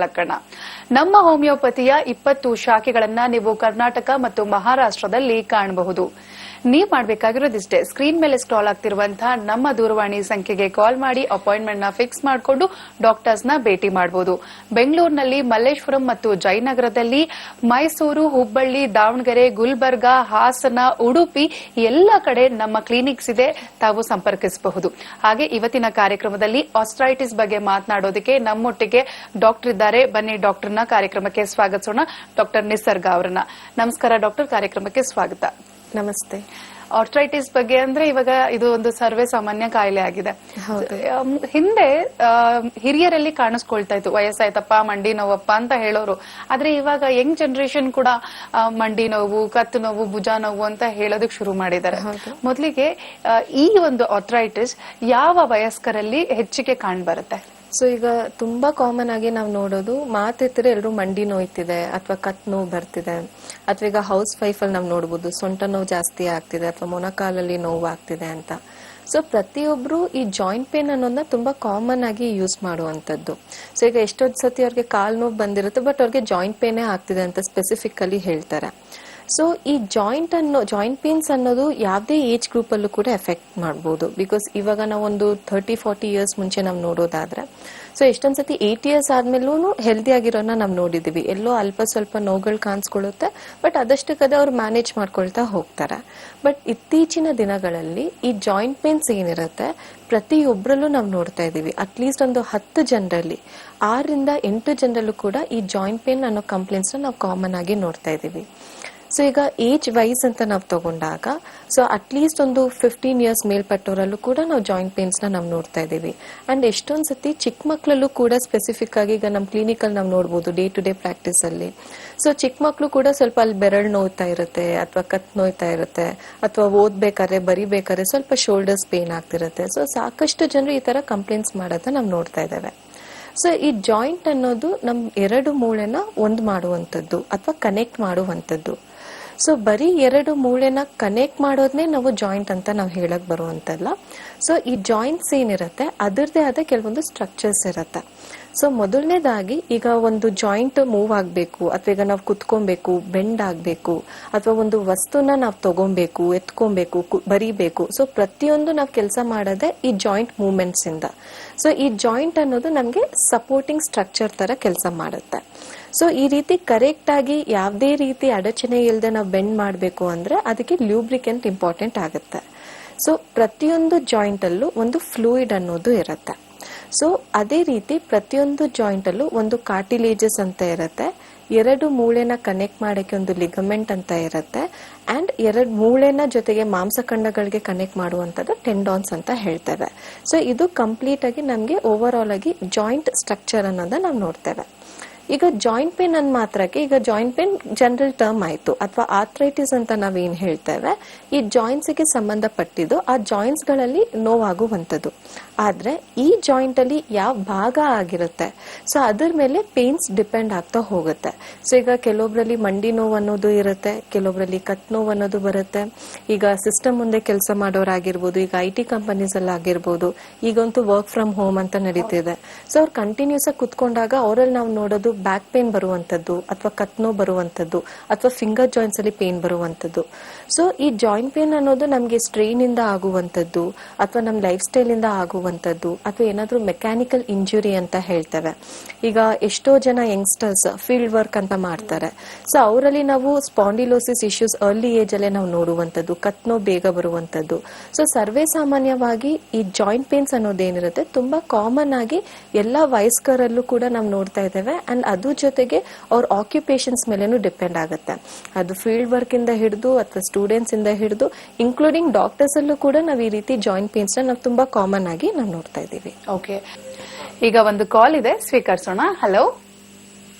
ಲಕ್ಕಣ್ಣ. ನಮ್ಮ ಹೋಮಿಯೋಪತಿಯ 20 ಶಾಖೆಗಳನ್ನ ನೀವು ಕರ್ನಾಟಕ ಮತ್ತು ಮಹಾರಾಷ್ಟ್ರದಲ್ಲಿ ಕಾಣಬಹುದು. ನೀವು ಮಾಡಬೇಕಾಗಿರೋದಿಷ್ಟೇ, ಸ್ಕ್ರೀನ್ ಮೇಲೆ ಸ್ಕ್ರಾಲ್ ಆಗ್ತಿರುವಂತಹ ನಮ್ಮ ದೂರವಾಣಿ ಸಂಖ್ಯೆಗೆ ಕಾಲ್ ಮಾಡಿ ಅಪಾಯಿಂಟ್ಮೆಂಟ್ ನ ಫಿಕ್ಸ್ ಮಾಡಿಕೊಂಡು ಡಾಕ್ಟರ್ಸ್ ನ ಭೇಟಿ ಮಾಡಬಹುದು. ಬೆಂಗಳೂರಿನಲ್ಲಿ ಮಲ್ಲೇಶ್ವರಂ ಮತ್ತು ಜಯನಗರದಲ್ಲಿ, ಮೈಸೂರು, ಹುಬ್ಬಳ್ಳಿ, ದಾವಣಗೆರೆ, ಗುಲ್ಬರ್ಗಾ, ಹಾಸನ, ಉಡುಪಿ ಎಲ್ಲ ಕಡೆ ನಮ್ಮ ಕ್ಲಿನಿಕ್ಸ್ ಇದೆ, ತಾವು ಸಂಪರ್ಕಿಸಬಹುದು. ಹಾಗೆ ಇವತ್ತಿನ ಕಾರ್ಯಕ್ರಮದಲ್ಲಿ ಆಸ್ಟ್ರೈಟಿಸ್ ಬಗ್ಗೆ ಮಾತನಾಡೋದಕ್ಕೆ ನಮ್ಮೊಟ್ಟಿಗೆ ಡಾಕ್ಟರ್ ಇದ್ದಾರೆ. ಬನ್ನಿ ಡಾಕ್ಟರ್ನ ಕಾರ್ಯಕ್ರಮಕ್ಕೆ ಸ್ವಾಗತಿಸೋಣ. ಡಾಕ್ಟರ್ ನಿಸರ್ಗ ಅವರನ್ನ. ನಮಸ್ಕಾರ ಡಾಕ್ಟರ್, ಕಾರ್ಯಕ್ರಮಕ್ಕೆ ಸ್ವಾಗತ. ನಮಸ್ತೆ. ಆರ್ಥ್ರೈಟಿಸ್ ಬಗ್ಗೆ ಅಂದ್ರೆ ಇವಾಗ ಇದು ಒಂದು ಸರ್ವೇ ಸಾಮಾನ್ಯ ಕಾಯಿಲೆ ಆಗಿದೆ. ಹಿಂದೆ ಹಿರಿಯರಲ್ಲಿ ಕಾಣಿಸ್ಕೊಳ್ತಾ ಇತ್ತು, ವಯಸ್ಸಾಯ್ತಪ್ಪ ಮಂಡಿ ನೋವಪ್ಪ ಅಂತ ಹೇಳೋರು. ಆದ್ರೆ ಇವಾಗ ಯಂಗ್ ಜನರೇಷನ್ ಕೂಡ ಮಂಡಿ ನೋವು, ಕತ್ತು ನೋವು, ಭುಜ ನೋವು ಅಂತ ಹೇಳೋದಕ್ಕೆ ಶುರು ಮಾಡಿದ್ದಾರೆ. ಮೊದಲಿಗೆ ಈ ಒಂದು ಆರ್ಥ್ರೈಟಿಸ್ ಯಾವ ವಯಸ್ಕರಲ್ಲಿ ಹೆಚ್ಚಿಗೆ ಕಾಣ್ಬರುತ್ತೆ? ಸೊ ಈಗ ತುಂಬಾ ಕಾಮನ್ ಆಗಿ ನಾವು ನೋಡೋದು, ಮಾತೆತ್ತರೆ ಎಲ್ಲರೂ ಮಂಡಿ ನೋಯ್ತಿದೆ ಅಥವಾ ಕತ್ ನೋವು ಬರ್ತಿದೆ, ಅಥವಾ ಈಗ ಹೌಸ್ ವೈಫ್ ಅಲ್ಲಿ ನಾವು ನೋಡಬಹುದು ಸೊಂಟ ನೋವು ಜಾಸ್ತಿ ಆಗ್ತಿದೆ ಅಥವಾ ಮೊಣಕಾಲಲ್ಲಿ ನೋವು ಆಗ್ತಿದೆ ಅಂತ. ಸೊ ಪ್ರತಿಯೊಬ್ರು ಈ ಜಾಯಿಂಟ್ ಪೇನ್ ಅನ್ನೋದನ್ನ ತುಂಬಾ ಕಾಮನ್ ಆಗಿ ಯೂಸ್ ಮಾಡುವಂತದ್ದು. ಸೊ ಈಗ ಎಷ್ಟೊಂದ್ ಸತಿ ಅವ್ರಿಗೆ ಕಾಲ್ ನೋವು ಬಂದಿರುತ್ತೆ, ಬಟ್ ಅವ್ರಿಗೆ ಜಾಯಿಂಟ್ ಪೇನೇ ಆಗ್ತಿದೆ ಅಂತ ಸ್ಪೆಸಿಫಿಕಲಿ ಹೇಳ್ತಾರೆ. ಸೊ ಈ ಜಾಯಿಂಟ್ ಪೇನ್ಸ್ ಅನ್ನೋದು ಯಾವುದೇ ಏಜ್ ಗ್ರೂಪ್ ಅಲ್ಲೂ ಕೂಡ ಎಫೆಕ್ಟ್ ಮಾಡಬಹುದು. ಬಿಕಾಸ್ ಇವಾಗ ನಾವು ಒಂದು 30-40 ಇಯರ್ಸ್ ಮುಂಚೆ ನಾವು ನೋಡೋದಾದ್ರೆ, ಸೊ ಎಷ್ಟೊಂದ್ ಸತಿ 8 ಇಯರ್ಸ್ ಆದ್ಮೇಲೂ ಹೆಲ್ದಿ ಆಗಿರೋನ ನಾವು ನೋಡಿದೀವಿ. ಎಲ್ಲೋ ಅಲ್ಪ ಸ್ವಲ್ಪ ನೋವುಗಳು ಕಾಣಿಸ್ಕೊಳ್ಳುತ್ತೆ, ಬಟ್ ಅದಷ್ಟಕ್ಕದೇ ಅವ್ರು ಮ್ಯಾನೇಜ್ ಮಾಡ್ಕೊಳ್ತಾ ಹೋಗ್ತಾರೆ. ಬಟ್ ಇತ್ತೀಚಿನ ದಿನಗಳಲ್ಲಿ ಈ ಜಾಯಿಂಟ್ ಪೇನ್ಸ್ ಏನಿರುತ್ತೆ ಪ್ರತಿಯೊಬ್ಬರಲ್ಲೂ ನಾವು ನೋಡ್ತಾ ಇದೀವಿ. ಅಟ್ಲೀಸ್ಟ್ ಒಂದು 10 ಜನರಲ್ಲಿ 6ರಿಂದ 8 ಜನರಲ್ಲೂ ಕೂಡ ಈ ಜಾಯಿಂಟ್ ಪೇನ್ ಅನ್ನೋ ಕಂಪ್ಲೇಂಟ್ಸ್ ನಾವು ಕಾಮನ್ ಆಗಿ ನೋಡ್ತಾ ಇದೀವಿ. ಸೊ ಈಗ ಏಜ್ ವೈಸ್ ಅಂತ ನಾವು ತಗೊಂಡಾಗ, ಸೊ ಅಟ್ಲೀಸ್ಟ್ ಒಂದು 15 ಇಯರ್ಸ್ ಮೇಲ್ಪಟ್ಟವರಲ್ಲೂ ಕೂಡ ನಾವು ಜಾಯಿಂಟ್ ಪೇನ್ಸ್ ನಾವು ನೋಡ್ತಾ ಇದೀವಿ. ಅಂಡ್ ಎಷ್ಟೊಂದ್ ಸತಿ ಚಿಕ್ಕ ಮಕ್ಕಳಲ್ಲೂ ಕೂಡ ಸ್ಪೆಸಿಫಿಕ್ ಆಗಿ ಈಗ ನಮ್ಮ ಕ್ಲಿನಿಕ್ ಅಲ್ಲಿ ನಾವು ನೋಡಬಹುದು ಡೇ ಟು ಡೇ ಪ್ರಾಕ್ಟೀಸ್ ಅಲ್ಲಿ. ಸೊ ಚಿಕ್ಕ ಮಕ್ಕಳು ಕೂಡ ಸ್ವಲ್ಪ ಅಲ್ಲಿ ಬೆರಳು ನೋಯ್ತಾ ಇರುತ್ತೆ ಅಥವಾ ಕತ್ ನೋಯ್ತಾ ಇರುತ್ತೆ, ಅಥವಾ ಓದ್ಬೇಕಾದ್ರೆ ಬರಿಬೇಕಾದ್ರೆ ಸ್ವಲ್ಪ ಶೋಲ್ಡರ್ಸ್ ಪೇನ್ ಆಗ್ತಿರುತ್ತೆ. ಸೊ ಸಾಕಷ್ಟು ಜನರು ಈ ತರ ಕಂಪ್ಲೇಂಟ್ಸ್ ಮಾಡೋದನ್ನ ನಾವು ನೋಡ್ತಾ ಇದ್ದೇವೆ. ಸೊ ಈ ಜಾಯಿಂಟ್ ಅನ್ನೋದು ನಮ್ 2 ಮೂಳೆನ ಒಂದ್ ಮಾಡುವಂತದ್ದು ಅಥವಾ ಕನೆಕ್ಟ್ ಮಾಡುವಂತದ್ದು. ಸೊ ಬರೀ 2 ಮೂಳೆನ ಕನೆಕ್ಟ್ ಮಾಡೋದನ್ನೇ ನಾವು ಜಾಯಿಂಟ್ ಅಂತ ನಾವು ಹೇಳಕ್ ಬರುವಂತಲ್ಲ. ಸೊ ಈ ಜಾಯಿಂಟ್ಸ್ ಏನಿರುತ್ತೆ ಅದರದೇ ಆದ ಕೆಲವೊಂದು ಸ್ಟ್ರಕ್ಚರ್ಸ್ ಇರುತ್ತೆ. ಸೊ ಮೊದಲನೇದಾಗಿ ಈಗ ಒಂದು ಜಾಯಿಂಟ್ ಮೂವ್ ಆಗ್ಬೇಕು, ಅಥವಾ ಈಗ ನಾವು ಕುತ್ಕೊಬೇಕು, ಬೆಂಡ್ ಆಗ್ಬೇಕು, ಅಥವಾ ಒಂದು ವಸ್ತುನ ನಾವು ತಗೊಬೇಕು, ಎತ್ಕೊಬೇಕು, ಬರಿಬೇಕು. ಸೊ ಪ್ರತಿಯೊಂದು ನಾವು ಕೆಲಸ ಮಾಡೋದೇ ಈ ಜಾಯಿಂಟ್ ಮೂವ್ಮೆಂಟ್ಸ್ ಇಂದ. ಸೊ ಈ ಜಾಯಿಂಟ್ ಅನ್ನೋದು ನಮ್ಗೆ ಸಪೋರ್ಟಿಂಗ್ ಸ್ಟ್ರಕ್ಚರ್ ತರ ಕೆಲಸ ಮಾಡುತ್ತೆ. ಸೊ ಈ ರೀತಿ ಕರೆಕ್ಟ್ ಆಗಿ ಯಾವುದೇ ರೀತಿ ಅಡಚಣೆ ಇಲ್ಲದೆ ನಾವು ಬೆಂಡ್ ಮಾಡಬೇಕು ಅಂದ್ರೆ ಅದಕ್ಕೆ ಲ್ಯೂಬ್ರಿಕೆಂಟ್ ಇಂಪಾರ್ಟೆಂಟ್ ಆಗುತ್ತೆ. ಸೊ ಪ್ರತಿಯೊಂದು ಜಾಯಿಂಟ್ ಅಲ್ಲೂ ಒಂದು ಫ್ಲೂಯಿಡ್ ಅನ್ನೋದು ಇರುತ್ತೆ. ಸೊ ಅದೇ ರೀತಿ ಪ್ರತಿಯೊಂದು ಜಾಯಿಂಟ್ ಅಲ್ಲೂ ಒಂದು ಕಾರ್ಟಿಲೇಜಸ್ ಅಂತ ಇರುತ್ತೆ, 2 ಮೂಳೆನ ಕನೆಕ್ಟ್ ಮಾಡಕ್ಕೆ ಒಂದು ಲಿಗಮೆಂಟ್ ಅಂತ ಇರುತ್ತೆ, ಅಂಡ್ 2 ಮೂಳೆನ ಜೊತೆಗೆ ಮಾಂಸಖಂಡಗಳಿಗೆ ಕನೆಕ್ಟ್ ಮಾಡುವಂತದ್ದು ಟೆಂಡಾನ್ಸ್ ಅಂತ ಹೇಳ್ತೇವೆ. ಸೊ ಇದು ಕಂಪ್ಲೀಟ್ ಆಗಿ ನಮ್ಗೆ ಓವರ್ ಆಲ್ ಆಗಿ ಜಾಯಿಂಟ್ ಸ್ಟ್ರಕ್ಚರ್ ಅನ್ನೋದನ್ನ ನಾವು ನೋಡ್ತೇವೆ. ಈಗ ಜಾಯಿಂಟ್ ಪೇನ್ ಅನ್ ಮಾತ್ರಕ್ಕೆ, ಈಗ ಜಾಯಿಂಟ್ ಪೇನ್ ಜನರಲ್ ಟರ್ಮ್ ಆಯ್ತು, ಅಥವಾ ಆರ್ಥ್ರೈಟಿಸ್ ಅಂತ ನಾವೇನ್ ಹೇಳ್ತೇವೆ ಈ ಜಾಯಿಂಟ್ಸ್ ಗೆ ಸಂಬಂಧಪಟ್ಟಿದ್ದು ಆ ಜಾಯಿಂಟ್ಸ್ ಗಳಲ್ಲಿ ನೋವಾಗುವಂತದ್ದು. ಆದ್ರೆ ಈ ಜಾಯಿಂಟ್ ಅಲ್ಲಿ ಯಾವ ಭಾಗ ಆಗಿರುತ್ತೆ ಸೊ ಅದ್ರ ಮೇಲೆ ಪೇನ್ಸ್ ಡಿಪೆಂಡ್ ಆಗ್ತಾ ಹೋಗುತ್ತೆ. ಸೊ ಈಗ ಕೆಲವೊಬ್ರಲ್ಲಿ ಮಂಡಿ ನೋವು ಅನ್ನೋದು ಇರುತ್ತೆ, ಕೆಲವೊಬ್ರಲ್ಲಿ ಕತ್ ನೋವು ಅನ್ನೋದು ಬರುತ್ತೆ. ಈಗ ಸಿಸ್ಟಮ್ ಮುಂದೆ ಕೆಲಸ ಮಾಡೋರಾಗಿರ್ಬೋದು, ಈಗ IT ಕಂಪನೀಸ್ ಅಲ್ಲಿ ಆಗಿರ್ಬೋದು, ಈಗಂತೂ ವರ್ಕ್ ಫ್ರಮ್ ಹೋಮ್ ಅಂತ ನಡೀತಿದೆ. ಸೊ ಅವ್ರು ಕಂಟಿನ್ಯೂಸ್ ಆಗಿ ಕುತ್ಕೊಂಡಾಗ ಅವರಲ್ಲಿ ನಾವು ನೋಡೋದು ಬ್ಯಾಕ್ ಪೇನ್ ಬರುವಂತದ್ದು, ಅಥವಾ ಕತ್ ನೋವು ಬರುವಂತದ್ದು, ಅಥವಾ ಫಿಂಗರ್ ಜಾಯಿಂಟ್ಸ್ ಅಲ್ಲಿ ಪೇನ್ ಬರುವಂತದ್ದು. ಸೊ ಈ ಜಾಯಿಂಟ್ ಪೇನ್ ಅನ್ನೋದು ನಮ್ಗೆ ಸ್ಟ್ರೈನ್ ಇಂದ ಆಗುವಂತದ್ದು, ಅಥವಾ ನಮ್ ಲೈಫ್ ಸ್ಟೈಲ್ ಇಂದ ಆಗುವಂತದ್ದು, ಅಥವಾ ಏನಾದ್ರೂ ಮೆಕ್ಯಾನಿಕಲ್ ಇಂಜುರಿ ಅಂತ ಹೇಳ್ತೇವೆ. ಈಗ ಎಷ್ಟೋ ಜನ ಯಂಗ್ಸ್ಟರ್ಸ್ ಫೀಲ್ಡ್ ವರ್ಕ್ ಅಂತ ಮಾಡ್ತಾರೆ. ಸೊ ಅವರಲ್ಲಿ ನಾವು ಸ್ಪಾಂಡಿಲೋಸಿಸ್ ಇಶ್ಯೂಸ್ ಅರ್ಲಿ ಏಜ್ ಅಲ್ಲೇ ನಾವು ನೋಡುವಂತದ್ದು, ಕತ್ ನೋವು ಬೇಗ ಬರುವಂತದ್ದು. ಸೊ ಸರ್ವೇ ಸಾಮಾನ್ಯವಾಗಿ ಈ ಜಾಯಿಂಟ್ ಪೇನ್ಸ್ ಅನ್ನೋದೇನಿರುತ್ತೆ ತುಂಬಾ ಕಾಮನ್ ಆಗಿ ಎಲ್ಲಾ ವಯಸ್ಕರಲ್ಲೂ ಕೂಡ ನಾವು ನೋಡ್ತಾ ಇದ್ದೇವೆ. ಅಂಡ್ ಅದ್ರ ಜೊತೆಗೆ ಅವ್ರ ಆಕ್ಯುಪೇಷನ್ಸ್ ಮೇಲೇನು ಡಿಪೆಂಡ್ ಆಗುತ್ತೆ. ಅದು ಫೀಲ್ಡ್ ವರ್ಕ್ ಇಂದ ಹಿಡಿದು ಅಥವಾ ಸ್ಟೂಡೆಂಟ್ಸ್ ಇಂದ ಹಿಡಿದು ಇನ್ಕ್ಲೂಡಿಂಗ್ ಡಾಕ್ಟರ್ಸ್ ಅಲ್ಲೂ ಕೂಡ ನಾವು ಈ ರೀತಿ ಜಾಯಿಂಟ್ ಪೇನ್ಸ್ ನಾವು ತುಂಬಾ ಕಾಮನ್ ಆಗಿ ನಾವು ನೋಡ್ತಾ ಇದೀವಿ. ಓಕೆ, ಈಗ ಒಂದು ಕಾಲ್ ಇದೆ, ಸ್ವೀಕರಿಸೋಣ. ಹಲೋ.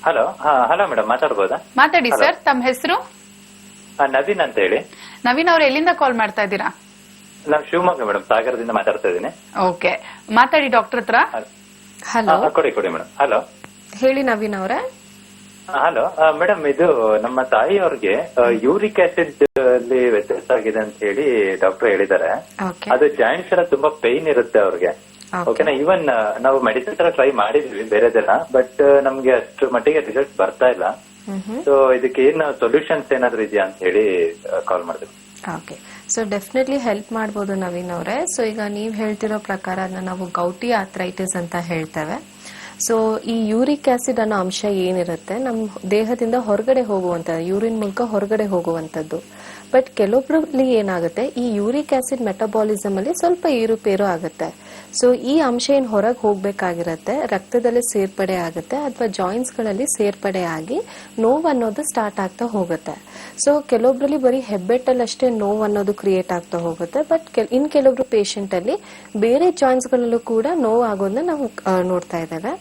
ಹಲೋ. ಹಲೋ ಮೇಡಮ್, ಮಾತಾಡ್ಬೋದಾ? ಮಾತಾಡಿ ಸರ್, ತಮ್ಮ ಹೆಸರು? ನವೀನ್ ಅಂತ ಹೇಳಿ. ನವೀನ್ ಅವ್ರು ಎಲ್ಲಿಂದ ಕಾಲ್ ಮಾಡ್ತಾ ಇದ್ದೀರಾ? ನಾನು ಶಿವಮೊಗ್ಗ ಮೇಡಮ್, ಸಾಗರದಿಂದ ಮಾತಾಡ್ತಾ ಇದ್ದೀನಿ. ಓಕೆ, ಮಾತಾಡಿ ಡಾಕ್ಟರ್ ಹತ್ರ. ಹಲೋ. ಕೊಡಿ ಮೇಡಮ್. ಹಲೋ, ಹೇಳಿ ನವೀನ್ ಅವರೇ. ಹಲೋ ಮೇಡಮ್, ಇದು ನಮ್ಮ ತಾಯಿಯವ್ರಿಗೆ ಯೂರಿಕ್ ಆಸಿಡ್ ಅಲ್ಲಿ ವ್ಯತ್ಯಾಸ ಆಗಿದೆ ಅಂತ ಹೇಳಿ ಡಾಕ್ಟರ್ ಹೇಳಿದ್ದಾರೆ. ಅದು ಜಾಯಿಂಟ್ಸ್ ಎಲ್ಲ ತುಂಬಾ ಪೈನ್ ಇರುತ್ತೆ ಅವ್ರಿಗೆ. ಓಕೆನಾ. ಈವನ್ ನಾವು ಮೆಡಿಸಿನ್ ತರ ಟ್ರೈ ಮಾಡಿದ್ವಿ ಬೇರೆದೆಲ್ಲ, ಬಟ್ ನಮ್ಗೆ ಅಷ್ಟು ಮಟ್ಟಿಗೆ ರಿಸಲ್ಟ್ ಬರ್ತಾ ಇಲ್ಲ. ಸೊ ಇದಕ್ಕೆ ಏನ್ ಸೊಲ್ಯೂಷನ್ಸ್ ಏನಾದ್ರು ಇದೆಯಾ ಅಂತ ಹೇಳಿ ಕಾಲ್ ಮಾಡಿದ್ವಿ. ಓಕೆ, ಸೊ ಡೆಫಿನೆಟ್ಲಿ ಹೆಲ್ಪ್ ಮಾಡ್ಬೋದು ನವೀನ್ ಅವರೇ. ಸೊ ಈಗ ನೀವು ಹೇಳ್ತಿರೋ ಪ್ರಕಾರ ಅದನ್ನ ನಾವು ಗೌಟಿ ಆರ್ಥ್ರೈಟಿಸ್ ಅಂತ ಹೇಳ್ತೇವೆ. ಸೊ ಈ ಯೂರಿಕ್ ಆಸಿಡ್ ಅನ್ನೋ ಅಂಶ ಏನಿರುತ್ತೆ ನಮ್ಮ ದೇಹದಿಂದ ಹೊರಗಡೆ ಹೋಗುವಂತ ಯೂರಿನ್ ಮೂಲಕ ಹೊರಗಡೆ ಹೋಗುವಂತದ್ದು. ಬಟ್ ಕೆಲವೊಬ್ರಲ್ಲಿ ಏನಾಗುತ್ತೆ, ಈ ಯೂರಿಕ್ ಆಸಿಡ್ ಮೆಟಬಾಲಿಸಮ್ ಅಲ್ಲಿ ಸ್ವಲ್ಪ ಏರುಪೇರು ಆಗುತ್ತೆ. ಸೊ ಈ ಅಂಶ ಏನ್ ಹೊರಗೆ ಹೋಗ್ಬೇಕಾಗಿರತ್ತೆ, ರಕ್ತದಲ್ಲಿ ಸೇರ್ಪಡೆ ಆಗುತ್ತೆ ಅಥವಾ ಜಾಯಿಂಟ್ಸ್ ಗಳಲ್ಲಿ ಸೇರ್ಪಡೆ ಆಗಿ ನೋವು ಅನ್ನೋದು ಸ್ಟಾರ್ಟ್ ಆಗ್ತಾ ಹೋಗುತ್ತೆ. ಸೊ ಕೆಲವೊಬ್ರಲ್ಲಿ ಬರೀ ಹೆಬ್ಬೆಟ್ಟಲ್ಲಿ ಅಷ್ಟೇ ನೋವು ಅನ್ನೋದು ಕ್ರಿಯೇಟ್ ಆಗ್ತಾ ಹೋಗುತ್ತೆ. ಬಟ್ ಕೆಲವೊಬ್ರು ಪೇಷಂಟ್ ಅಲ್ಲಿ ಬೇರೆ ಜಾಯಿಂಟ್ಸ್ ಗಳಲ್ಲೂ ಕೂಡ ನೋವು ಆಗೋದನ್ನ ನಾವು ನೋಡ್ತಾ ಇದ್ದೇವೆ.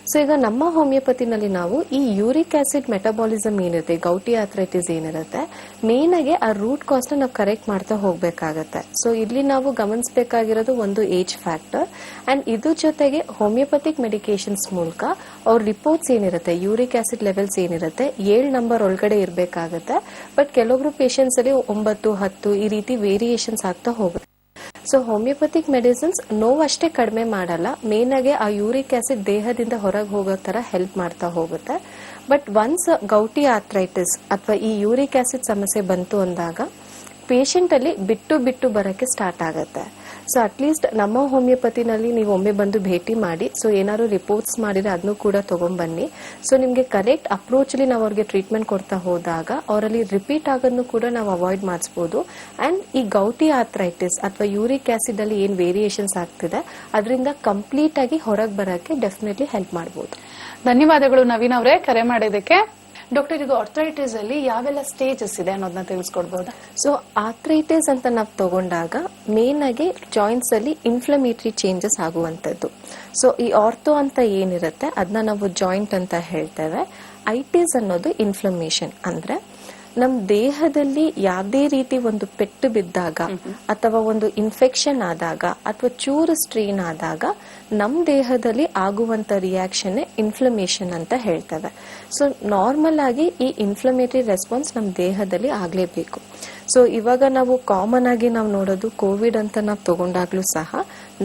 ಸೊ ಈಗ ನಮ್ಮ ಹೋಮಿಯೋಪತಿನಲ್ಲಿ ನಾವು ಈ ಯೂರಿಕ್ ಆಸಿಡ್ ಮೆಟಬಾಲಿಸಮ್ ಏನಿರುತ್ತೆ, ಗೌಟಿ ಆರ್ಥ್ರೈಟಿಸ್ ಏನಿರುತ್ತೆ, ಮೇನ್ ಆಗಿ ಆ ರೂಟ್ ಕಾಸ್ ನಾವು ಕರೆಕ್ಟ್ ಮಾಡ್ತಾ ಹೋಗ್ಬೇಕಾಗತ್ತೆ. ಸೊ ಇಲ್ಲಿ ನಾವು ಗಮನಿಸಬೇಕಾಗಿರೋದು ಒಂದು ಏಜ್ ಫ್ಯಾಕ್ಟರ್ ಅಂಡ್ ಇದ್ರ ಜೊತೆಗೆ ಹೋಮಿಯೋಪತಿಕ್ ಮೆಡಿಕೇಶನ್ಸ್ ಮೂಲಕ ಅವ್ರ ರಿಪೋರ್ಟ್ಸ್ ಏನಿರುತ್ತೆ, ಯೂರಿಕ್ ಆಸಿಡ್ ಲೆವೆಲ್ಸ್ ಏನಿರುತ್ತೆ 7 ನಂಬರ್ ಒಳಗಡೆ ಇರಬೇಕಾಗತ್ತೆ. ಬಟ್ ಕೆಲವೊಬ್ರು ಪೇಷಂಟ್ಸ್ ಅಲ್ಲಿ 9, 10 ಈ ರೀತಿ ವೇರಿಯೇಷನ್ಸ್ ಆಗ್ತಾ ಹೋಗುತ್ತೆ. ಸೊ ಹೋಮಿಯೋಪತಿಕ್ ಮೆಡಿಸಿನ್ಸ್ ನೋವಷ್ಟೇ ಕಡಿಮೆ ಮಾಡಲ್ಲ, ಮೇನ್ ಆಗಿ ಆ ಯೂರಿಕ್ ಆಸಿಡ್ ದೇಹದಿಂದ ಹೊರಗೆ ಹೋಗೋ ತರ ಹೆಲ್ಪ್ ಮಾಡ್ತಾ ಹೋಗುತ್ತೆ. ಬಟ್ ಒನ್ಸ್ ಗೌಟಿ ಆರ್ಥ್ರೈಟಿಸ್ ಅಥವಾ ಈ ಯೂರಿಕ್ ಆಸಿಡ್ ಸಮಸ್ಯೆ ಬಂತು ಅಂದಾಗ ಪೇಷಂಟ್ ಅಲ್ಲಿ ಬಿಟ್ಟು ಬಿಟ್ಟು ಬರಕ್ಕೆ ಸ್ಟಾರ್ಟ್ ಆಗುತ್ತೆ. ಸೊ ಅಟ್ಲೀಸ್ಟ್ ನಮ್ಮ ಹೋಮಿಯೋಪತಿನಲ್ಲಿ ನೀವು ಒಮ್ಮೆ ಬಂದು ಭೇಟಿ ಮಾಡಿ, ಸೊ ಏನಾದ್ರು ರಿಪೋರ್ಟ್ಸ್ ಮಾಡಿದ್ರೆ ಅದನ್ನು ಕೂಡ ತಗೊಂಡ್ಬನ್ನಿ. ಸೊ ನಿಮ್ಗೆ ಕರೆಕ್ಟ್ ಅಪ್ರೋಚ್ ಅಲ್ಲಿ ನಾವು ಅವ್ರಿಗೆ ಟ್ರೀಟ್ಮೆಂಟ್ ಕೊಡ್ತಾ ಹೋದಾಗ ಅವರಲ್ಲಿ ರಿಪೀಟ್ ಆಗೋದನ್ನು ಕೂಡ ನಾವು ಅವಾಯ್ಡ್ ಮಾಡಿಸಬಹುದು. ಅಂಡ್ ಈ ಗೌಟಿ ಆರ್ಥ್ರೈಟಿಸ್ ಅಥವಾ ಯೂರಿಕ್ ಆಸಿಡ್ ಅಲ್ಲಿ ಏನ್ ವೇರಿಯೇಷನ್ಸ್ ಆಗ್ತಿದೆ ಅದರಿಂದ ಕಂಪ್ಲೀಟ್ ಆಗಿ ಹೊರಗೆ ಬರಕ್ಕೆ ಡೆಫಿನೆಟ್ಲಿ ಹೆಲ್ಪ್ ಮಾಡಬಹುದು. ಧನ್ಯವಾದಗಳು ನವೀನ್ ಅವರೇ ಕರೆ ಮಾಡಿದ್ದಕ್ಕೆ. ಡಾಕ್ಟರ್, ಈಗ ಆರ್ಥ್ರೈಟಿಸ್ ಅಲ್ಲಿ ಯಾವೆಲ್ಲ ಸ್ಟೇಜಸ್ ಇದೆ ಅನ್ನೋದನ್ನ ತಿಳಿಸ್ಕೊಡ್ಬಹುದಾ? ಸೊ ಆರ್ಥ್ರೈಟಿಸ್ ಅಂತ ನಾವು ತಗೊಂಡಾಗ ಮೇನ್ ಆಗಿ ಜಾಯಿಂಟ್ಸ್ ಅಲ್ಲಿ ಇನ್ಫ್ಲಮೇಟರಿ ಚೇಂಜಸ್ ಆಗುವಂತದ್ದು. ಸೊ ಈ ಆರ್ಥೋ ಅಂತ ಏನಿರುತ್ತೆ ಅದನ್ನ ನಾವು ಜಾಯಿಂಟ್ ಅಂತ ಹೇಳ್ತೇವೆ. ಐಟಿಸ್ ಅನ್ನೋದು ಇನ್ಫ್ಲಮೇಷನ್, ಅಂದ್ರೆ ನಮ್ ದೇಹದಲ್ಲಿ ಯಾವುದೇ ರೀತಿ ಒಂದು ಪೆಟ್ಟು ಬಿದ್ದಾಗ ಅಥವಾ ಒಂದು ಇನ್ಫೆಕ್ಷನ್ ಆದಾಗ ಅಥವಾ ಚೂರು ಸ್ಟ್ರೈನ್ ಆದಾಗ ನಮ್ ದೇಹದಲ್ಲಿ ಆಗುವಂತ ರಿಯಾಕ್ಷನ್ ಇನ್ಫ್ಲಮೇಷನ್ ಅಂತ ಹೇಳ್ತೇವೆ. ಸೊ ನಾರ್ಮಲ್ ಆಗಿ ಈ ಇನ್ಫ್ಲಮೇಟರಿ ರೆಸ್ಪಾನ್ಸ್ ನಮ್ ದೇಹದಲ್ಲಿ ಆಗ್ಲೇಬೇಕು. ಸೊ ಇವಾಗ ನಾವು ಕಾಮನ್ ಆಗಿ ನಾವು ನೋಡೋದು ಕೋವಿಡ್ ಅಂತ ನಾವು ತಗೊಂಡಾಗ್ಲೂ ಸಹ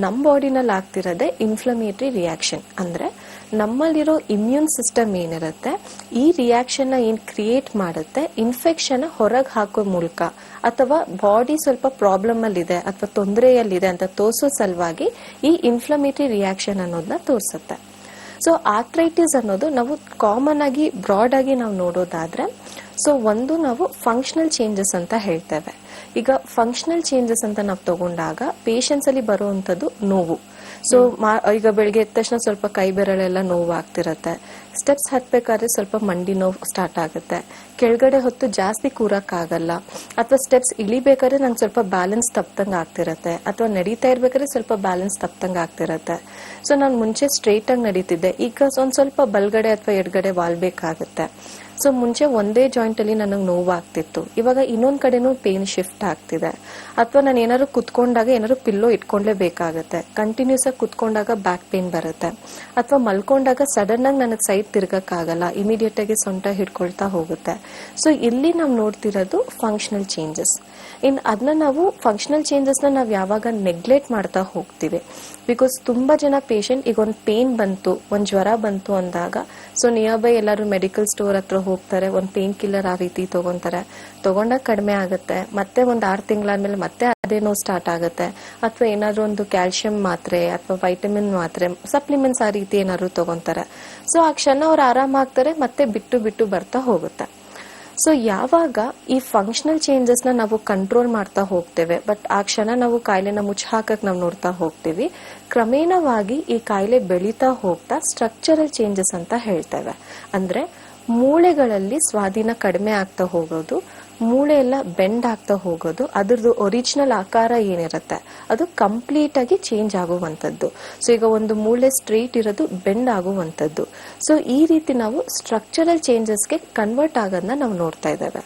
ನಮ್ ಬಾಡಿನಲ್ಲಿ ಆಗ್ತಿರೋದೇ ಇನ್ಫ್ಲಮೇಟರಿ ರಿಯಾಕ್ಷನ್. ಅಂದ್ರೆ ನಮ್ಮಲ್ಲಿರೋ ಇಮ್ಯೂನ್ ಸಿಸ್ಟಮ್ ಏನಿರುತ್ತೆ ಈ ರಿಯಾಕ್ಷನ್ ಏನ್ ಕ್ರಿಯೇಟ್ ಮಾಡುತ್ತೆ ಇನ್ಫೆಕ್ಷನ್ ಹೊರಗೆ ಹಾಕೋ ಮೂಲಕ ಅಥವಾ ಬಾಡಿ ಸ್ವಲ್ಪ ಪ್ರಾಬ್ಲಮ್ ಅಲ್ಲಿ ಇದೆ ಅಥವಾ ತೊಂದರೆಯಲ್ಲಿದೆ ಅಂತ ತೋರಿಸೋ ಸಲುವಾಗಿ ಈ ಇನ್ಫ್ಲಮೇಟರಿ ರಿಯಾಕ್ಷನ್ ಅನ್ನೋದನ್ನ ತೋರಿಸುತ್ತೆ. ಸೊ ಆರ್ಥ್ರೈಟಿಸ್ ಅನ್ನೋದು ನಾವು ಕಾಮನ್ ಆಗಿ ಬ್ರಾಡ್ ಆಗಿ ನಾವು ನೋಡೋದಾದ್ರೆ ಸೊ ಒಂದು ನಾವು ಫಂಕ್ಷನಲ್ ಚೇಂಜಸ್ ಅಂತ ಹೇಳ್ತೇವೆ. ಈಗ ಫಂಕ್ಷನಲ್ ಚೇಂಜಸ್ ಅಂತ ನಾವು ತಗೊಂಡಾಗ ಪೇಷಂಟ್ಸ್ ಅಲ್ಲಿ ಬರುವಂತದ್ದು ನೋವು. ಸೊ ಈಗ ಬೆಳಿಗ್ಗೆ ಎದ್ದ ತಕ್ಷಣ ಸ್ವಲ್ಪ ಕೈ ಬೆರಳೆಲ್ಲ ನೋವು ಆಗ್ತಿರತ್ತೆ, ಸ್ಟೆಪ್ಸ್ ಹತ್ಬೇಕಾದ್ರೆ ಸ್ವಲ್ಪ ಮಂಡಿ ನೋವು ಸ್ಟಾರ್ಟ್ ಆಗುತ್ತೆ, ಕೆಳಗಡೆ ಹೊತ್ತು ಜಾಸ್ತಿ ಕೂರಕ್ ಆಗಲ್ಲ, ಅಥವಾ ಸ್ಟೆಪ್ಸ್ ಇಳಿಬೇಕಾದ್ರೆ ನಂಗೆ ಸ್ವಲ್ಪ ಬ್ಯಾಲೆನ್ಸ್ ತಪ್ಪದಂಗ ಆಗ್ತಿರತ್ತೆ, ಅಥವಾ ನಡೀತಾ ಇರ್ಬೇಕಾದ್ರೆ ಸ್ವಲ್ಪ ಬ್ಯಾಲೆನ್ಸ್ ತಪ್ಪದಂಗ ಆಗ್ತಿರತ್ತೆ. ಸೊ ನಾನು ಮುಂಚೆ ಸ್ಟ್ರೈಟ್ ಆಗಿ ನಡೀತಿದ್ದೆ, ಈಗ ಒಂದ್ ಸ್ವಲ್ಪ ಬಲ್ಗಡೆ ಅಥವಾ ಎಡಗಡೆ ವಾಲ್ಬೇಕಾಗತ್ತೆ. ಸೊ ಮುಂಚೆ ಒಂದೇ ಜಾಯಿಂಟ್ ಅಲ್ಲಿ ನನಗೆ ನೋವು ಆಗ್ತಿತ್ತು, ಇವಾಗ ಇನ್ನೊಂದ್ ಕಡೆನೂ ಪೇನ್ ಶಿಫ್ಟ್ ಆಗ್ತಿದೆ. ಅಥವಾ ನಾನು ಏನಾದ್ರು ಕುತ್ಕೊಂಡಾಗ ಏನಾದ್ರು ಪಿಲ್ಲೋ ಇಟ್ಕೊಂಡ್ಲೇಬೇಕಾಗತ್ತೆ, ಕಂಟಿನ್ಯೂಸ್ ಆಗಿ ಕುತ್ಕೊಂಡಾಗ ಬ್ಯಾಕ್ ಪೇನ್ ಬರುತ್ತೆ, ಅಥವಾ ಮಲ್ಕೊಂಡಾಗ ಸಡನ್ ಆಗಿ ನನಗೆ ಸೈಡ್ ತಿರ್ಗಕ್ ಆಗಲ್ಲ, ಇಮಿಡಿಯೇಟ್ ಆಗಿ ಸೊಂಟ ಹಿಡ್ಕೊಳ್ತಾ ಹೋಗುತ್ತೆ. ಸೊ ಇಲ್ಲಿ ನಾವು ನೋಡ್ತಿರೋದು ಫಂಕ್ಷನಲ್ ಚೇಂಜಸ್. ಇನ್ ಅದನ್ನ ನಾವು ಫಂಕ್ಷನಲ್ ಚೇಂಜಸ್ ನ ನಾವು ಯಾವಾಗ ನೆಗ್ಲೆಕ್ಟ್ ಮಾಡ್ತಾ ಹೋಗ್ತೀವಿ, ಬಿಕಾಸ್ ತುಂಬಾ ಜನ ಪೇಷಂಟ್ ಈಗ ಒಂದು ಪೇನ್ ಬಂತು, ಒಂದ್ ಜ್ವರ ಬಂತು ಅಂದಾಗ ಸೊ ನಿಯರ್ ಬೈ ಎಲ್ಲರೂ ಮೆಡಿಕಲ್ ಸ್ಟೋರ್ ಹತ್ರ ಹೋಗ್ತಾರೆ, ಒಂದ್ ಪೇನ್ ಕಿಲ್ಲರ್ ಆ ರೀತಿ ತಗೊಂತಾರೆ, ತಗೊಂಡಾಗ ಕಡಿಮೆ ಆಗುತ್ತೆ, ಮತ್ತೆ ಒಂದ್ 6 ತಿಂಗಳಾದ್ಮೇಲೆ ಮತ್ತೆ ಅದೇ ನೋವು ಸ್ಟಾರ್ಟ್ ಆಗುತ್ತೆ, ಅಥವಾ ಏನಾದ್ರು ಒಂದು ಕ್ಯಾಲ್ಸಿಯಂ ಮಾತ್ರೆ ಅಥವಾ ವೈಟಮಿನ್ ಮಾತ್ರೆ ಸಪ್ಲಿಮೆಂಟ್ಸ್ ಆ ರೀತಿ ಏನಾದ್ರು ತಗೊಂತಾರೆ. ಸೊ ಆ ಕ್ಷಣ ಅವ್ರು ಆರಾಮಾಗ್ತಾರೆ, ಮತ್ತೆ ಬಿಟ್ಟು ಬಿಟ್ಟು ಬರ್ತಾ ಹೋಗುತ್ತೆ. ಸೊ ಯಾವಾಗ ಈ ಫಂಕ್ಷನಲ್ ಚೇಂಜಸ್ ನ ನಾವು ಕಂಟ್ರೋಲ್ ಮಾಡ್ತಾ ಹೋಗ್ತೇವೆ, ಬಟ್ ಆ ಕ್ಷಣ ನಾವು ಕಾಯಿಲೆನ ಮುಚ್ಚಾಕಕ್ ನಾವು ನೋಡ್ತಾ ಹೋಗ್ತೀವಿ, ಕ್ರಮೇಣವಾಗಿ ಈ ಕಾಯಿಲೆ ಬೆಳೀತಾ ಹೋಗ್ತಾ ಸ್ಟ್ರಕ್ಚರಲ್ ಚೇಂಜಸ್ ಅಂತ ಹೇಳ್ತೇವೆ. ಅಂದ್ರೆ ಮೂಳೆಗಳಲ್ಲಿ ಸ್ವಾಧೀನ ಕಡಿಮೆ ಆಗ್ತಾ ಹೋಗೋದು, ಮೂಳೆ ಎಲ್ಲ ಬೆಂಡ್ ಆಗ್ತಾ ಹೋಗೋದು, ಅದ್ರದ್ದು ಒರಿಜಿನಲ್ ಆಕಾರ ಏನಿರುತ್ತೆ ಅದು ಕಂಪ್ಲೀಟ್ ಆಗಿ ಚೇಂಜ್ ಆಗುವಂತದ್ದು. ಸೊ ಈಗ ಒಂದು ಮೂಳೆ ಸ್ಟ್ರೈಟ್ ಇರೋದು ಬೆಂಡ್ ಆಗುವಂತದ್ದು. ಸೊ ಈ ರೀತಿ ನಾವು ಸ್ಟ್ರಕ್ಚರಲ್ ಚೇಂಜಸ್ಗೆ ಕನ್ವರ್ಟ್ ಆಗೋದನ್ನ ನಾವು ನೋಡ್ತಾ ಇದ್ದೇವೆ.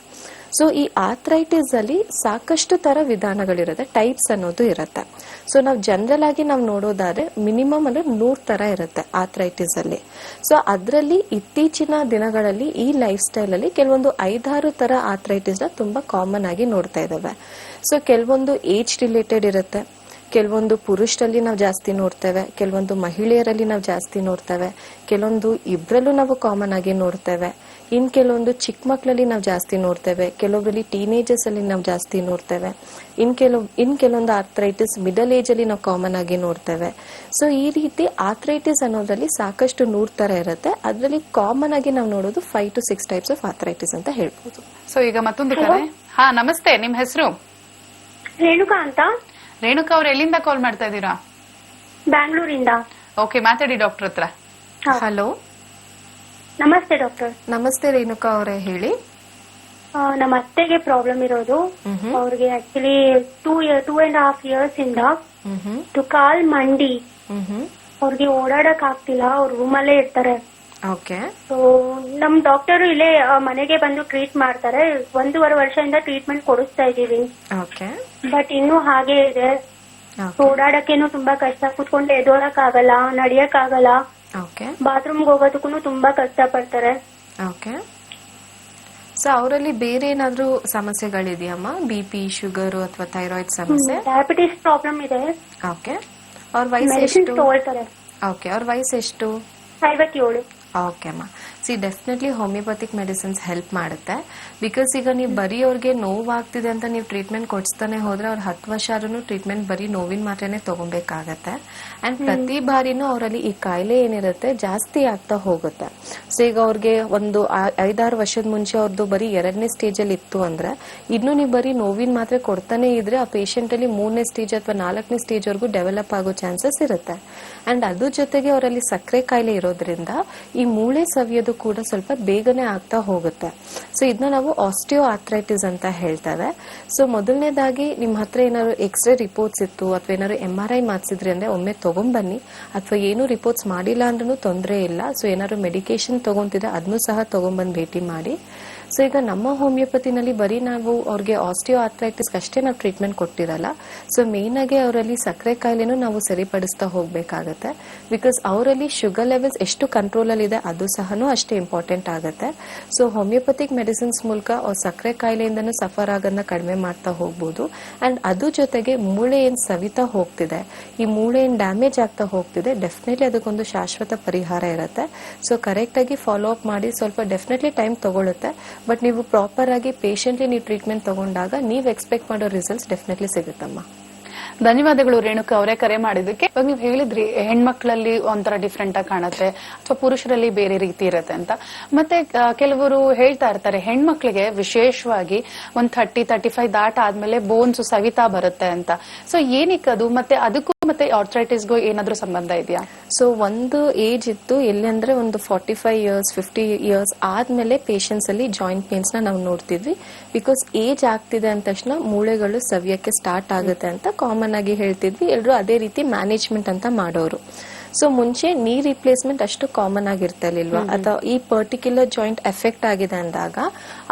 ಸೊ ಈ ಆರ್ಥ್ರೈಟಿಸ್ ಅಲ್ಲಿ ಸಾಕಷ್ಟು ತರ ವಿಧಾನಗಳಿರುತ್ತೆ, ಟೈಪ್ಸ್ ಅನ್ನೋದು ಇರುತ್ತೆ. ಸೊ ನಾವು ಜನರಲ್ ಆಗಿ ನಾವು ನೋಡೋದಾದ್ರೆ ಮಿನಿಮಮ್ ಅಂದ್ರೆ 100 ತರ ಇರುತ್ತೆ ಆರ್ಥ್ರೈಟಿಸ್ ಅಲ್ಲಿ. ಸೊ ಅದರಲ್ಲಿ ಇತ್ತೀಚಿನ ದಿನಗಳಲ್ಲಿ ಈ ಲೈಫ್ ಸ್ಟೈಲ್ ಅಲ್ಲಿ ಕೆಲವೊಂದು 5-6 ತರ ಆರ್ಥ್ರೈಟಿಸ್ ನ ತುಂಬಾ ಕಾಮನ್ ಆಗಿ ನೋಡ್ತಾ ಇದ್ದಾವೆ. ಸೊ ಕೆಲವೊಂದು ಏಜ್ ರಿಲೇಟೆಡ್ ಇರುತ್ತೆ, ಕೆಲವೊಂದು ಪುರುಷರಲ್ಲಿ ನಾವು ಜಾಸ್ತಿ ನೋಡ್ತೇವೆ, ಕೆಲವೊಂದು ಮಹಿಳೆಯರಲ್ಲಿ ನಾವು ಜಾಸ್ತಿ ನೋಡ್ತೇವೆ, ಕೆಲವೊಂದು ಇಬ್ರಲ್ಲೂ ನಾವು ಕಾಮನ್ ಆಗಿ ನೋಡ್ತೇವೆ. ಇನ್ ಕೆಲವೊಂದು ಚಿಕ್ಕ ಮಕ್ಕಳಲ್ಲಿ ನಾವು ಜಾಸ್ತಿ ನೋಡ್ತೇವೆ, ಕೆಲವೊಬ್ಬರಲ್ಲಿ ಟೀನೇಜರ್ಸ್ ಅಲ್ಲಿ ನಾವು ಜಾಸ್ತಿ ನೋಡ್ತೇವೆ, ಇನ್ ಕೆಲವೊಂದು ಆರ್ಥ್ರೈಟಿಸ್ ಮಿಡಲ್ ಏಜ್ ಅಲ್ಲಿ ನಾವು ಕಾಮನ್ ಆಗಿ ನೋಡ್ತೇವೆ. ಸೊ ಈ ರೀತಿ ಆರ್ಥ್ರೈಟಿಸ್ ಅನ್ನೋದ್ರಲ್ಲಿ ಸಾಕಷ್ಟು 100 ತರ ಇರುತ್ತೆ. ಅದರಲ್ಲಿ ಕಾಮನ್ ಆಗಿ ನಾವು ನೋಡೋದು 5 to 6 ಟೈಪ್ಸ್ ಆಫ್ ಆರ್ಥ್ರೈಟಿಸ್ ಅಂತ ಹೇಳ್ಬೋದು. ಸೊ ಈಗ ಮತ್ತೊಂದು ಕರೆ. ಹಾ, ನಮಸ್ತೆ. ನಿಮ್ ಹೆಸರು? ರೇಣುಕಾ ಅಂತ. ರೇಣುಕಾ ಅವ್ರು ಎಲ್ಲಿಂದ ಕಾಲ್ ಮಾಡ್ತಾ ಇದ್ದೀರಾ? ಬ್ಯಾಂಗ್ಳೂರಿಂದ. ಓಕೆ, ಮಾತಾಡಿ ಡಾಕ್ಟರ್ ಹತ್ರ. ಹಲೋ, ನಮಸ್ತೆ ಡಾಕ್ಟರ್. ನಮಸ್ತೆ ರೇಣುಕಾ ಅವರೇ, ಹೇಳಿ. ನಮ್ಮ ಅತ್ತೆಗೆ ಪ್ರಾಬ್ಲಮ್ ಇರೋದು. ಅವ್ರಿಗೆ ಆಕ್ಚುಲಿ 2.5 years ಇಂದ ಕಾಲ್ ಮಂಡಿ, ಅವ್ರಿಗೆ ಓಡಾಡಕ್ ಆಗ್ತಿಲ್ಲ. ಅವ್ರ ರೂಮಲ್ಲೇ ಇರ್ತಾರೆ. ಓಕೆ. ಸೊ ನಮ್ ಡಾಕ್ಟರ್ ಇಲ್ಲೇ ಮನೆಗೆ ಬಂದು ಟ್ರೀಟ್ ಮಾಡ್ತಾರೆ. 1.5 ವರ್ಷದಿಂದ ಟ್ರೀಟ್ಮೆಂಟ್ ಕೊಡಿಸ್ತಾ ಇದೀವಿ. ಓಕೆ. ಬಟ್ ಇನ್ನೂ ಹಾಗೆ ಇದೆ. ಓಡಾಡಕ್ಕೇನು ತುಂಬಾ ಕಷ್ಟ. ಕುತ್ಕೊಂಡು ಎದೋಳಕ್ ಆಗಲ್ಲ, ನಡಿಯಕ್ ಆಗಲ್ಲ. ಓಕೆ. ಬಾತ್ರೂಮ್ಗೆ ಹೋಗೋದಕ್ಕೂ ತುಂಬಾ ಕಷ್ಟ ಪಡ್ತಾರೆ. ಓಕೆ. ಸೊ ಅವರಲ್ಲಿ ಬೇರೆ ಏನಾದ್ರೂ ಸಮಸ್ಯೆಗಳಿದೆಯಮ್ಮ? BP, ಶುಗರ್ ಅಥವಾ ಥೈರಾಯ್ಡ್ ಸಮಸ್ಯೆ? ಡಯಾಬಿಟಿಸ್ ಪ್ರಾಬ್ಲಮ್ ಇದೆ. ಓಕೆ. ಅವ್ರ ವಯಸ್ಸು ಮೆಡಿಸಿನ್ ಎಷ್ಟು? ತಗೊಳ್ತಾರೆ. ಓಕೆ. ಅವ್ರ ವಯಸ್ಸು ಎಷ್ಟು? 57. ಓಕೆ ಅಮ್ಮ. ಡೆಫಿನೆಟ್ಲಿ ಹೋಮಿಯೋಪತಿಕ್ ಮೆಡಿಸಿನ್ಸ್ ಹೆಲ್ಪ್ ಮಾಡುತ್ತೆ. ಬಿಕಾಸ್ ಈಗ ನೀವು ಬರೀ ಅವ್ರಿಗೆ ನೋವಾಗ್ತಿದೆ ಅಂತ ನೀವು ಟ್ರೀಟ್ಮೆಂಟ್ ಕೊಡಿಸ್ತಾನೆ ಹೋದ್ರೆ ಅವ್ರು 10 ವರ್ಷ ಆದ್ರೂ ಟ್ರೀಟ್ಮೆಂಟ್ ಬರೀ ನೋವಿನ ಮಾತ್ರೆನೆ ತಗೊಬೇಕಾಗತ್ತೆ. ಅಂಡ್ ಪ್ರತಿ ಬಾರಿನೂ ಅವರಲ್ಲಿ ಈ ಕಾಯಿಲೆ ಏನಿರುತ್ತೆ ಜಾಸ್ತಿ ಆಗ್ತಾ ಹೋಗುತ್ತೆ. ಸೊ ಈಗ ಅವ್ರಿಗೆ ಒಂದು 5-6 ವರ್ಷದ ಮುಂಚೆ ಅವ್ರದ್ದು ಬರೀ 2ನೇ ಸ್ಟೇಜ್ ಅಲ್ಲಿ ಇತ್ತು ಅಂದ್ರೆ, ಇನ್ನು ನೀವು ಬರೀ ನೋವಿನ ಮಾತ್ರೆ ಕೊಡ್ತಾನೆ ಇದ್ರೆ ಆ ಪೇಷಂಟ್ ಅಲ್ಲಿ 3ನೇ ಸ್ಟೇಜ್ ಅಥವಾ 4ನೇ ಸ್ಟೇಜ್ ವರೆಗೂ ಡೆವಲಪ್ ಆಗೋ ಚಾನ್ಸಸ್ ಇರುತ್ತೆ. ಅಂಡ್ ಅದ್ರ ಜೊತೆಗೆ ಅವರಲ್ಲಿ ಸಕ್ಕರೆ ಕಾಯಿಲೆ ಇರೋದ್ರಿಂದ ಈ ಮೂಳೆ ಸವಿಯೋದು ಕೂಡ ಸ್ವಲ್ಪ ಬೇಗನೆ ಆಗ್ತಾ ಹೋಗುತ್ತೆ. ಸೊ ಇದನ್ನ ನಾವು ಆಸ್ಟಿಯೋ ಆರ್ಥ್ರೈಟಿಸ್ ಅಂತ ಹೇಳ್ತೇವೆ. ಸೊ ಮೊದಲನೇದಾಗಿ ನಿಮ್ಮ ಹತ್ರ ಏನಾದ್ರು ಎಕ್ಸ್ರೇ ರಿಪೋರ್ಟ್ಸ್ ಇತ್ತು ಅಥವಾ ಏನಾದ್ರು MRI ಮಾಡಿಸಿದ್ರಿ ಅಂದ್ರೆ ಒಮ್ಮೆ ತಗೊಂಡ್ಬನ್ನಿ. ಅಥವಾ ಏನು ರಿಪೋರ್ಟ್ಸ್ ಮಾಡಿಲ್ಲ ಅಂದ್ರೂ ತೊಂದರೆ ಇಲ್ಲ. ಸೊ ಏನಾದ್ರು ಮೆಡಿಕೇಶನ್ ತಗೊಂತಿದ್ರೆ ಅದನ್ನು ಸಹ ತಗೊಂಡ್ಬಂದು ಭೇಟಿ ಮಾಡಿ. ಸೊ ಈಗ ನಮ್ಮ ಹೋಮಿಯೋಪತಿನಲ್ಲಿ ಬರೀ ನಾವು ಅವ್ರಿಗೆ ಆಸ್ಟಿಯೋ ಆರ್ಥ್ರೈಟಿಸ್ ಅಷ್ಟೇ ನಾವು ಟ್ರೀಟ್ಮೆಂಟ್ ಕೊಟ್ಟಿರಲ್ಲ. ಸೊ ಮೇನ್ ಆಗಿ ಅವರಲ್ಲಿ ಸಕ್ಕರೆ ಕಾಯಿಲೆನೂ ನಾವು ಸರಿಪಡಿಸ್ತಾ ಹೋಗ್ಬೇಕಾಗತ್ತೆ. ಬಿಕಾಸ್ ಅವರಲ್ಲಿ ಶುಗರ್ ಲೆವೆಲ್ಸ್ ಎಷ್ಟು ಕಂಟ್ರೋಲ್ ಅಲ್ಲಿ ಇದೆ ಅದು ಸಹನೂ ಅಷ್ಟೇ ಇಂಪಾರ್ಟೆಂಟ್ ಆಗುತ್ತೆ. ಸೊ ಹೋಮಿಯೋಪತಿಕ್ ಮೆಡಿಸಿನ್ಸ್ ಮೂಲಕ ಅವ್ರ ಸಕ್ಕರೆ ಕಾಯಿಲೆಯಿಂದನೂ ಸಫರ್ ಆಗೋದನ್ನ ಕಡಿಮೆ ಮಾಡ್ತಾ ಹೋಗ್ಬೋದು. ಅಂಡ್ ಅದ್ರ ಜೊತೆಗೆ ಮೂಳೆ ಏನ್ ಸವಿತಾ ಹೋಗ್ತಿದೆ, ಈ ಮೂಳೆ ಏನ್ ಡ್ಯಾಮೇಜ್ ಆಗ್ತಾ ಹೋಗ್ತಿದೆ, ಡೆಫಿನೆಟ್ಲಿ ಅದಕ್ಕೊಂದು ಶಾಶ್ವತ ಪರಿಹಾರ ಇರುತ್ತೆ. ಸೊ ಕರೆಕ್ಟ್ ಆಗಿ ಫಾಲೋ ಅಪ್ ಮಾಡಿ. ಸ್ವಲ್ಪ ಡೆಫಿನೆಟ್ಲಿ ಟೈಮ್ ತಗೊಳುತ್ತೆ. ಬಟ್ ನೀವು ಪ್ರಾಪರ್ ಆಗಿ ಪೇಷಂಟ್ಲಿ ನೀವು ಟ್ರೀಟ್ಮೆಂಟ್ ತಗೊಂಡಾಗ ನೀವು ಎಕ್ಸ್ಪೆಕ್ಟ್ ಮಾಡೋ ರಿಸಲ್ಟ್ಸ್ ಡೆಫಿನೆಟ್ಲಿ ಸಿಗುತ್ತಮ್ಮ. ಧನ್ಯವಾದಗಳು ರೇಣುಕಾ ಅವರೇ ಕರೆ ಮಾಡಿದ್ದಕ್ಕೆ. ಇವಾಗ ನೀವು ಹೇಳಿದ್ರಿ ಹೆಣ್ಮಕ್ಳಲ್ಲಿ ಒಂಥರ ಡಿಫ್ರೆಂಟ್ ಆಗಿ ಕಾಣುತ್ತೆ ಅಥವಾ ಪುರುಷರಲ್ಲಿ ಬೇರೆ ರೀತಿ ಇರುತ್ತೆ ಅಂತ. ಮತ್ತೆ ಕೆಲವರು ಹೇಳ್ತಾ ಇರ್ತಾರೆ ಹೆಣ್ಮಕ್ಳಿಗೆ ವಿಶೇಷವಾಗಿ ಒಂದು 30-35 ದಾಟ ಆದ್ಮೇಲೆ ಬೋನ್ಸ್ ಸವಿತಾ ಬರುತ್ತೆ ಅಂತ. ಸೊ ಏನಕ್ಕದು? ಮತ್ತೆ ಅದಕ್ಕೂ ಮತ್ತೆ ಆರ್ಥ್ರೈಟಿಸ್ಗೂ ಏನಾದ್ರೂ ಸಂಬಂಧ ಇದೆಯಾ? ಸೊ ಒಂದು ಏಜ್ ಇತ್ತು ಎಲ್ಲಿ ಅಂದ್ರೆ ಒಂದು 45 years 50 years ಆದ್ಮೇಲೆ ಪೇಷಂಟ್ಸ್ ಅಲ್ಲಿ ಜಾಯಿಂಟ್ ಪೇನ್ಸ್ ನ ನಾವು ನೋಡ್ತಿದ್ವಿ. ಬಿಕಾಸ್ ಏಜ್ ಆಗ್ತಿದೆ ಅಂದ ತಕ್ಷಣ ಮೂಳೆಗಳು ಸವಿಯಕ್ಕೆ ಸ್ಟಾರ್ಟ್ ಆಗುತ್ತೆ ಅಂತ ಕಾಮನ್ ಆಗಿ ಹೇಳ್ತಿದ್ವಿ. ಎಲ್ಲರೂ ಅದೇ ರೀತಿ ಮ್ಯಾನೇಜ್ಮೆಂಟ್ ಅಂತ ಮಾಡೋರು. ಸೊ ಮುಂಚೆ ನೀ ರಿಪ್ಲೇಸ್ಮೆಂಟ್ ಅಷ್ಟು ಕಾಮನ್ ಆಗಿರ್ತಿರ್ಲಿಲ್ವಾ? ಅಥವಾ ಈ ಪರ್ಟಿಕ್ಯುಲರ್ ಜಾಯಿಂಟ್ ಎಫೆಕ್ಟ್ ಆಗಿದೆ ಅಂದಾಗ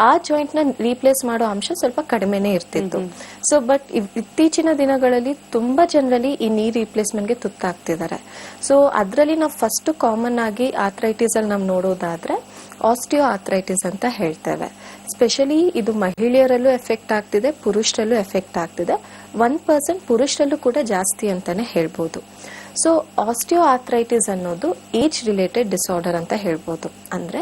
ಆ ಜಾಯಿಂಟ್ ನ ರೀಪ್ಲೇಸ್ ಮಾಡೋ ಅಂಶ ಸ್ವಲ್ಪ ಕಡಿಮೆನೆ ಇರ್ತಿತ್ತು. ಸೊ ಬಟ್ ಇತ್ತೀಚಿನ ದಿನಗಳಲ್ಲಿ ತುಂಬಾ ಜನರಲ್ಲಿ ಈ ನೀ ರಿಪ್ಲೇಸ್ಮೆಂಟ್ ಗೆ ತುತ್ತಾಗ್ತಿದ್ದಾರೆ. ಸೊ ಅದ್ರಲ್ಲಿ ನಾವು ಫಸ್ಟ್ ಕಾಮನ್ ಆಗಿ ಆರ್ಥ್ರೈಟಿಸ್ ಅಲ್ಲಿ ನಾವು ನೋಡೋದಾದ್ರೆ ಆಸ್ಟಿಯೋ ಆರ್ಥ್ರೈಟಿಸ್ ಅಂತ ಹೇಳ್ತೇವೆ. ಸ್ಪೆಷಲಿ ಇದು ಮಹಿಳೆಯರಲ್ಲೂ ಎಫೆಕ್ಟ್ ಆಗ್ತಿದೆ, ಪುರುಷರಲ್ಲೂ ಎಫೆಕ್ಟ್ ಆಗ್ತಿದೆ. 1% ಪುರುಷರಲ್ಲೂ ಕೂಡ ಜಾಸ್ತಿ ಅಂತಾನೆ ಹೇಳ್ಬೋದು. ಸೊ ಆಸ್ಟಿಯೋ ಆರ್ಥ್ರೈಟಿಸ್ ಅನ್ನೋದು ಏಜ್ ರಿಲೇಟೆಡ್ ಡಿಸಾರ್ಡರ್ ಅಂತ ಹೇಳ್ಬೋದು. ಅಂದ್ರೆ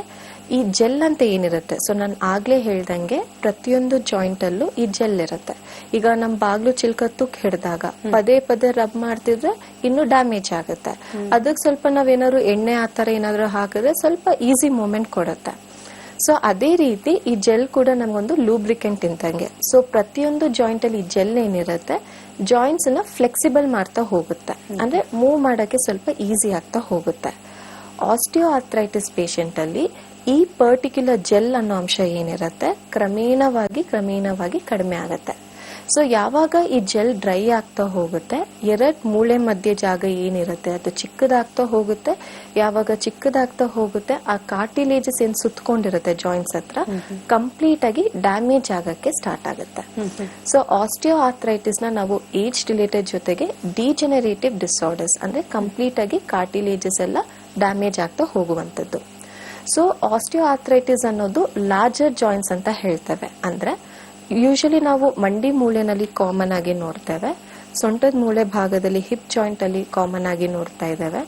ಈ ಜೆಲ್ ಅಂತ ಏನಿರುತ್ತೆ, ಸೊ ನಾನು ಆಗ್ಲೇ ಹೇಳ್ದಂಗೆ ಪ್ರತಿಯೊಂದು ಜಾಯಿಂಟ್ ಅಲ್ಲೂ ಈ ಜೆಲ್ ಇರುತ್ತೆ. ಈಗ ನಮ್ ಬಾಗ್ಲು ಚಿಲ್ಕತ್ತುಕ್ ಹಿಡಿದಾಗ ಪದೇ ಪದೇ ರಬ್ ಮಾಡ್ತಿದ್ರೆ ಇನ್ನು ಡ್ಯಾಮೇಜ್ ಆಗುತ್ತೆ. ಅದಕ್ಕೆ ಸ್ವಲ್ಪ ನಾವೇನಾದ್ರು ಎಣ್ಣೆ ಆತರ ಏನಾದ್ರು ಹಾಕಿದ್ರೆ ಸ್ವಲ್ಪ ಈಸಿ ಮೂವ್ಮೆಂಟ್ ಕೊಡುತ್ತೆ. ಸೊ ಅದೇ ರೀತಿ ಈ ಜೆಲ್ ಕೂಡ ನಮಗೊಂದು ಲೂಬ್ರಿಕೆಂಟ್ ಇದ್ದಂಗೆ. ಸೊ ಪ್ರತಿಯೊಂದು ಜಾಯಿಂಟ್ ಅಲ್ಲಿ ಈ ಜೆಲ್ ಏನಿರುತ್ತೆ ಜಾಯಿಂಟ್ಸ್ ನ ಫ್ಲೆಕ್ಸಿಬಲ್ ಮಾಡ್ತಾ ಹೋಗುತ್ತೆ. ಅಂದ್ರೆ ಮೂವ್ ಮಾಡಕ್ಕೆ ಸ್ವಲ್ಪ ಈಸಿ ಆಗ್ತಾ ಹೋಗುತ್ತೆ. ಆಸ್ಟಿಯೋ ಆರ್ಥ್ರೈಟಿಸ್ ಪೇಷಂಟ್ ಅಲ್ಲಿ ಈ ಪರ್ಟಿಕ್ಯುಲರ್ ಜೆಲ್ ಅನ್ನೋ ಅಂಶ ಏನಿರುತ್ತೆ ಕ್ರಮೇಣವಾಗಿ ಕಡಿಮೆ ಆಗುತ್ತೆ. ಸೊ ಯಾವಾಗ ಈ ಜೆಲ್ ಡ್ರೈ ಆಗ್ತಾ ಹೋಗುತ್ತೆ, 2 ಮೂಳೆ ಮಧ್ಯೆ ಜಾಗ ಏನಿರುತ್ತೆ ಅದು ಚಿಕ್ಕದಾಗ್ತಾ ಹೋಗುತ್ತೆ. ಯಾವಾಗ ಚಿಕ್ಕದಾಗ್ತಾ ಹೋಗುತ್ತೆ ಆ ಕಾರ್ಟಿಲೇಜಸ್ ಏನ್ ಸುತ್ತಕೊಂಡಿರುತ್ತೆ ಜಾಯಿಂಟ್ಸ್ ಹತ್ರ ಕಂಪ್ಲೀಟ್ ಆಗಿ ಡ್ಯಾಮೇಜ್ ಆಗಕ್ಕೆ ಸ್ಟಾರ್ಟ್ ಆಗುತ್ತೆ. ಸೊ ಆಸ್ಟಿಯೋ ಆರ್ಥ್ರೈಟಿಸ್ ನ ನಾವು ಏಜ್ ರಿಲೇಟೆಡ್ ಜೊತೆಗೆ ಡಿಜೆನರೇಟಿವ್ ಡಿಸಾರ್ಡರ್ಸ್ ಅಂದ್ರೆ ಕಂಪ್ಲೀಟ್ ಆಗಿ ಕಾರ್ಟಿಲೇಜಸ್ ಎಲ್ಲ ಡ್ಯಾಮೇಜ್ ಆಗ್ತಾ ಹೋಗುವಂತದ್ದು. ಸೊ ಆಸ್ಟಿಯೋ ಆರ್ಥ್ರೈಟಿಸ್ ಅನ್ನೋದು ಲಾರ್ಜರ್ ಜಾಯಿಂಟ್ಸ್ ಅಂತ ಹೇಳ್ತೇವೆ. ಅಂದ್ರೆ ಯೂಶಲಿ ನಾವು ಮಂಡಿ ಮೂಳೆನಲ್ಲಿ ಕಾಮನ್ ಆಗಿ ನೋಡ್ತೇವೆ. ಸೊಂಟದ ಮೂಳೆ ಭಾಗದಲ್ಲಿ ಹಿಪ್ ಜಾಯಿಂಟ್ ಅಲ್ಲಿ ಕಾಮನ್ ಆಗಿ ನೋಡ್ತಾ ಇದ್ದೇವೆ.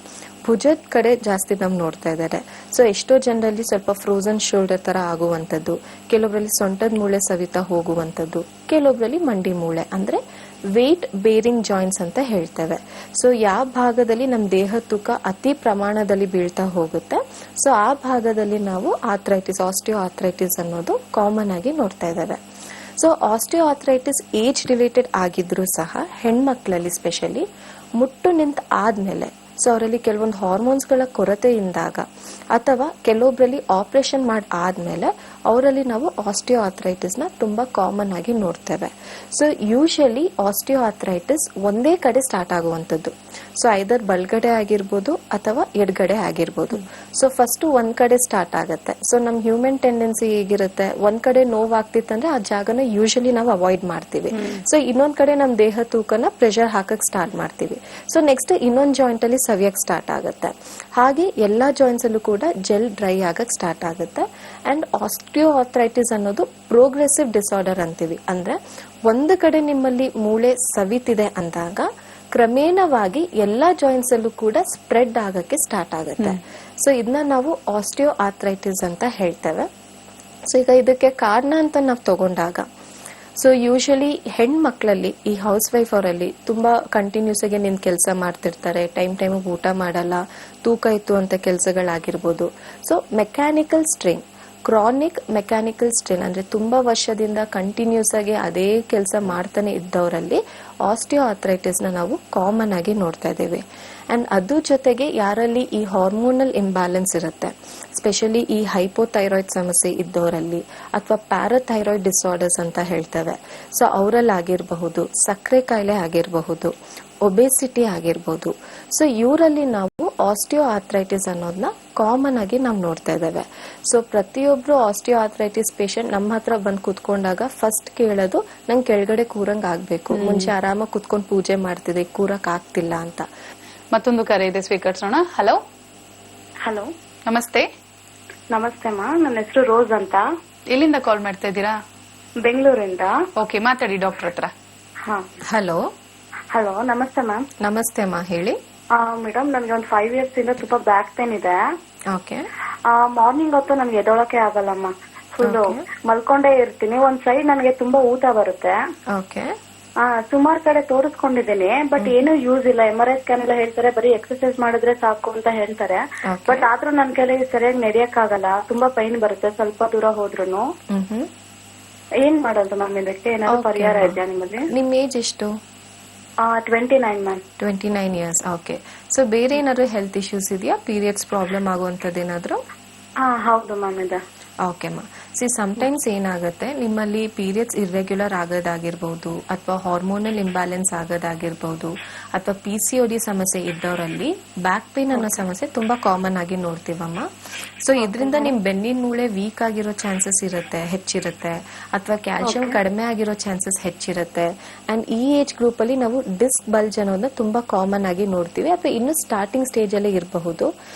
ಭುಜದ ಕಡೆ ಜಾಸ್ತಿ ನಾವು ನೋಡ್ತಾ ಇದ್ದಾರೆ. ಸೊ ಎಷ್ಟೋ ಜನರಲ್ಲಿ ಸ್ವಲ್ಪ ಫ್ರೋಸನ್ ಶೋಲ್ಡರ್ ತರ ಆಗುವಂತದ್ದು, ಕೆಲವರಲ್ಲಿ ಸೊಂಟದ ಮೂಳೆ ಸವಿತಾ ಹೋಗುವಂತದ್ದು, ಕೆಲವೊಬ್ಬರಲ್ಲಿ ಮಂಡಿ ಮೂಳೆ ಅಂದ್ರೆ ವೇಟ್ ಬೇರಿಂಗ್ ಜಾಯಿಂಟ್ಸ್ ಅಂತ ಹೇಳ್ತೇವೆ. ಸೊ ಯಾವ ಭಾಗದಲ್ಲಿ ನಮ್ಮ ದೇಹ ತೂಕ ಅತಿ ಪ್ರಮಾಣದಲ್ಲಿ ಬೀಳ್ತಾ ಹೋಗುತ್ತೆ, ಸೊ ಆ ಭಾಗದಲ್ಲಿ ನಾವು ಆರ್ಥ್ರೈಟಿಸ್, ಆಸ್ಟಿಯೋ ಆರ್ಥ್ರೈಟಿಸ್ ಅನ್ನೋದು ಕಾಮನ್ ಆಗಿ ನೋಡ್ತಾ ಇದ್ದೇವೆ. So osteo arthritis age related ಆಗಿದ್ರು ಸಹ ಹೆಣ್ಮಕ್ಳಲ್ಲಿ ಸ್ಪೆಷಲಿ ಮುಟ್ಟು ನಿಂತ ಆದ್ಮೇಲೆ, ಸೊ ಅವರಲ್ಲಿ ಕೆಲವೊಂದು ಹಾರ್ಮೋನ್ಸ್ಗಳ ಕೊರತೆಯಿಂದಾಗ ಅಥವಾ ಕೆಲವೊಬ್ಬರಲ್ಲಿ ಆಪರೇಷನ್ ಆದ್ಮೇಲೆ ಅವರಲ್ಲಿ ನಾವು ಆಸ್ಟಿಯೋ ಆರ್ಥ್ರೈಟಿಸ್ ನ ತುಂಬಾ ಕಾಮನ್ ಆಗಿ ನೋಡ್ತೇವೆ. ಸೊ ಯೂಶಲಿ ಆಸ್ಟಿಯೋ ಆರ್ಥ್ರೈಟಿಸ್ ಒಂದೇ ಕಡೆ ಸ್ಟಾರ್ಟ್ ಆಗುವಂತದ್ದು. ಸೊ ಐದರ್ ಬಲ್ಗಡೆ ಆಗಿರ್ಬೋದು ಅಥವಾ ಎಡಗಡೆ ಆಗಿರ್ಬೋದು. ಸೊ ಫಸ್ಟ್ ಒಂದ್ ಕಡೆ ಸ್ಟಾರ್ಟ್ ಆಗುತ್ತೆ. ಸೊ ನಮ್ ಹ್ಯೂಮನ್ ಟೆಂಡೆನ್ಸಿ ಹೇಗಿರುತ್ತೆ, ಒಂದ್ ಕಡೆ ನೋವಾಗ್ತಿತ್ತಂದ್ರೆ ಆ ಜಾಗನ ಯೂಶಲಿ ನಾವು ಅವಾಯ್ಡ್ ಮಾಡ್ತೀವಿ. ಸೊ ಇನ್ನೊಂದ್ ಕಡೆ ನಮ್ ದೇಹ ತೂಕನ ಪ್ರೆಷರ್ ಹಾಕಕ್ ಸ್ಟಾರ್ಟ್ ಮಾಡ್ತೀವಿ. ಸೊ ನೆಕ್ಸ್ಟ್ ಇನ್ನೊಂದ್ ಜಾಯಿಂಟ್ ಅಲ್ಲಿ ಸವಿಯಕ್ ಸ್ಟಾರ್ಟ್ ಆಗುತ್ತೆ. ಹಾಗೆ ಎಲ್ಲಾ ಜಾಯಿಂಟ್ಸ್ ಅಲ್ಲೂ ಕೂಡ ಜೆಲ್ ಡ್ರೈ ಆಗಕ್ ಸ್ಟಾರ್ಟ್ ಆಗುತ್ತೆ. ಅಂಡ್ ಆಸ್ಟಿಯೋ ಆರ್ಥ್ರೈಟಿಸ್ ಅನ್ನೋದು ಪ್ರೋಗ್ರೆಸಿವ್ ಡಿಸಾರ್ಡರ್ ಅಂತೀವಿ. ಅಂದ್ರೆ ಒಂದು ಕಡೆ ನಿಮ್ಮಲ್ಲಿ ಮೂಳೆ ಸವಿತಿದೆ ಅಂದಾಗ ಕ್ರಮೇಣವಾಗಿ ಎಲ್ಲಾ ಜಾಯಿಂಟ್ಸ್ ಅಲ್ಲೂ ಕೂಡ ಸ್ಪ್ರೆಡ್ ಆಗಕ್ಕೆ ಸ್ಟಾರ್ಟ್ ಆಗುತ್ತೆ. ಸೊ ಇದನ್ನ ನಾವು ಆಸ್ಟಿಯೋ ಆರ್ಥ್ರೈಟಿಸ್ ಅಂತ ಹೇಳ್ತೇವೆ. ಸೊ ಈಗ ಇದಕ್ಕೆ ಕಾರಣ ಅಂತ ನಾವು ತಗೊಂಡಾಗ, ಸೊ ಯೂಶಲಿ ಹೆಣ್ಮಕ್ಳಲ್ಲಿ ಈ ಹೌಸ್ ವೈಫ್ ಅವರಲ್ಲಿ ತುಂಬಾ ಕಂಟಿನ್ಯೂಸ್ ಆಗಿ ನಿನ್ ಕೆಲಸ ಮಾಡ್ತಿರ್ತಾರೆ, ಟೈಮ್ ಊಟ ಮಾಡಲ್ಲ, ತೂಕ ಇತ್ತು ಅಂತ ಕೆಲಸಗಳಾಗಿರ್ಬೋದು. So mechanical strain, chronic mechanical strain ಅಂದ್ರೆ ತುಂಬಾ ವರ್ಷದಿಂದ ಕಂಟಿನ್ಯೂಸ್ ಆಗಿ ಅದೇ ಕೆಲಸ ಮಾಡ್ತಾನೆ ಇದ್ದವರಲ್ಲಿ ಆಸ್ಟಿಯೋ ಆರ್ಥ್ರೈಟಿಸ್ ನ ನಾವು ಕಾಮನ್ ಆಗಿ ನೋಡ್ತಾ ಇದ್ದೇವೆ. ಅಂಡ್ ಅದ್ರ ಜೊತೆಗೆ ಯಾರಲ್ಲಿ ಈ ಹಾರ್ಮೋನಲ್ ಇಂಬ್ಯಾಲೆನ್ಸ್ ಇರುತ್ತೆ, ಸ್ಪೆಷಲಿ ಈ ಹೈಪೋಥೈರಾಯ್ಡ್ ಸಮಸ್ಯೆ ಇದ್ದವರಲ್ಲಿ ಅಥವಾ ಪ್ಯಾರಾಥೈರಾಯ್ಡ್ ಡಿಸಾರ್ಡರ್ಸ್ ಅಂತ ಹೇಳ್ತೇವೆ. ಸೊ ಅವರಲ್ಲಿ ಆಗಿರಬಹುದು, ಸಕ್ಕರೆ ಕಾಯಿಲೆ ಆಗಿರಬಹುದು, ಒಬೆಸಿಟಿ ಆಗಿರ್ಬೋದು. ಸೊ ಇವರಲ್ಲಿ ನಾವು ಆಸ್ಟಿಯೋ ಆರ್ಥ್ರೈಟಿಸ್ ಅನ್ನೋದನ್ನ ಕಾಮನ್ ಆಗಿ ನಾವು ನೋಡ್ತಾ ಇದ್ದೇವೆ. ಸೊ ಪ್ರತಿಯೊಬ್ರು ಆಸ್ಟಿಯೋ ಆರ್ಥ್ರೈಟಿಸ್ ಪೇಷಂಟ್ ನಮ್ಮ ಹತ್ರ ಬಂದು ಕುತ್ಕೊಂಡಾಗ ಫಸ್ಟ್ ಕೇಳೋದು, ನಂಗೆ ಕೆಳಗಡೆ ಕೂರಂಗ್ ಆಗ್ಬೇಕು, ಮುಂಚೆ ಆರಾಮಾಗಿ ಕುತ್ಕೊಂಡು ಪೂಜೆ ಮಾಡ್ತಿದೆ, ಕೂರಕ್ ಆಗ್ತಿಲ್ಲ ಅಂತ. ಮತ್ತೊಂದು ಕರೆ ಇದೆ, ಸ್ವೀಕರಿಸೋಣ. ಹಲೋ ಹಲೋ, ನಮಸ್ತೆ. ನಮಸ್ತೆ ಅಮ್ಮ. ನನ್ನ ಹೆಸರು ರೋಸ್ ಅಂತ. ಎಲ್ಲಿಂದ ಕಾಲ್ ಮಾಡ್ತಾ ಇದ್ದೀರಾ? ಬೆಂಗಳೂರಿಂದ. ಓಕೆ, ಮಾತಾಡಿ ಡಾಕ್ಟರ್ ಹತ್ರ. ಹಾ, ಹಲೋ. ಹಲೋ, ನಮಸ್ತೆ ಮ್ಯಾಮ್. ನಮಸ್ತೆ ಅಮ್ಮ, ಹೇಳಿ. ಮೇಡಮ್, ನನ್ಗೆ ಒಂದು 5 years ಇಂದ ತುಂಬಾ ಬ್ಯಾಕ್ ಪೇನ್ ಇದೆ. ಓಕೆ. ಮಾರ್ನಿಂಗ್ ಹೊತ್ತು ನನ್ಗೆ ಎದೊಳಕ್ಕೆ ಆಗಲ್ಲಮ್ಮ. ಫುಲ್ ಮಲ್ಕೊಂಡೇ ಇರ್ತೀನಿ. ಒಂದ್ ಸೈಡ್ ನನಗೆ ತುಂಬಾ ಊತ ಬರುತ್ತೆ. ಓಕೆ. ಸುಮಾರು ಕಡೆ ತೋರಿಸ್ಕೊಂಡಿದ್ದೀನಿ, ಬಟ್ ಏನೂ ಯೂಸ್ ಇಲ್ಲ. MRI ಸ್ಕ್ಯಾನ್ ಎಲ್ಲ ಹೇಳ್ತಾರೆ, ಬರೀ ಎಕ್ಸರ್ಸೈಸ್ ಮಾಡಿದ್ರೆ ಸಾಕು ಅಂತ ಹೇಳ್ತಾರೆ. ಬಟ್ ಆದ್ರೂ ನನ್ ಕೈಲಿ ಸರಿಯಾಗಿ ನಡೆಯಕ್ ಆಗಲ್ಲ. ತುಂಬಾ ಪೈನ್ ಬರುತ್ತೆ ಸ್ವಲ್ಪ ದೂರ ಹೋದ್ರುನು. ಏನ್ ಮಾಡೋದು ಮ್ಯಾಮ್ ಇದಕ್ಕೆ? ಏನಾದ್ರು ಪರಿಹಾರ ಇದೆಯಾ ನಿಮ್ಮಲ್ಲಿ? ನಿಮ್ ಏಜ್ ಎಷ್ಟು? 29 ಮ್ಯಾಮ್. 29 ಇಯರ್ಸ್. ಓಕೆ. ಸೊ ಬೇರೆ ಏನಾದ್ರು ಹೆಲ್ತ್ ಇಶ್ಯೂಸ್ ಇದೆಯಾ? ಪೀರಿಯಡ್ಸ್ ಪ್ರಾಬ್ಲಮ್ ಆಗುವಂತದ್ದು ಏನಾದ್ರು? ಹೌದು ಮ್ಯಾಮ್ ಇದೆ. ಓಕೆ ಮಾ. ಸಮ್ಟೈಮ್ಸ್ ಏನಾಗುತ್ತೆ, ನಿಮ್ಮಲ್ಲಿ ಪೀರಿಯಡ್ಸ್ ಇರ್ರೆಗ್ಯುಲರ್ ಆಗೋದಾಗಿರ್ಬಹುದು, ಅಥವಾ ಹಾರ್ಮೋನಲ್ ಇಂಬ್ಯಾಲೆನ್ಸ್ ಆಗೋದಾಗಿರ್ಬಹುದು, ಅಥವಾ PCOD ಸಮಸ್ಯೆ ಇದ್ದವರಲ್ಲಿ ಬ್ಯಾಕ್ ಪೇನ್ ಅನ್ನೋ ಸಮಸ್ಯೆ ತುಂಬಾ ಕಾಮನ್ ಆಗಿ ನೋಡ್ತೀವಮ್ಮ. ಸೊ ಇದರಿಂದ ನಿಮ್ ಬೆನ್ನಿನ ಮೂಳೆ ವೀಕ್ ಆಗಿರೋ ಚಾನ್ಸಸ್ ಇರುತ್ತೆ, ಹೆಚ್ಚಿರುತ್ತೆ, ಅಥವಾ ಕ್ಯಾಲ್ಸಿಯಂ ಕಡಿಮೆ ಆಗಿರೋ ಚಾನ್ಸಸ್ ಹೆಚ್ಚಿರುತ್ತೆ. ಅಂಡ್ ಈ ಏಜ್ ಗ್ರೂಪ್ ಅಲ್ಲಿ ನಾವು ಡಿಸ್ಕ್ ಬಲ್ಜ್ ಅನ್ನೋದನ್ನ ತುಂಬಾ ಕಾಮನ್ ಆಗಿ ನೋಡ್ತೀವಿ, ಅಥವಾ ಇನ್ನು ಸ್ಟಾರ್ಟಿಂಗ್ ಸ್ಟೇಜ್ ಅಲ್ಲೇ ಇರಬಹುದು.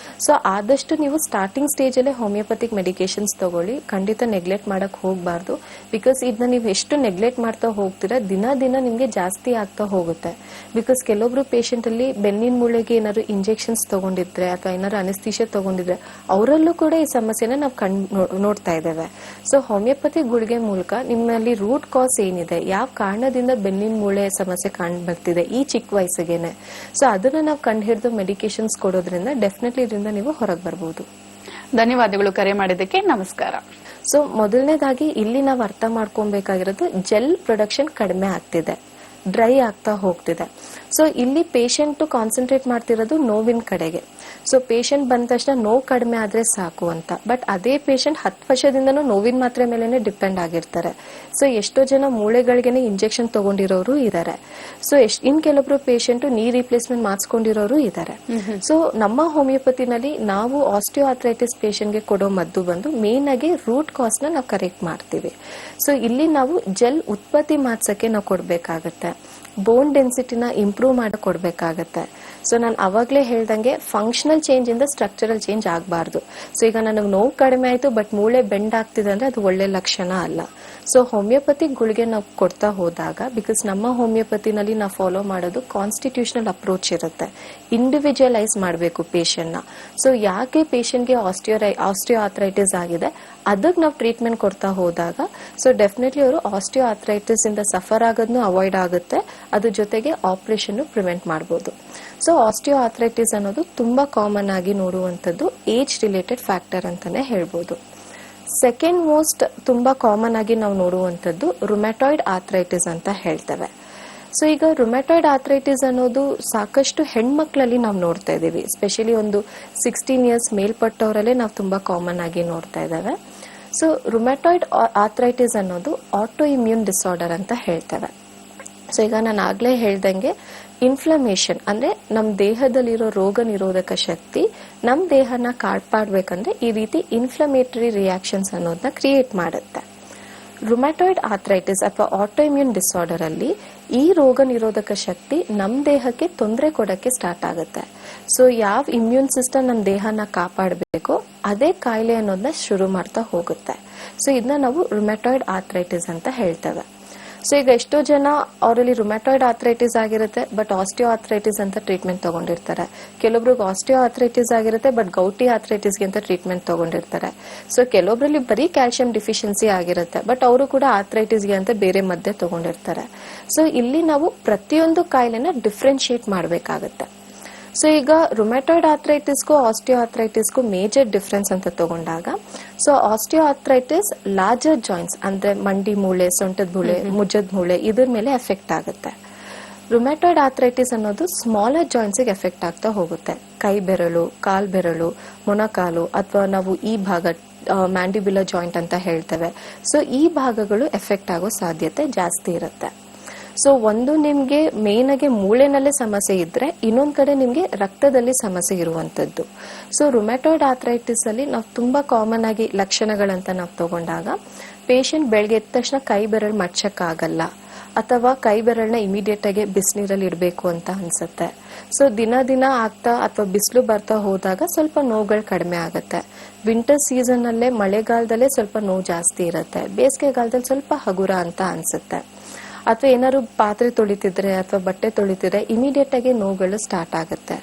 ಸೊ ಆದಷ್ಟು ನೀವು ಸ್ಟಾರ್ಟಿಂಗ್ ಸ್ಟೇಜ್ ಅಲ್ಲೇ ಹೋಮಿಯೋಪತಿಕ್ ಮೆಡಿಕೇಶನ್ಸ್ ತಗೊಳ್ಳಿ, ಖಂಡಿತ ನೆಗ್ಲೆಕ್ಟ್ ಮಾಡಕ್ ಹೋಗ್ಬಾರ್ದು. ಬಿಕಾಸ್ ಇದನ್ನ ನೀವು ಎಷ್ಟು ನೆಗ್ಲೆಕ್ಟ್ ಮಾಡ್ತಾ ಹೋಗ್ತೀರಾ, ದಿನ ನಿಮ್ಗೆ ಜಾಸ್ತಿ ಆಗ್ತಾ ಹೋಗುತ್ತೆ. ಬಿಕಾಸ್ ಕೆಲವೊಬ್ರು ಪೇಷಂಟ್ ಅಲ್ಲಿ ಬೆನ್ನಿನ ಮೂಳೆಗೆ ಏನಾದ್ರು ಇಂಜೆಕ್ಷನ್ಸ್ ತಗೊಂಡಿದ್ರೆ ಅಥವಾ ಏನಾದ್ರು ಅನೆಸ್ಥಿಷಿಯಾ ತಗೊಂಡಿದ್ರೆ ಅವರಲ್ಲೂ ಕೂಡ ಈ ಸಮಸ್ಯೆನ ನಾವು ನೋಡ್ತಾ ಇದ್ದೇವೆ. ಸೊ ಹೋಮಿಯೋಪತಿ ಗುಳಿಗೆ ಮೂಲಕ ನಿಮ್ಮಲ್ಲಿ ರೂಟ್ ಕಾಸ್ ಏನಿದೆ, ಯಾವ ಕಾರಣದಿಂದ ಬೆನ್ನಿನ ಮೂಳೆ ಸಮಸ್ಯೆ ಕಂಡು ಬರ್ತಿದೆ ಈ ಚಿಕ್ಕ ವಯಸ್ಸಿಗೆನೆ, ಸೊ ಅದನ್ನ ನಾವು ಕಂಡು ಹಿಡಿದು ಮೆಡಿಕೇಶನ್ಸ್ ಕೊಡೋದ್ರಿಂದ ಡೆಫಿನೆಟ್ಲಿ ಇದರಿಂದ ನೀವು ಹೊರಗೆ ಬರ್ಬೋದು. ಧನ್ಯವಾದಗಳು ಕರೆ ಮಾಡಿದ್ದಕ್ಕೆ. ನಮಸ್ಕಾರ. ಸೊ ಮೊದಲನೇದಾಗಿ ಇಲ್ಲಿ ನಾವು ಅರ್ಥ ಮಾಡ್ಕೊಬೇಕಾಗಿರೋದು, ಜೆಲ್ ಪ್ರೊಡಕ್ಷನ್ ಕಡಿಮೆ ಆಗ್ತಿದೆ, ಡ್ರೈ ಆಗ್ತಾ ಹೋಗ್ತಿದೆ. ಸೊ ಇಲ್ಲಿ ಪೇಷಂಟ್ ಕಾನ್ಸಂಟ್ರೇಟ್ ಮಾಡ್ತಿರೋದು ನೋವಿನ ಕಡೆಗೆ. ಸೊ ಪೇಷಂಟ್ ಬಂದ ತಕ್ಷಣ ನೋವು ಕಡಿಮೆ ಆದ್ರೆ ಸಾಕು ಅಂತ. ಬಟ್ ಅದೇ ಪೇಷಂಟ್ 10 ವರ್ಷದಿಂದನೂ ನೋವಿನ ಮಾತ್ರೆ ಮೇಲೆನೆ ಡಿಪೆಂಡ್ ಆಗಿರ್ತಾರೆ. ಸೊ ಎಷ್ಟೋ ಜನ ಮೂಳೆಗಳಿಗೆನೆ ಇಂಜೆಕ್ಷನ್ ತಗೊಂಡಿರೋರು ಇದ್ದಾರೆ. ಸೊ ಇನ್ ಕೆಲವೊಬ್ರು ಪೇಷಂಟ್ ನೀ ರಿಪ್ಲೇಸ್ಮೆಂಟ್ ಮಾಡಿಸ್ಕೊಂಡಿರೋರು ಇದ್ದಾರೆ. ಸೊ ನಮ್ಮ ಹೋಮಿಯೋಪತಿನಲ್ಲಿ ನಾವು ಆಸ್ಟಿಯೋ ಆರ್ಥ್ರೈಟಿಸ್ ಪೇಷಂಟ್ಗೆ ಕೊಡೋ ಮದ್ದು ಬಂದು ಮೇನ್ ಆಗಿ ರೂಟ್ ಕಾಸ್ ನ ನಾವು ಕರೆಕ್ಟ್ ಮಾಡ್ತೀವಿ. ಸೊ ಇಲ್ಲಿ ನಾವು ಜೆಲ್ ಉತ್ಪತ್ತಿ ಮಾಡ್ಸಕ್ಕೆ ನಾವು ಕೊಡ್ಬೇಕಾಗತ್ತೆ, ಬೋನ್ ಡೆನ್ಸಿಟಿನ ಇಂಪ್ರೂವ್ ಮಾಡಕ್ ಕೊಡ್ಬೇಕಾಗತ್ತೆ. ಸೊ ನಾನು ಅವಾಗಲೇ ಹೇಳ್ದಂಗೆ ಫಂಕ್ಷನಲ್ ಚೇಂಜ್ ಇಂದ ಸ್ಟ್ರಕ್ಚರಲ್ ಚೇಂಜ್ ಆಗಬಾರ್ದು. ಸೊ ಈಗ ನನಗೆ ನೋವು ಕಡಿಮೆ ಆಯಿತು ಬಟ್ ಮೂಳೆ ಬೆಂಡ್ ಆಗ್ತಿದೆ ಅಂದ್ರೆ ಅದು ಒಳ್ಳೆ ಲಕ್ಷಣ ಅಲ್ಲ. ಸೊ ಹೋಮಿಯೋಪತಿ ಗುಳಿಗೆ ನಾವು ಕೊಡ್ತಾ ಹೋದಾಗ, ಬಿಕಾಸ್ ನಮ್ಮ ಹೋಮಿಯೋಪತಿನಲ್ಲಿ ನಾವು ಫಾಲೋ ಮಾಡೋದು ಕಾನ್ಸ್ಟಿಟ್ಯೂಷನಲ್ ಅಪ್ರೋಚ್ ಇರುತ್ತೆ, ಇಂಡಿವಿಜುವಲೈಸ್ ಮಾಡಬೇಕು ಪೇಷಂಟ್ನ. ಸೊ ಯಾಕೆ ಪೇಷಂಟ್ಗೆ ಆಸ್ಟಿಯೋ ಆರ್ಥರೈಟಿಸ್ ಆಗಿದೆ ಅದಕ್ಕೆ ನಾವು ಟ್ರೀಟ್ಮೆಂಟ್ ಕೊಡ್ತಾ ಹೋದಾಗ ಸೊ ಡೆಫಿನೆಟ್ಲಿ ಅವರು ಆಸ್ಟಿಯೋ ಆರ್ಥರೈಟಿಸ್ ಇಂದ ಸಫರ್ ಆಗೋದನ್ನು ಅವಾಯ್ಡ್ ಆಗುತ್ತೆ, ಅದ್ರ ಜೊತೆಗೆ ಆಪರೇಷನ್ ಪ್ರಿವೆಂಟ್ ಮಾಡಬಹುದು. ಸೊ ಆಸ್ಟಿಯೋ ಆರ್ಥರೈಟಿಸ್ ಅನ್ನೋದು ತುಂಬಾ ಕಾಮನ್ ಆಗಿ ನೋಡುವಂಥದ್ದು ಏಜ್ ರಿಲೇಟೆಡ್ ಫ್ಯಾಕ್ಟರ್ ಅಂತಾನೆ ಹೇಳ್ಬೋದು. ಸೆಕೆಂಡ್ ಮೋಸ್ಟ್ ತುಂಬಾ ಕಾಮನ್ ಆಗಿ ನಾವು ನೋಡುವಂಥದ್ದು ರುಮ್ಯಾಟಾಯ್ಡ್ ಆರ್ಥರೈಟಿಸ್ ಅಂತ ಹೇಳ್ತೇವೆ. ಸೊ ಈಗ ರುಮ್ಯಾಟಾಯ್ಡ್ ಆರ್ಥರೈಟಿಸ್ ಅನ್ನೋದು ಸಾಕಷ್ಟು ಹೆಣ್ಮಕ್ಳಲ್ಲಿ ನಾವು ನೋಡ್ತಾ ಇದ್ದೀವಿ, ಸ್ಪೆಷಲಿ ಒಂದು 16 ಇಯರ್ಸ್ ಮೇಲ್ಪಟ್ಟವರಲ್ಲೇ ನಾವು ತುಂಬಾ ಕಾಮನ್ ಆಗಿ ನೋಡ್ತಾ ಇದ್ದೇವೆ. ಸೊ ರುಮ್ಯಾಟಾಯ್ಡ್ ಆರ್ಥರೈಟಿಸ್ ಅನ್ನೋದು ಆಟೋ ಇಮ್ಯೂನ್ ಡಿಸಾರ್ಡರ್ ಅಂತ ಹೇಳ್ತೇವೆ. ಸೊ ಈಗ ನಾನು ಆಗ್ಲೇ ಹೇಳ್ದಂಗೆ ಇನ್ಫ್ಲಮೇಷನ್ ಅಂದ್ರೆ ನಮ್ಮ ದೇಹದಲ್ಲಿರೋ ರೋಗ ನಿರೋಧಕ ಶಕ್ತಿ ನಮ್ಮ ದೇಹನ ಕಾಪಾಡಬೇಕಂದ್ರೆ ಈ ರೀತಿ ಇನ್ಫ್ಲಮೇಟರಿ ರಿಯಾಕ್ಷನ್ಸ್ ಅನ್ನೋದನ್ನ ಕ್ರಿಯೇಟ್ ಮಾಡುತ್ತೆ. ರುಮ್ಯಾಟಾಯ್ಡ್ ಆರ್ಥರೈಟಿಸ್ ಅಥವಾ ಆಟೋ ಇಮ್ಯೂನ್ ಡಿಸಾರ್ಡರ್ ಅಲ್ಲಿ ಈ ರೋಗ ನಿರೋಧಕ ಶಕ್ತಿ ನಮ್ಮ ದೇಹಕ್ಕೆ ತೊಂದರೆ ಕೊಡಕ್ಕೆ ಸ್ಟಾರ್ಟ್ ಆಗುತ್ತೆ. ಸೊ ಯಾವ ಇಮ್ಯೂನ್ ಸಿಸ್ಟಮ್ ನಮ್ಮ ದೇಹನ ಕಾಪಾಡಬೇಕೋ ಅದೇ ಕಾಯಿಲೆ ಅನ್ನೋದನ್ನ ಶುರು ಮಾಡ್ತಾ ಹೋಗುತ್ತೆ. ಸೊ ಇದನ್ನ ನಾವು ರುಮ್ಯಾಟಾಯ್ಡ್ ಆರ್ಥರೈಟಿಸ್ ಅಂತ ಹೇಳ್ತೇವೆ. ಸೊ ಈಗ ಎಷ್ಟೋ ಜನ ಅವರಲ್ಲಿ ರುಮ್ಯಾಟಾಯ್ಡ್ ಆರ್ಥರೈಟಿಸ್ ಆಗಿರುತ್ತೆ ಬಟ್ ಆಸ್ಟಿಯೋ ಆರ್ಥರೈಟಿಸ್ ಅಂತ ಟ್ರೀಟ್ಮೆಂಟ್ ತಗೊಂಡಿರ್ತಾರೆ. ಕೆಲವೊಬ್ರಿಗೆ ಆಸ್ಟಿಯೋ ಆರ್ಥರೈಟಿಸ್ ಆಗಿರುತ್ತೆ ಬಟ್ ಗೌಟಿ ಆರ್ಥರೈಟಿಸ್ಗೆ ಅಂತ ಟ್ರೀಟ್ಮೆಂಟ್ ತಗೊಂಡಿರ್ತಾರೆ. ಸೊ ಕೆಲವೊಬ್ರಲ್ಲಿ ಬರೀ ಕ್ಯಾಲ್ಸಿಯಂ ಡಿಫಿಷಿಯನ್ಸಿ ಆಗಿರುತ್ತೆ ಬಟ್ ಅವರು ಕೂಡ ಆರ್ಥರೈಟಿಸ್ಗೆ ಅಂತ ಬೇರೆ ಮದ್ದೆ ತಗೊಂಡಿರ್ತಾರೆ. ಸೊ ಇಲ್ಲಿ ನಾವು ಪ್ರತಿಯೊಂದು ಕಾಯಿಲೆನ ಡಿಫ್ರೆನ್ಶಿಯೇಟ್ ಮಾಡಬೇಕಾಗತ್ತೆ. ಸೊ ಈಗ ರುಮ್ಯಾಟಾಯ್ಡ್ ಆರ್ಥರೈಟಿಸ್ಗೂ ಆಸ್ಟಿಯೋ ಆರ್ಥರೈಟಿಸ್ಗೂ ಮೇಜರ್ ಡಿಫ್ರೆನ್ಸ್ ಅಂತ ತಗೊಂಡಾಗ, so osteo arthritis larger joints ಅಂದ್ರೆ ಮಂಡಿ ಮೂಳೆ, ಸೊಂಟದ ಮೂಳೆ, ಮುಜ್ಜದ ಮೂಳೆ ಇದ್ರ ಮೇಲೆ ಎಫೆಕ್ಟ್ ಆಗುತ್ತೆ. ರುಮ್ಯಾಟಾಯ್ಡ್ ಆರ್ಥರೈಟಿಸ್ ಅನ್ನೋದು ಸ್ಮಾಲರ್ ಜಾಯಿಂಟ್ಸ್ ಗೆ ಎಫೆಕ್ಟ್ ಆಗ್ತಾ ಹೋಗುತ್ತೆ. ಕೈ ಬೆರಳು, ಕಾಲ್ ಬೆರಳು, ಮೊಣಕಾಲು ಅಥವಾ ನಾವು ಈ ಭಾಗ ಮ್ಯಾಂಡಿಬ್ಯುಲರ್ ಜಾಯಿಂಟ್ ಅಂತ ಹೇಳ್ತೇವೆ. ಸೊ ಈ ಭಾಗಗಳು ಎಫೆಕ್ಟ್ ಆಗೋ ಸಾಧ್ಯತೆ ಜಾಸ್ತಿ ಇರುತ್ತೆ. ಸೊ ಒಂದು ನಿಮ್ಗೆ ಮೇನ್ ಆಗಿ ಮೂಳೆನಲ್ಲೇ ಸಮಸ್ಯೆ ಇದ್ರೆ ಇನ್ನೊಂದ್ ಕಡೆ ನಿಮ್ಗೆ ರಕ್ತದಲ್ಲಿ ಸಮಸ್ಯೆ ಇರುವಂತದ್ದು. ಸೊ ರುಮ್ಯಾಟಾಯ್ಡ್ ಆರ್ಥರೈಟಿಸ್ ಅಲ್ಲಿ ನಾವು ತುಂಬಾ ಕಾಮನ್ ಆಗಿ ಲಕ್ಷಣಗಳಂತ ನಾವು ತಗೊಂಡಾಗ ಪೇಷಂಟ್ ಬೆಳಗ್ಗೆ ಎದ್ದ ತಕ್ಷಣ ಕೈ ಬೆರಳು ಮಡ್ಚಕ್ಕಾಗಲ್ಲ ಅಥವಾ ಕೈ ಬೆರಳನ್ನ ಇಮಿಡಿಯೇಟ್ ಆಗಿ ಬಿಸಿನೀರಲ್ಲಿ ಇಡಬೇಕು ಅಂತ ಅನ್ಸುತ್ತೆ. ಸೊ ದಿನ ಆಗ್ತಾ ಅಥವಾ ಬಿಸಿಲು ಬರ್ತಾ ಹೋದಾಗ ಸ್ವಲ್ಪ ನೋವುಗಳು ಕಡಿಮೆ ಆಗುತ್ತೆ. ವಿಂಟರ್ ಸೀಸನ್ ಅಲ್ಲೇ ಮಳೆಗಾಲದಲ್ಲೇ ಸ್ವಲ್ಪ ನೋವು ಜಾಸ್ತಿ ಇರುತ್ತೆ, ಬೇಸಿಗೆಗಾಲದಲ್ಲಿ ಸ್ವಲ್ಪ ಹಗುರ ಅಂತ ಅನ್ಸುತ್ತೆ. ಅಥವಾ ಏನಾದ್ರು ಪಾತ್ರೆ ತೊಳಿತಿದ್ರೆ ಅಥವಾ ಬಟ್ಟೆ ತೊಳಿತಿದ್ರೆ ಇಮಿಡಿಯೇಟ್ ಆಗಿ ನೋವುಗಳು ಸ್ಟಾರ್ಟ್ ಆಗುತ್ತೆ.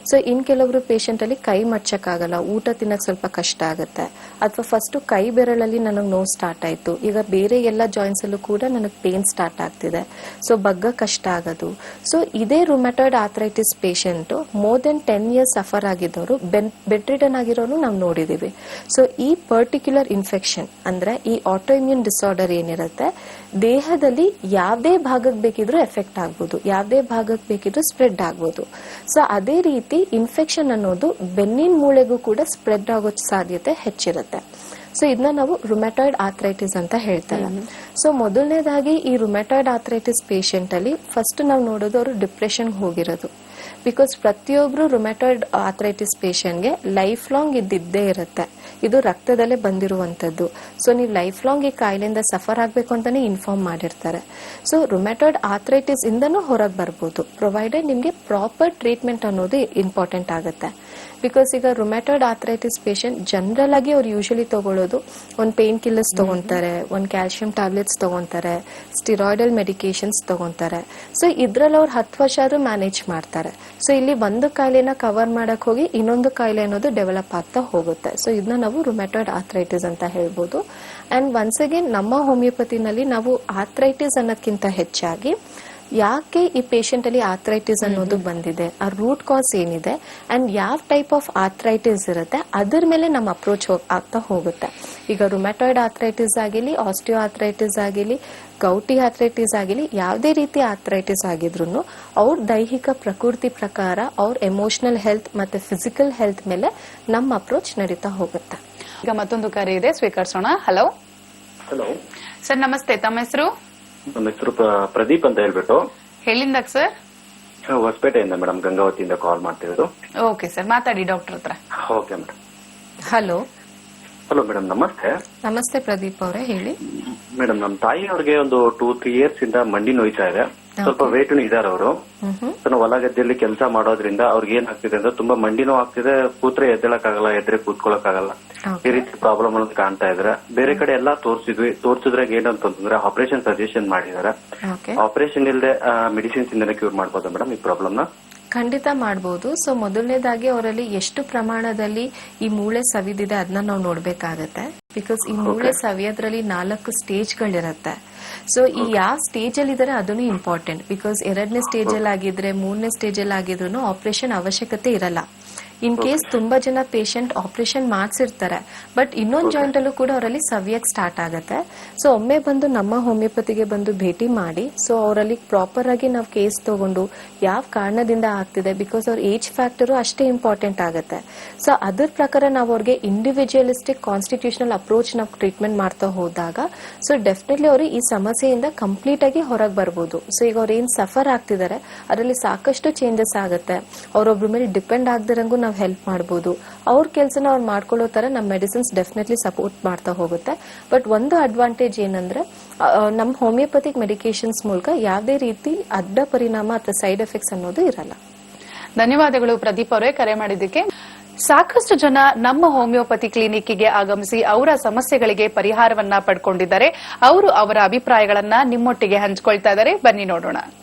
ಸೊ ಇನ್ ಕೆಲವರು ಪೇಷಂಟ್ ಅಲ್ಲಿ ಕೈ ಮಡ್ಚಕ್ಕಾಗಲ್ಲ, ಊಟ ತಿನ್ನಕ್ ಸ್ವಲ್ಪ ಕಷ್ಟ ಆಗುತ್ತೆ. ಅಥವಾ ಫಸ್ಟ್ ಕೈ ಬೆರಳಲ್ಲಿ ನನಗೆ ನೋವು ಸ್ಟಾರ್ಟ್ ಆಯ್ತು, ಈಗ ಬೇರೆ ಎಲ್ಲ ಜಾಯಿಂಟ್ಸ್ ಅಲ್ಲೂ ಕೂಡ ನನಗೆ ಪೇನ್ ಸ್ಟಾರ್ಟ್ ಆಗ್ತಿದೆ, ಸೊ ಬಗ್ಗ ಕಷ್ಟ ಆಗೋದು. ಸೊ ಇದೇ rheumatoid arthritis patient more than 10 years suffer ಆಗಿದ್ದವರು ಬೆಡ್ ರಿಡನ್ ಆಗಿರೋನು ನಾವು ನೋಡಿದೀವಿ. ಸೊ ಈ ಪರ್ಟಿಕ್ಯುಲರ್ ಇನ್ಫೆಕ್ಷನ್ ಅಂದ್ರೆ ಈ ಆಟೋ ಇಮ್ಯೂನ್ ಡಿಸಾರ್ಡರ್ ಏನಿರುತ್ತೆ ದೇಹದಲ್ಲಿ ಯಾವುದೇ ಭಾಗಕ್ಕೆ ಬೇಕಿದ್ರೂ ಎಫೆಕ್ಟ್ ಆಗ್ಬೋದು, ಯಾವುದೇ ಭಾಗಕ್ಕೆ ಬೇಕಿದ್ರೂ ಸ್ಪ್ರೆಡ್ ಆಗ್ಬೋದು. ಸೊ ಅದೇ ರೀತಿ ಇನ್ಫೆಕ್ಷನ್ ಅನ್ನೋದು ಬೆನ್ನಿನ ಮೂಳೆಗೂ ಕೂಡ ಸ್ಪ್ರೆಡ್ ಆಗೋ ಸಾಧ್ಯತೆ ಹೆಚ್ಚಿರುತ್ತೆ. ಸೊ ಇದನ್ನ ನಾವು ರುಮ್ಯಾಟಾಯ್ಡ್ ಆರ್ಥರೈಟಿಸ್ ಅಂತ ಹೇಳ್ತೇವೆ. ಸೊ ಮೊದಲನೇದಾಗಿ ಈ ರುಮ್ಯಾಟಾಯ್ಡ್ ಆರ್ಥರೈಟಿಸ್ ಪೇಷಂಟ್ ಅಲ್ಲಿ ಫಸ್ಟ್ ನಾವು ನೋಡೋದು ಅವರು ಡಿಪ್ರೆಷನ್ ಹೋಗಿರೋದು. ಬಿಕಾಸ್ ಪ್ರತಿಯೊಬ್ರು ರುಮ್ಯಾಟಾಯ್ಡ್ ಆರ್ಥರೈಟಿಸ್ ಪೇಷಂಟ್ಗೆ ಲೈಫ್ ಲಾಂಗ್ ಇದ್ದಿದ್ದೇ ಇರುತ್ತೆ, ಇದು ರಕ್ತದಲ್ಲೇ ಬಂದಿರುವಂತದ್ದು. ಸೊ ನೀವು ಲೈಫ್ ಲಾಂಗ್ ಈ ಕಾಯಿಲೆಯಿಂದ ಸಫರ್ ಆಗ್ಬೇಕು ಅಂತಾನೆ ಇನ್ಫಾರ್ಮ್ ಮಾಡಿರ್ತಾರೆ. ಸೊ ರುಮ್ಯಾಟಾಯ್ಡ್ ಆರ್ಥರೈಟಿಸ್ ಇಂದನೂ ಹೊರಗೆ ಬರ್ಬೋದು, ಪ್ರೊವೈಡೆಡ್ ನಿಮ್ಗೆ ಪ್ರಾಪರ್ ಟ್ರೀಟ್ಮೆಂಟ್ ಅನ್ನೋದು ಇಂಪಾರ್ಟೆಂಟ್ ಆಗುತ್ತೆ. ಬಿಕಾಸ್ ಈಗ ರುಮ್ಯಾಟಾಯ್ಡ್ ಆರ್ಥರೈಟಿಸ್ ಪೇಷಂಟ್ ಜನರಲ್ ಆಗಿ ಅವ್ರು ಯೂಶಲಿ ತಗೊಳ್ಳೋದು ಒಂದು ಪೇನ್ ಕಿಲ್ಲರ್ಸ್ ತಗೊಂತಾರೆ, ಒಂದು ಕ್ಯಾಲ್ಸಿಯಂ ಟ್ಯಾಬ್ಲೆಟ್ಸ್ ತಗೊಂತಾರೆ, ಸ್ಟಿರಾಯ್ಡಲ್ ಮೆಡಿಕೇಶನ್ಸ್ ತಗೊಂತಾರೆ. ಸೊ ಇದ್ರಲ್ಲಿ ಅವ್ರು 10 ವರ್ಷ ಆದ್ರೂ ಮ್ಯಾನೇಜ್ ಮಾಡ್ತಾರೆ. ಸೊ ಇಲ್ಲಿ ಒಂದು ಕಾಯಿಲೆನ ಕವರ್ ಮಾಡಕ್ ಹೋಗಿ ಇನ್ನೊಂದು ಕಾಯಿಲೆ ಅನ್ನೋದು ಡೆವಲಪ್ ಆಗ್ತಾ ಹೋಗುತ್ತೆ. ಸೊ ಇದನ್ನ ನಾವು ರುಮ್ಯಾಟಾಯ್ಡ್ ಆರ್ಥರೈಟಿಸ್ ಅಂತ ಹೇಳ್ಬೋದು. ಅಂಡ್ ಒನ್ಸ್ ಅಗೇನ್ ನಮ್ಮ ಹೋಮಿಯೋಪತಿನಲ್ಲಿ ನಾವು ಆರ್ಥರೈಟಿಸ್ ಅನ್ನೋದಕ್ಕಿಂತ ಹೆಚ್ಚಾಗಿ ಯಾಕೆ ಈ ಪೇಷಂಟ್ ಅಲ್ಲಿ ಆರ್ಥರೈಟಿಸ್ ಅನ್ನೋದು ಬಂದಿದೆ, ಆ ರೂಟ್ ಕಾಸ್ ಏನಿದೆ ಅಂಡ್ ಯಾವ ಟೈಪ್ ಆಫ್ ಆರ್ಥರೈಟಿಸ್ ಇರುತ್ತೆ ಅದರ ಮೇಲೆ ನಮ್ಮ ಅಪ್ರೋಚ್ ಆಗ್ತಾ ಹೋಗುತ್ತೆ. ಈಗ ರುಮ್ಯಾಟಾಯ್ಡ್ ಆರ್ಥರೈಟಿಸ್ ಆಗಿಲಿ, ಆಸ್ಟಿಯೋ ಆರ್ಥರೈಟಿಸ್ ಆಗಿಲಿ, ಗೌಟಿ ಆರ್ಥರೈಟಿಸ್ ಆಗಿಲಿ, ಯಾವುದೇ ರೀತಿ ಆರ್ಥರೈಟಿಸ್ ಆಗಿದ್ರು ಅವ್ರ ದೈಹಿಕ ಪ್ರಕೃತಿ ಪ್ರಕಾರ ಅವ್ರ ಎಮೋಷನಲ್ ಹೆಲ್ತ್ ಮತ್ತೆ ಫಿಸಿಕಲ್ ಹೆಲ್ತ್ ಮೇಲೆ ನಮ್ಮ ಅಪ್ರೋಚ್ ನಡೀತಾ ಹೋಗುತ್ತೆ. ಈಗ ಮತ್ತೊಂದು ಕರೆ ಇದೆ, ಸ್ವೀಕರಿಸೋಣ. ಹಲೋ ಹಲೋ ಸರ್, ನಮಸ್ತೆ. ತಮ್ಮ ಹೆಸರು? ನಮ್ಮ ಹೆಸರು ಪ್ರದೀಪ್ ಅಂತ ಹೇಳ್ಬಿಟ್ಟು. ಎಲ್ಲಿಂದ ಸರ್? ಹೊಸಪೇಟೆಯಿಂದ ಮೇಡಮ್, ಗಂಗಾವತಿಯಿಂದ ಕಾಲ್ ಮಾಡ್ತಿರೋದು. ಓಕೆ ಸರ್, ಮಾತಾಡಿ ಡಾಕ್ಟರ್ ಹತ್ರ. Okay madam. Hello hello madam, ನಮಸ್ತೆ. ನಮಸ್ತೆ ಪ್ರದೀಪ್ ಅವರೇ, ಹೇಳಿ. ಮೇಡಮ್, ನಮ್ಮ ತಾಯಿ ಅವ್ರಿಗೆ ಒಂದು 2-3 ಇಯರ್ಸ್ ಇಂದ ಮಂಡಿ ನೋಯ್ತಾ ಇದೆ. ಸ್ವಲ್ಪ ವೇಟ್ ಇದಾರೆ ಅವರು. ಹೊಲ ಗದ್ದೆಯಲ್ಲಿ ಕೆಲಸ ಮಾಡೋದ್ರಿಂದ ಅವ್ರಿಗೆ ಏನಾಗ್ತಿದೆ ಅಂದ್ರೆ ತುಂಬಾ ಮಂಡಿ ನೋವು ಆಗ್ತಿದೆ, ಕೂತ್ರೆ ಎದ್ದೇಳಕ್ಕಾಗಲ್ಲ, ಎದ್ರೆ ಕೂತ್ಕೊಳ್ಳಕ್ಕಾಗಲ್ಲ, ಈ ರೀತಿ ಪ್ರಾಬ್ಲಮ್ ಅನ್ನೋದು ಕಾಣ್ತಾ ಇದ್ರೆ ಬೇರೆ ಕಡೆ ಎಲ್ಲಾ ತೋರ್ಸಿದ್ರಾಗ ಏನಂತಂದ್ರೆ ಆಪರೇಷನ್ ಸಜೆಷನ್ ಮಾಡಿದಾರೆ. ಆಪರೇಷನ್ ಇಲ್ಲದೆ ಮೆಡಿಸಿನ್ಸ್ ಇಂದನೇ ಕ್ಯೂರ್ ಮಾಡ್ಬೋದಾ ಮೇಡಮ್ ಈ ಪ್ರಾಬ್ಲಮ್ ನ? ಖಂಡಿತ ಮಾಡಬಹುದು. ಸೊ ಮೊದಲನೇದಾಗಿ ಅವರಲ್ಲಿ ಎಷ್ಟು ಪ್ರಮಾಣದಲ್ಲಿ ಈ ಮೂಳೆ ಸವಿದಿದೆ ಅದನ್ನ ನಾವು ನೋಡ್ಬೇಕಾಗತ್ತೆ. ಬಿಕಾಸ್ ಈ ಮೂಳೆ ಸವಿಯೋದ್ರಲ್ಲಿ 4 ಸ್ಟೇಜ್ಗಳಿರುತ್ತೆ. ಸೊ ಈ ಯಾವ ಸ್ಟೇಜ್ ಅಲ್ಲಿ ಇದಾರೆ ಅದನ್ನು ಇಂಪಾರ್ಟೆಂಟ್. ಬಿಕಾಸ್ 2ನೇ ಸ್ಟೇಜ್ ಅಲ್ಲಿ ಆಗಿದ್ರೆ 3ನೇ ಸ್ಟೇಜ್ ಅಲ್ಲಿ ಆಗಿದ್ರು ಆಪರೇಷನ್ ಅವಶ್ಯಕತೆ ಇರಲ್ಲ. ಇನ್ ಕೇಸ್ ತುಂಬಾ ಜನ ಪೇಷಂಟ್ ಆಪರೇಷನ್ ಮಾಡ್ಸಿರ್ತಾರೆ, ಬಟ್ ಇನ್ನೊಂದು ಜಾಯಿಂಟ್ ಅಲ್ಲೂ ಕೂಡ ಅವರಲ್ಲಿ ಸವಿಯಕ್ ಸ್ಟಾರ್ಟ್ ಆಗುತ್ತೆ. ಸೊ ಒಮ್ಮೆ ಬಂದು ನಮ್ಮ ಹೋಮಿಯೋಪತಿಗೆ ಬಂದು ಭೇಟಿ ಮಾಡಿ, ಸೊ ಅವರಲ್ಲಿ ಪ್ರಾಪರ್ ಆಗಿ ನಾವು ಕೇಸ್ ತಗೊಂಡು ಯಾವ ಕಾರಣದಿಂದ ಆಗ್ತಿದೆ, ಬಿಕಾಸ್ ಅವ್ರ ಏಜ್ ಫ್ಯಾಕ್ಟರು ಅಷ್ಟೇ ಇಂಪಾರ್ಟೆಂಟ್ ಆಗುತ್ತೆ. ಸೊ ಅದ್ರ ಪ್ರಕಾರ ನಾವು ಅವ್ರಿಗೆ ಇಂಡಿವಿಜುವಲಿಸ್ಟಿಕ್ ಕಾನ್ಸ್ಟಿಟ್ಯೂಷನಲ್ ಅಪ್ರೋಚ್ ನಾವು ಟ್ರೀಟ್ಮೆಂಟ್ ಮಾಡ್ತಾ ಹೋದಾಗ ಸೊ ಡೆಫಿನೆಟ್ಲಿ ಅವರು ಈ ಸಮಸ್ಯೆಯಿಂದ ಕಂಪ್ಲೀಟ್ ಆಗಿ ಹೊರಗೆ ಬರ್ಬೋದು. ಸೊ ಈಗ ಅವ್ರು ಏನ್ ಸಫರ್ ಆಗ್ತಿದ್ದಾರೆ ಅದರಲ್ಲಿ ಸಾಕಷ್ಟು ಚೇಂಜಸ್ ಆಗುತ್ತೆ. ಅವ್ರೊಬ್ರ ಮೇಲೆ ಡಿಪೆಂಡ್ ಆಗದಿರಂಗೂ ನಾವು ಹೆಲ್ಪ್ ಮಾಡಬಹುದು. ಅವ್ರ ಕೆಲಸನ ಅವ್ರು ಮಾಡ್ಕೊಳ್ಳೋ ತರ ನಮ್ಮ ಮೆಡಿಸಿನ್ಸ್ ಡೆಫಿನೆಟ್ಲಿ ಸಪೋರ್ಟ್ ಮಾಡ್ತಾ ಹೋಗುತ್ತೆ. ಬಟ್ ಒಂದು ಅಡ್ವಾಂಟೇಜ್ ಏನಂದ್ರೆ ನಮ್ಮ ಹೋಮಿಯೋಪತಿಕ್ ಮೆಡಿಕೇಶನ್ಸ್ ಮೂಲಕ ಯಾವುದೇ ರೀತಿ ಅಡ್ಡ ಪರಿಣಾಮ ಅಥವಾ ಸೈಡ್ ಎಫೆಕ್ಟ್ಸ್ ಅನ್ನೋದು ಇರಲ್ಲ. ಧನ್ಯವಾದಗಳು ಪ್ರದೀಪ್ ಅವರೇ ಕರೆ ಮಾಡಿದ್ದಕ್ಕೆ. ಸಾಕಷ್ಟು ಜನ ನಮ್ಮ ಹೋಮಿಯೋಪತಿ ಕ್ಲಿನಿಕ್ಗೆ ಆಗಮಿಸಿ ಅವರ ಸಮಸ್ಯೆಗಳಿಗೆ ಪರಿಹಾರವನ್ನ ಪಡ್ಕೊಂಡಿದ್ದಾರೆ. ಅವರು ಅವರ ಅಭಿಪ್ರಾಯಗಳನ್ನ ನಿಮ್ಮೊಟ್ಟಿಗೆ ಹಂಚಿಕೊಳ್ತಾ ಇದ್ದಾರೆ. ಬನ್ನಿ ನೋಡೋಣ.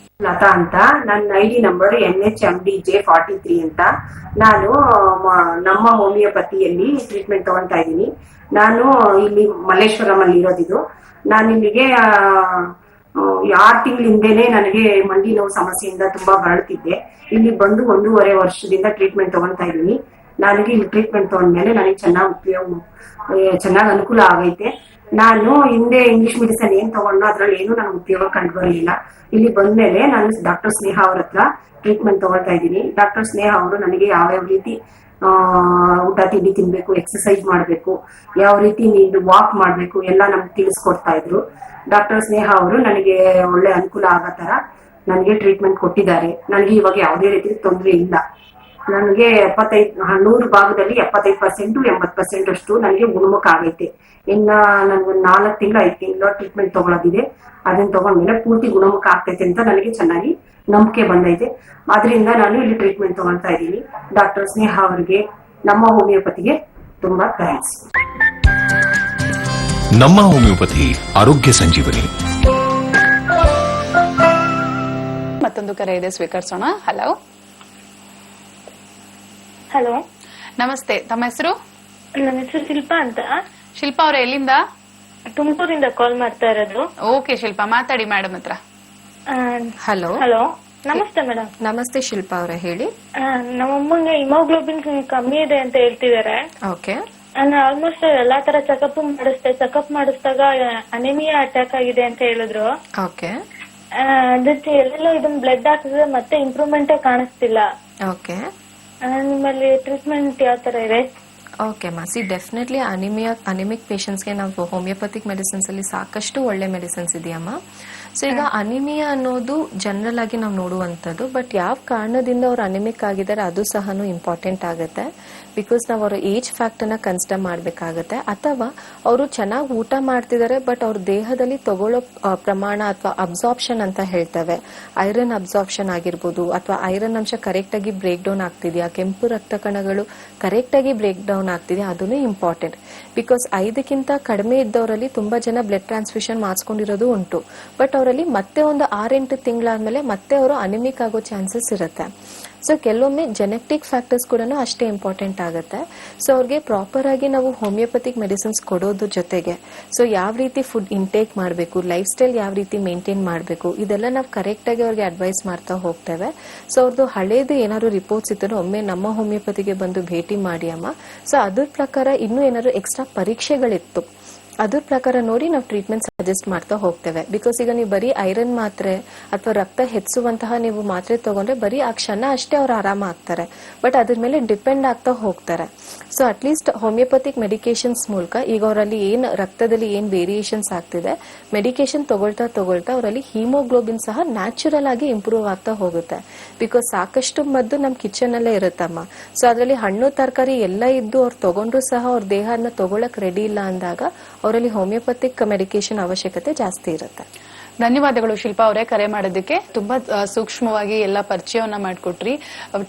ಲತಾ ಅಂತ, ನನ್ನ ID ನಂಬರ್ NHMDJ43 ಅಂತ. ನಾನು ನಮ್ಮ ಹೋಮಿಯೋಪತಿಯಲ್ಲಿ ಟ್ರೀಟ್ಮೆಂಟ್ ತಗೊಳ್ತಾ ಇದ್ದೀನಿ. ನಾನು ಇಲ್ಲಿ ಮಲ್ಲೇಶ್ವರಂ ಅಲ್ಲಿ ಇರೋದಿದು. ನಾನು ಇಲ್ಲಿಗೆ 6 ತಿಂಗಳ ಹಿಂದೆನೆ ನನಗೆ ಮಂಡಿ ನೋವು ಸಮಸ್ಯೆಯಿಂದ ತುಂಬಾ ಬಳಲ್ತಿದ್ದೆ. ಇಲ್ಲಿ ಬಂದು 1.5 ವರ್ಷದಿಂದ ಟ್ರೀಟ್ಮೆಂಟ್ ತಗೊಳ್ತಾ ಇದ್ದೀನಿ. ನನಗೆ ಇಲ್ಲಿ ಟ್ರೀಟ್ಮೆಂಟ್ ತಗೊಂಡ್ಮೇಲೆ ನನಗೆ ಚೆನ್ನಾಗಿ ಅನುಕೂಲ ಆಗೈತೆ. ನಾನು ಹಿಂದೆ ಇಂಗ್ಲಿಷ್ ಮೆಡಿಸನ್ ಏನ್ ತಗೊಂಡು ಅದ್ರಲ್ಲಿ ಏನು ನನಗೆ ಉಪಯೋಗ ಕಂಡು ಬರಲಿಲ್ಲ. ಇಲ್ಲಿ ಬಂದ್ಮೇಲೆ ನಾನು ಡಾಕ್ಟರ್ ಸ್ನೇಹ ಅವ್ರ ಹತ್ರ ಟ್ರೀಟ್ಮೆಂಟ್ ತಗೊಳ್ತಾ ಇದ್ದೀನಿ. ಡಾಕ್ಟರ್ ಸ್ನೇಹ ಅವರು ನನಗೆ ಯಾವ್ಯಾವ ರೀತಿ ಊಟ ತಿಂಡಿ ತಿನ್ಬೇಕು, ಎಕ್ಸರ್ಸೈಸ್ ಮಾಡ್ಬೇಕು, ಯಾವ ರೀತಿ ನೀನು ವಾಕ್ ಮಾಡ್ಬೇಕು ಎಲ್ಲ ನಮ್ಗೆ ತಿಳಿಸ್ಕೊಡ್ತಾ ಇದ್ರು. ಡಾಕ್ಟರ್ ಸ್ನೇಹ ಅವರು ನನಗೆ ಒಳ್ಳೆ ಅನುಕೂಲ ಆಗೋ ತರ ನನಗೆ ಟ್ರೀಟ್ಮೆಂಟ್ ಕೊಟ್ಟಿದ್ದಾರೆ. ನನಗೆ ಇವಾಗ ಯಾವುದೇ ರೀತಿ ತೊಂದರೆ ಇಲ್ಲ. ನನಗೆ 100 ಭಾಗದಲ್ಲಿ 75% 80% ಅಷ್ಟು ನನಗೆ ಗುಣಮುಖ ಆಗೈತೆ. ಇನ್ನ ನನ್ಗೆ 4 ತಿಂಗಳು 5 ತಿಂಗಳು ಟ್ರೀಟ್ಮೆಂಟ್ ತಗೊಳ್ಳೋದಿದೆ. ಅದನ್ನ ತಗೊಂಡ್ಮೇಲೆ ಪೂರ್ತಿ ಗುಣಮುಖ ಆಗ್ತೈತೆ ಅಂತ ನನಗೆ ಚೆನ್ನಾಗಿ ನಂಬಿಕೆ ಬಂದೈತೆ. ಆದ್ರಿಂದ ನಾನು ಇಲ್ಲಿ ಟ್ರೀಟ್ಮೆಂಟ್ ತಗೊಳ್ತಾ ಇದ್ದೀನಿ. ಡಾಕ್ಟರ್ ಸ್ನೇಹ ಅವರಿಗೆ, ನಮ್ಮ ಹೋಮಿಯೋಪತಿಗೆ ತುಂಬಾ ಥ್ಯಾಂಕ್ಸ್. ನಮ್ಮ ಹೋಮಿಯೋಪತಿ ಆರೋಗ್ಯ ಸಂಜೀವನಿ. ಮತ್ತೊಂದು ಕರೆ ಇದೆ, ಸ್ವೀಕರಿಸೋಣ. ಹಲೋ ಹಲೋ, ನಮಸ್ತೆ. ತಮ್ಮ ಹೆಸರು? ನನ್ನ ಹೆಸರು ಶಿಲ್ಪಾ ಅಂತ. ಶಿಲ್ಪಾ ಅವರ ಎಲ್ಲಿಂದ? ತುಮಕೂರಿಂದ ಕಾಲ್ ಮಾಡ್ತಾ ಇರೋದು. ಓಕೆ ಶಿಲ್ಪಾ, ಮಾತಾಡಿ ಮೇಡಮ್ ಹತ್ರ. ಹಲೋ. ಹಲೋ, ನಮಸ್ತೆ ಮೇಡಮ್. ನಮಸ್ತೆ ಶಿಲ್ಪಾ ಅವರೇ, ಹೇಳಿ. ನಮ್ಮಮ್ಮಂಗೆ ಹಿಮೋಗ್ಲೋಬಿನ್ ಕಮ್ಮಿ ಇದೆ ಅಂತ ಹೇಳ್ತಿದ್ದಾರೆ. ಓಕೆ. ನಾನು ಆಲ್ಮೋಸ್ಟ್ ಎಲ್ಲಾ ತರ ಚೆಕಪ್ ಮಾಡಿಸಿದಾಗ ಅನಿಮಿಯಾ ಅಟ್ಯಾಕ್ ಆಗಿದೆ ಅಂತ ಹೇಳಿದ್ರು. ಓಕೆ. ಅದಕ್ಕೆ ಎಲ್ಲೆಲ್ಲೋ ಇದನ್ನ ಬ್ಲಡ್ ಹಾಕಿದ್ರೆ ಮತ್ತೆ ಇಂಪ್ರೂವ್ಮೆಂಟೇ ಕಾಣಿಸ್ತಿಲ್ಲ. ಓಕೆ. ನಿಮ್ಮಲ್ಲಿ ಟ್ರೀಟ್ಮೆಂಟ್ ಯಾವ ತರ ಇದೆ? ಓಕೆ ಸಿ ಡೆಫಿನೆಟ್ಲಿ ಅನಿಮಿಕ್ ಪೇಷಂಟ್ಸ್ಗೆ ನಾವು ಹೋಮಿಯೋಪತಿಕ್ ಮೆಡಿಸಿನ್ಸ್ ಅಲ್ಲಿ ಸಾಕಷ್ಟು ಒಳ್ಳೆ ಮೆಡಿಸಿನ್ಸ್ ಇದೆಯಮ್ಮ. ಸೊ ಈಗ ಅನಿಮಿಯಾ ಅನ್ನೋದು ಜನರಲ್ ಆಗಿ ನಾವು ನೋಡುವಂಥದ್ದು. ಬಟ್ ಯಾವ ಕಾರಣದಿಂದ ಅವ್ರು ಅನಿಮಿಕ್ ಆಗಿದ್ದಾರೆ ಅದು ಸಹ ಇಂಪಾರ್ಟೆಂಟ್ ಆಗುತ್ತೆ. ಬಿಕಾಸ್ ನಾವು ಅವ್ರ ಏಜ್ ಫ್ಯಾಕ್ಟರ್ನ ಕನ್ಸಿಡರ್ ಮಾಡಬೇಕಾಗತ್ತೆ. ಅಥವಾ ಅವರು ಚೆನ್ನಾಗಿ ಊಟ ಮಾಡ್ತಿದ್ದಾರೆ ಬಟ್ ಅವ್ರ ದೇಹದಲ್ಲಿ ತಗೊಳ್ಳೋ ಪ್ರಮಾಣ ಅಥವಾ ಅಬ್ಸಾರ್ಪ್ಷನ್ ಅಂತ ಹೇಳ್ತೇವೆ, ಐರನ್ ಅಬ್ಸಾರ್ಪ್ಷನ್ ಆಗಿರ್ಬೋದು, ಅಥವಾ ಐರನ್ ಅಂಶ ಕರೆಕ್ಟ್ ಆಗಿ ಬ್ರೇಕ್ ಡೌನ್ ಆಗ್ತಿದೆಯಾ, ಕೆಂಪು ರಕ್ತ ಕಣಗಳು ಕರೆಕ್ಟ್ ಆಗಿ ಬ್ರೇಕ್ ಡೌನ್ ಆಗ್ತಿದೆಯಾ, ಅದನ್ನು ಇಂಪಾರ್ಟೆಂಟ್. ಬಿಕಾಸ್ 5ಕ್ಕಿಂತ ಕಡಿಮೆ ಇದ್ದವರಲ್ಲಿ ತುಂಬಾ ಜನ ಬ್ಲಡ್ ಟ್ರಾನ್ಸ್ಫ್ಯೂಷನ್ ಮಾಡಿಸ್ಕೊಂಡಿರೋದು ಉಂಟು. ಬಟ್ ಅವರಲ್ಲಿ ಮತ್ತೆ ಒಂದು 6-8 ತಿಂಗಳಾದ್ಮೇಲೆ ಮತ್ತೆ ಅವರು ಅನಿಮಿಕ್ ಆಗೋ ಚಾನ್ಸಸ್ ಇರುತ್ತೆ. ಸೊ ಕೆಲವೊಮ್ಮೆ ಜೆನೆಟಿಕ್ ಫ್ಯಾಕ್ಟರ್ಸ್ ಕೂಡ ಅಷ್ಟೇ ಇಂಪಾರ್ಟೆಂಟ್ ಆಗುತ್ತೆ. ಸೊ ಅವ್ರಿಗೆ ಪ್ರಾಪರ್ ಆಗಿ ನಾವು ಹೋಮಿಯೋಪತಿಕ್ ಮೆಡಿಸಿನ್ಸ್ ಕೊಡೋದ್ರ ಜೊತೆಗೆ ಸೊ ಯಾವ ರೀತಿ ಫುಡ್ ಇಂಟೇಕ್ ಮಾಡಬೇಕು, ಲೈಫ್ ಸ್ಟೈಲ್ ಯಾವ ರೀತಿ ಮೇಂಟೈನ್ ಮಾಡಬೇಕು, ಇದೆಲ್ಲ ನಾವು ಕರೆಕ್ಟ್ ಆಗಿ ಅವ್ರಿಗೆ ಅಡ್ವೈಸ್ ಮಾಡ್ತಾ ಹೋಗ್ತೇವೆ. ಸೊ ಅವ್ರದ್ದು ಹಳೇದು ಏನಾದ್ರು ರಿಪೋರ್ಟ್ಸ್ ಇದ್ದರೂ ಒಮ್ಮೆ ನಮ್ಮ ಹೋಮಿಯೋಪತಿಗೆ ಬಂದು ಭೇಟಿ ಮಾಡಿ ಅಮ್ಮ. ಸೊ ಅದ್ರ ಪ್ರಕಾರ ಇನ್ನೂ ಏನಾದ್ರು ಎಕ್ಸ್ಟ್ರಾ ಪರೀಕ್ಷೆಗಳಿತ್ತು ಅದ್ರ ಪ್ರಕಾರ ನೋಡಿ ನಾವು ಟ್ರೀಟ್ಮೆಂಟ್ ಸಜೆಸ್ಟ್ ಮಾಡ್ತಾ ಹೋಗ್ತೇವೆ. ಬಿಕಾಸ್ ಈಗ ನೀವು ಬರೀ ಐರನ್ ಮಾತ್ರೆ ಅಥವಾ ರಕ್ತ ಹೆಚ್ಚುವಂತಹ ನೀವು ಮಾತ್ರೆ ತಗೊಂಡ್ರೆ ಬರೀ ಆ ಕ್ಷಣ ಅಷ್ಟೇ ಅವ್ರು ಆರಾಮ ಆಗ್ತಾರೆ, ಬಟ್ ಅದ್ರ ಮೇಲೆ ಡಿಪೆಂಡ್ ಆಗ್ತಾ ಹೋಗ್ತಾರೆ. ಸೊ ಅಟ್ಲೀಸ್ಟ್ ಹೋಮಿಯೋಪತಿಕ್ ಮೆಡಿಕೇಶನ್ಸ್ ಮೂಲಕ ಈಗ ಅವರಲ್ಲಿ ಏನ್ ರಕ್ತದಲ್ಲಿ ಏನ್ ವೇರಿಯೇಷನ್ಸ್ ಆಗ್ತಿದೆ, ಮೆಡಿಕೇಶನ್ ತಗೊಳ್ತಾ ಅವರಲ್ಲಿ ಹಿಮೋಗ್ಲೋಬಿನ್ ಸಹ ನ್ಯಾಚುರಲ್ ಆಗಿ ಇಂಪ್ರೂವ್ ಆಗ್ತಾ ಹೋಗುತ್ತೆ. ಬಿಕಾಸ್ ಸಾಕಷ್ಟು ಮದ್ದು ನಮ್ ಕಿಚನ್ ಅಲ್ಲೇ ಇರುತ್ತಮ್ಮ. ಸೊ ಅದರಲ್ಲಿ ಹಣ್ಣು ತರಕಾರಿ ಎಲ್ಲ ಇದ್ದು ಅವ್ರು ತಗೊಂಡ್ರು ಸಹ ಅವ್ರ ದೇಹನ ತಗೊಳಕ್ ರೆಡಿ ಇಲ್ಲ ಅಂದಾಗ ಅವರಲ್ಲಿ ಹೋಮಿಯೋಪತಿಕ್ ಮೆಡಿಕೇಶನ್ ಅವಶ್ಯಕತೆ ಜಾಸ್ತಿ ಇರುತ್ತೆ. ಧನ್ಯವಾದಗಳು ಶಿಲ್ಪಾ ಅವರೇ ಕರೆ ಮಾಡೋದಕ್ಕೆ. ತುಂಬಾ ಸೂಕ್ಷ್ಮವಾಗಿ ಎಲ್ಲ ಪರಿಚಯವನ್ನ ಮಾಡಿಕೊಟ್ರಿ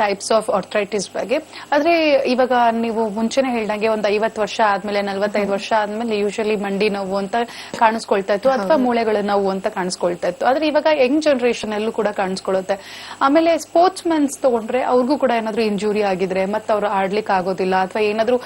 ಟೈಪ್ಸ್ ಆಫ್ ಆರ್ಥರೈಟಿಸ್ ಬಗ್ಗೆ. ಆದ್ರೆ ಇವಾಗ ನೀವು ಮುಂಚೆನೆ ಹೇಳ್ದಂಗೆ ಒಂದು 50 ವರ್ಷ ಆದ್ಮೇಲೆ 45 ವರ್ಷ ಆದ್ಮೇಲೆ ಯೂಶಲಿ ಮಂಡಿ ನೋವು ಅಂತ ಕಾಣಿಸ್ಕೊಳ್ತಾ ಇತ್ತು ಅಥವಾ ಮೂಳೆಗಳ ನೋವು ಅಂತ ಕಾಣಿಸ್ಕೊಳ್ತಾ ಇತ್ತು. ಆದ್ರೆ ಇವಾಗ ಯಂಗ್ ಜನರೇಷನ್ ಅಲ್ಲೂ ಕೂಡ ಕಾಣಿಸ್ಕೊಳ್ಳುತ್ತೆ. ಆಮೇಲೆ ಸ್ಪೋರ್ಟ್ಸ್ ಮೆನ್ಸ್ ತಗೊಂಡ್ರೆ ಅವ್ರಿಗೂ ಕೂಡ ಏನಾದ್ರು ಇಂಜುರಿ ಆಗಿದ್ರೆ ಮತ್ತೆ ಅವ್ರು ಆಡ್ಲಿಕ್ಕೆ ಆಗೋದಿಲ್ಲ ಅಥವಾ ಏನಾದ್ರು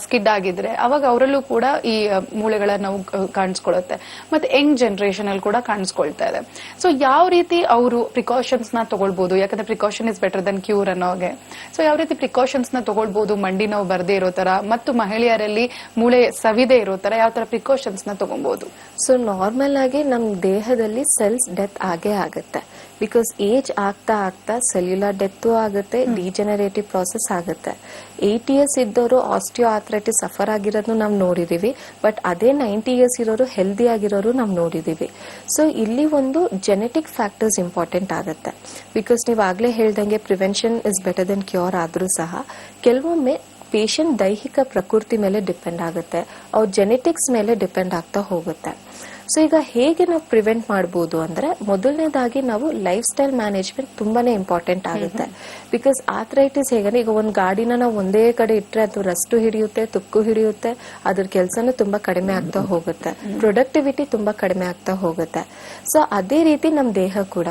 ಸ್ಕಿಡ್ ಆಗಿದ್ರೆ ಅವಾಗ ಅವರಲ್ಲೂ ಕೂಡ ಈ ಮೂಳೆಗಳ ನೋವು ಕಾಣಿಸ್ಕೊಳ್ಳುತ್ತೆ. ಮತ್ತೆ ಯಂಗ್ ಜನರೇಷನ್ ಅಲ್ಲಿ ಕೂಡ ಕಾಣಿಸ್ಕೊಳ್ತಾ ಇದೆ. ಸೊ ಯಾವ ರೀತಿ ಅವರು ಪ್ರಿಕಾಷನ್ಸ್ ನ ತಗೊಳ್ಬಹುದು, ಯಾಕಂದ್ರೆ precaution is better than cure ಅನ್ನೋಗೆ. ಸೊ ಯಾವ ರೀತಿ ಪ್ರಿಕಾಷನ್ಸ್ ನ ತಗೊಳ್ಬಹುದು ಮಂಡಿ ನೋವು ಬರದೇ ಇರೋ ತರ ಮತ್ತು ಮಹಿಳೆಯರಲ್ಲಿ ಮೂಳೆ ಸವಿದೆ ಇರೋ ತರ ಯಾವ ತರ ಪ್ರಿಕಾಷನ್ಸ್ ನ ತಗೊಬಹುದು? ಸೊ ನಾರ್ಮಲ್ ಆಗಿ ನಮ್ ದೇಹದಲ್ಲಿ ಸೆಲ್ಸ್ ಡೆತ್ ಆಗೇ ಆಗುತ್ತೆ. ಬಿಕಾಸ್ ಏಜ್ ಆಗ್ತಾ ಆಗ್ತಾ ಸೆಲ್ಯುಲರ್ ಡೆತ್ ಆಗುತ್ತೆ, ಡಿಜೆನರೇಟಿವ್ ಪ್ರಾಸೆಸ್ ಆಗುತ್ತೆ. 80 years ಇದ್ದವರು ಆಸ್ಟಿಯೋ ಆರ್ಥರೈಟಿಸ್ ಸಫರ್ ಆಗಿರೋದು ನಾವು ನೋಡಿದೀವಿ. ಬಟ್ ಅದೇ 90 years ಇರೋರು ಹೆಲ್ದಿ ಆಗಿರೋರು ನಾವು ನೋಡಿದೀವಿ. ಸೊ ಇಲ್ಲಿ ಒಂದು ಜೆನೆಟಿಕ್ ಫ್ಯಾಕ್ಟರ್ಸ್ ಇಂಪಾರ್ಟೆಂಟ್ ಆಗುತ್ತೆ. ಬಿಕಾಸ್ ನೀವು ಆಗ್ಲೇ ಹೇಳ್ದಂಗೆ prevention is better then cure ಆದ್ರೂ ಸಹ ಕೆಲವೊಮ್ಮೆ ಪೇಷಂಟ್ ದೈಹಿಕ ಪ್ರಕೃತಿ ಮೇಲೆ ಡಿಪೆಂಡ್ ಆಗುತ್ತೆ, ಅವ್ರ ಜೆನೆಟಿಕ್ಸ್ ಮೇಲೆ ಡಿಪೆಂಡ್ ಆಗ್ತಾ ಹೋಗುತ್ತೆ. ಸೊ ಈಗ ಹೇಗೆ ನಾವು ಪ್ರಿವೆಂಟ್ ಮಾಡಬಹುದು ಅಂದ್ರೆ ಮೊದಲನೇದಾಗಿ ನಾವು ಲೈಫ್ ಸ್ಟೈಲ್ ಮ್ಯಾನೇಜ್ಮೆಂಟ್ ತುಂಬಾನೇ ಇಂಪಾರ್ಟೆಂಟ್ ಆಗುತ್ತೆ. ಬಿಕಾಸ್ ಆರ್ಥರೈಟಿಸ್ ಹೇಗಂದ್ರೆ ಈಗ ಒಂದ್ ಗಾಡಿನ ನಾವು ಒಂದೇ ಕಡೆ ಇಟ್ರೆ ಅದು ರಸ್ಟು ಹಿಡಿಯುತ್ತೆ, ತುಕ್ಕು ಹಿಡಿಯುತ್ತೆ, ಅದ್ರ ಕೆಲಸನೂ ತುಂಬಾ ಕಡಿಮೆ ಆಗ್ತಾ ಹೋಗುತ್ತೆ, ಪ್ರೊಡಕ್ಟಿವಿಟಿ ತುಂಬಾ ಕಡಿಮೆ ಆಗ್ತಾ ಹೋಗುತ್ತೆ. ಸೊ ಅದೇ ರೀತಿ ನಮ್ ದೇಹ ಕೂಡ.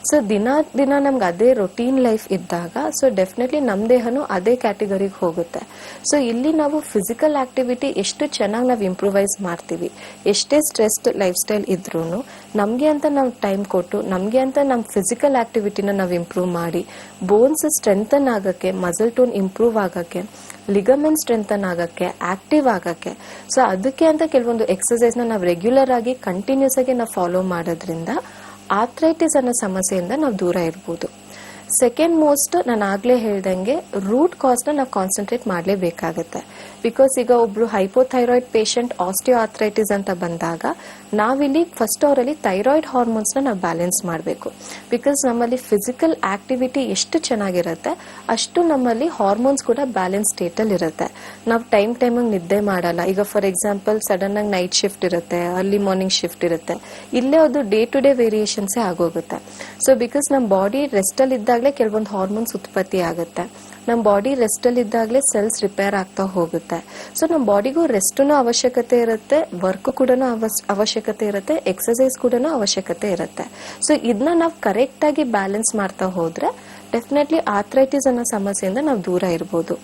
ಸೊ ದಿನ ದಿನ ನಮ್ಗೆ ಅದೇ ರೊಟೀನ್ ಲೈಫ್ ಇದ್ದಾಗ ಸೊ ಡೆಫಿನೆಟ್ಲಿ ನಮ್ ದೇಹನೂ ಅದೇ ಕ್ಯಾಟಗರಿಗೆ ಹೋಗುತ್ತೆ. ಸೊ ಇಲ್ಲಿ ನಾವು ಫಿಸಿಕಲ್ ಆಕ್ಟಿವಿಟಿ ಎಷ್ಟು ಚೆನ್ನಾಗಿ ನಾವು ಇಂಪ್ರೂವೈಸ್ ಮಾಡ್ತೀವಿ, ಎಷ್ಟೇ ಸ್ಟ್ರೆಸ್ಡ್ ಲೈಫ್ ಸ್ಟೈಲ್ ಇದ್ರೂ ನಮ್ಗೆ ಅಂತ ನಾವು ಟೈಮ್ ಕೊಟ್ಟು ನಮ್ಗೆ ಅಂತ ನಮ್ ಫಿಸಿಕಲ್ ಆಕ್ಟಿವಿಟಿನ ನಾವು ಇಂಪ್ರೂವ್ ಮಾಡಿ ಬೋನ್ಸ್ ಸ್ಟ್ರೆಂಥನ್ ಆಗಕ್ಕೆ, ಮಸಲ್ ಟೋನ್ ಇಂಪ್ರೂವ್ ಆಗಕ್ಕೆ, ಲಿಗಮೆಂಟ್ ಸ್ಟ್ರೆಂಥನ್ ಆಗಕ್ಕೆ, ಆಕ್ಟಿವ್ ಆಗಕ್ಕೆ. ಸೊ ಅದಕ್ಕೆ ಅಂತ ಕೆಲವೊಂದು ಎಕ್ಸರ್ಸೈಸ್ ನಾವು ರೆಗ್ಯುಲರ್ ಆಗಿ ಕಂಟಿನ್ಯೂಸ್ ಆಗಿ ನಾವು ಫಾಲೋ ಮಾಡೋದ್ರಿಂದ ಆರ್ಥರೈಟಿಸ್ ಅನ್ನೋ ಸಮಸ್ಯೆಯಿಂದ ನಾವು ದೂರ ಇರ್ಬೋದು. ಸೆಕೆಂಡ್ ಮೋಸ್ಟ್ ನಾನು ಆಗ್ಲೇ ಹೇಳ್ದಂಗೆ ರೂಟ್ ಕಾಸ್ ನ ನಾವು ಕಾನ್ಸಂಟ್ರೇಟ್ ಮಾಡಲೇಬೇಕಾಗುತ್ತೆ. ಬಿಕಾಸ್ ಈಗ ಒಬ್ರು ಹೈಪೋಥೈರಾಯ್ಡ್ ಪೇಷಂಟ್ ಆಸ್ಟಿಯೋ ಆರ್ಥರೈಟಿಸ್ ಅಂತ ಬಂದಾಗ ನಾವಿಲ್ಲಿ ಫಸ್ಟ್ ಅವರಲ್ಲಿ ಥೈರಾಯ್ಡ್ ಹಾರ್ಮೋನ್ಸ್ ನಾವು ಬ್ಯಾಲೆನ್ಸ್ ಮಾಡಬೇಕು. ಬಿಕಾಸ್ ನಮ್ಮಲ್ಲಿ ಫಿಸಿಕಲ್ ಆಕ್ಟಿವಿಟಿ ಎಷ್ಟು ಚೆನ್ನಾಗಿರುತ್ತೆ ಅಷ್ಟು ನಮ್ಮಲ್ಲಿ ಹಾರ್ಮೋನ್ಸ್ ಕೂಡ ಬ್ಯಾಲೆನ್ಸ್ ಸ್ಟೇಟ್ ಅಲ್ಲಿ ಇರುತ್ತೆ. ನಾವು ಟೈಮ್ ನಿದ್ದೆ ಮಾಡಲ್ಲ. ಈಗ ಫಾರ್ ಎಕ್ಸಾಂಪಲ್ ಸಡನ್ ಆಗಿ ನೈಟ್ ಶಿಫ್ಟ್ ಇರುತ್ತೆ, ಅರ್ಲಿ ಮಾರ್ನಿಂಗ್ ಶಿಫ್ಟ್ ಇರುತ್ತೆ, ಇಲ್ಲೇ ಅದು ಡೇ ಟು ಡೇ ವೇರಿಯೇಷನ್ಸೇ ಆಗೋಗುತ್ತೆ. ಸೊ ಬಿಕಾಸ್ ನಮ್ಮ ಬಾಡಿ ರೆಸ್ಟ್ ಅಲ್ಲಿ ಇದ್ದಾಗಲೇ ಕೆಲವೊಂದು ಹಾರ್ಮೋನ್ಸ್ ಉತ್ಪತ್ತಿ ಆಗುತ್ತೆ, ನಮ್ಮ ಬಾಡಿ ರೆಸ್ಟ್ ಅಲ್ಲಿ ಇದ್ದಾಗಲೇ ಸೆಲ್ಸ್ ರಿಪೇರ್ ಆಗ್ತಾ ಹೋಗುತ್ತೆ. ಸೊ ನಮ್ಮ ಬಾಡಿಗೂ ರೆಸ್ಟ್ನು ಅವಶ್ಯಕತೆ ಇರುತ್ತೆ, ವರ್ಕ್ ಕೂಡ ಅವಶ್ಯಕತೆ ಇರುತ್ತೆ, ಎಕ್ಸರ್ಸೈಸ್ ಕೂಡ ಅವಶ್ಯಕತೆ ಇರುತ್ತೆ. ಸೊ ಇದನ್ನ ನಾವು ಕರೆಕ್ಟ್ ಆಗಿ ಬ್ಯಾಲೆನ್ಸ್ ಮಾಡ್ತಾ ಹೋದ್ರೆ ಡೆಫಿನೆಟ್ಲಿ ಆರ್ಥರೈಟಿಸ್ ಅನ್ನೋ ಸಮಸ್ಯೆಯಿಂದ ನಾವು ದೂರ ಇರ್ಬೋದು.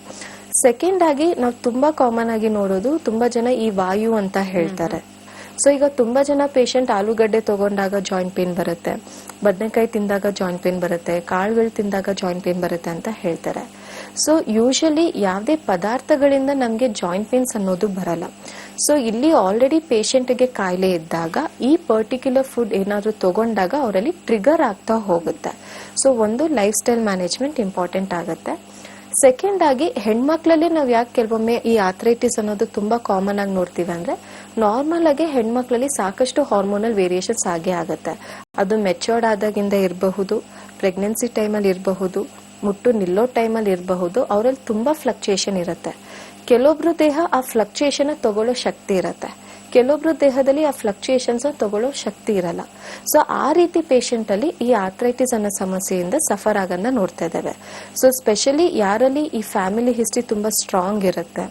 ಸೆಕೆಂಡ್ ಆಗಿ ನಾವು ತುಂಬಾ ಕಾಮನ್ ಆಗಿ ನೋಡೋದು, ತುಂಬಾ ಜನ ಈ ವಾಯು ಅಂತ ಹೇಳ್ತಾರೆ. ಸೊ ಈಗ ತುಂಬಾ ಜನ ಪೇಷಂಟ್ ಆಲೂಗಡ್ಡೆ ತಗೊಂಡಾಗ ಜಾಯಿಂಟ್ ಪೇನ್ ಬರುತ್ತೆ, ಬದನೆಕಾಯಿ ತಿಂದಾಗ ಜಾಯಿಂಟ್ ಪೇನ್ ಬರುತ್ತೆ, ಕಾಳುಗಳು ತಿಂದಾಗ ಜಾಯಿಂಟ್ ಪೇನ್ ಬರುತ್ತೆ ಅಂತ ಹೇಳ್ತಾರೆ. ಸೊ ಯೂಶಲಿ ಯಾವುದೇ ಪದಾರ್ಥಗಳಿಂದ ನಮಗೆ ಜಾಯಿಂಟ್ ಪೇನ್ಸ್ ಅನ್ನೋದು ಬರಲ್ಲ. ಸೊ ಇಲ್ಲಿ ಆಲ್ರೆಡಿ ಪೇಷಂಟ್ಗೆ ಕಾಯಿಲೆ ಇದ್ದಾಗ ಈ ಪರ್ಟಿಕ್ಯುಲರ್ ಫುಡ್ ಏನಾದ್ರು ತಗೊಂಡಾಗ ಅವರಲ್ಲಿ ಟ್ರಿಗರ್ ಆಗ್ತಾ ಹೋಗುತ್ತೆ. ಸೊ ಒಂದು ಲೈಫ್ ಸ್ಟೈಲ್ ಮ್ಯಾನೇಜ್ಮೆಂಟ್ ಇಂಪಾರ್ಟೆಂಟ್ ಆಗುತ್ತೆ. ಸೆಕೆಂಡ್ ಆಗಿ ಹೆಣ್ಮಕ್ಳಲ್ಲಿ ನಾವು ಯಾಕೆ ಕೆಲವೊಮ್ಮೆ ಈ ಆರ್ಥರೈಟಿಸ್ ಅನ್ನೋದು ತುಂಬಾ ಕಾಮನ್ ಆಗಿ ನೋಡ್ತೀವಿ ಅಂದ್ರೆ ನಾರ್ಮಲ್ ಆಗಿ ಹೆಣ್ಮಕ್ಳಲ್ಲಿ ಸಾಕಷ್ಟು ಹಾರ್ಮೋನಲ್ ವೇರಿಯೇಷನ್ಸ್ ಆಗೇ ಆಗುತ್ತೆ. ಅದು ಮೆಚೂರ್ಡ್ ಆದಾಗಿಂದ ಇರಬಹುದು, ಪ್ರೆಗ್ನೆನ್ಸಿ ಟೈಮಲ್ಲಿ ಇರಬಹುದು, ಮುಟ್ಟು ನಿಲ್ಲೋ ಟೈಮಲ್ಲಿ ಇರಬಹುದು, ಅವರಲ್ಲಿ ತುಂಬಾ ಫ್ಲಕ್ಚುಯೇಷನ್ ಇರುತ್ತೆ. ಕೆಲವೊಬ್ರು ದೇಹ ಆ ಫ್ಲಕ್ಚುಯೇಷನ್ ತಗೊಳ್ಳೋ ಶಕ್ತಿ ಇರುತ್ತೆ, ಕೆಲವೊಬ್ರು ದೇಹದಲ್ಲಿ ಆ ಫ್ಲಕ್ಚುಯೇಷನ್ಸ್ ತಗೊಳ್ಳೋ ಶಕ್ತಿ ಇರಲ್ಲ. ಸೊ ಆ ರೀತಿ ಪೇಷಂಟ್ ಅಲ್ಲಿ ಈ ಆರ್ಥರೈಟಿಸ್ ಅನ್ನೋ ಸಮಸ್ಯೆಯಿಂದ ಸಫರ್ ಆಗನ್ನ ನೋಡ್ತಾ ಇದ್ದೇವೆ. ಸೊ ಸ್ಪೆಷಲಿ ಯಾರಲ್ಲಿ ಈ ಫ್ಯಾಮಿಲಿ ಹಿಸ್ಟ್ರಿ ತುಂಬಾ ಸ್ಟ್ರಾಂಗ್ ಇರುತ್ತೆ,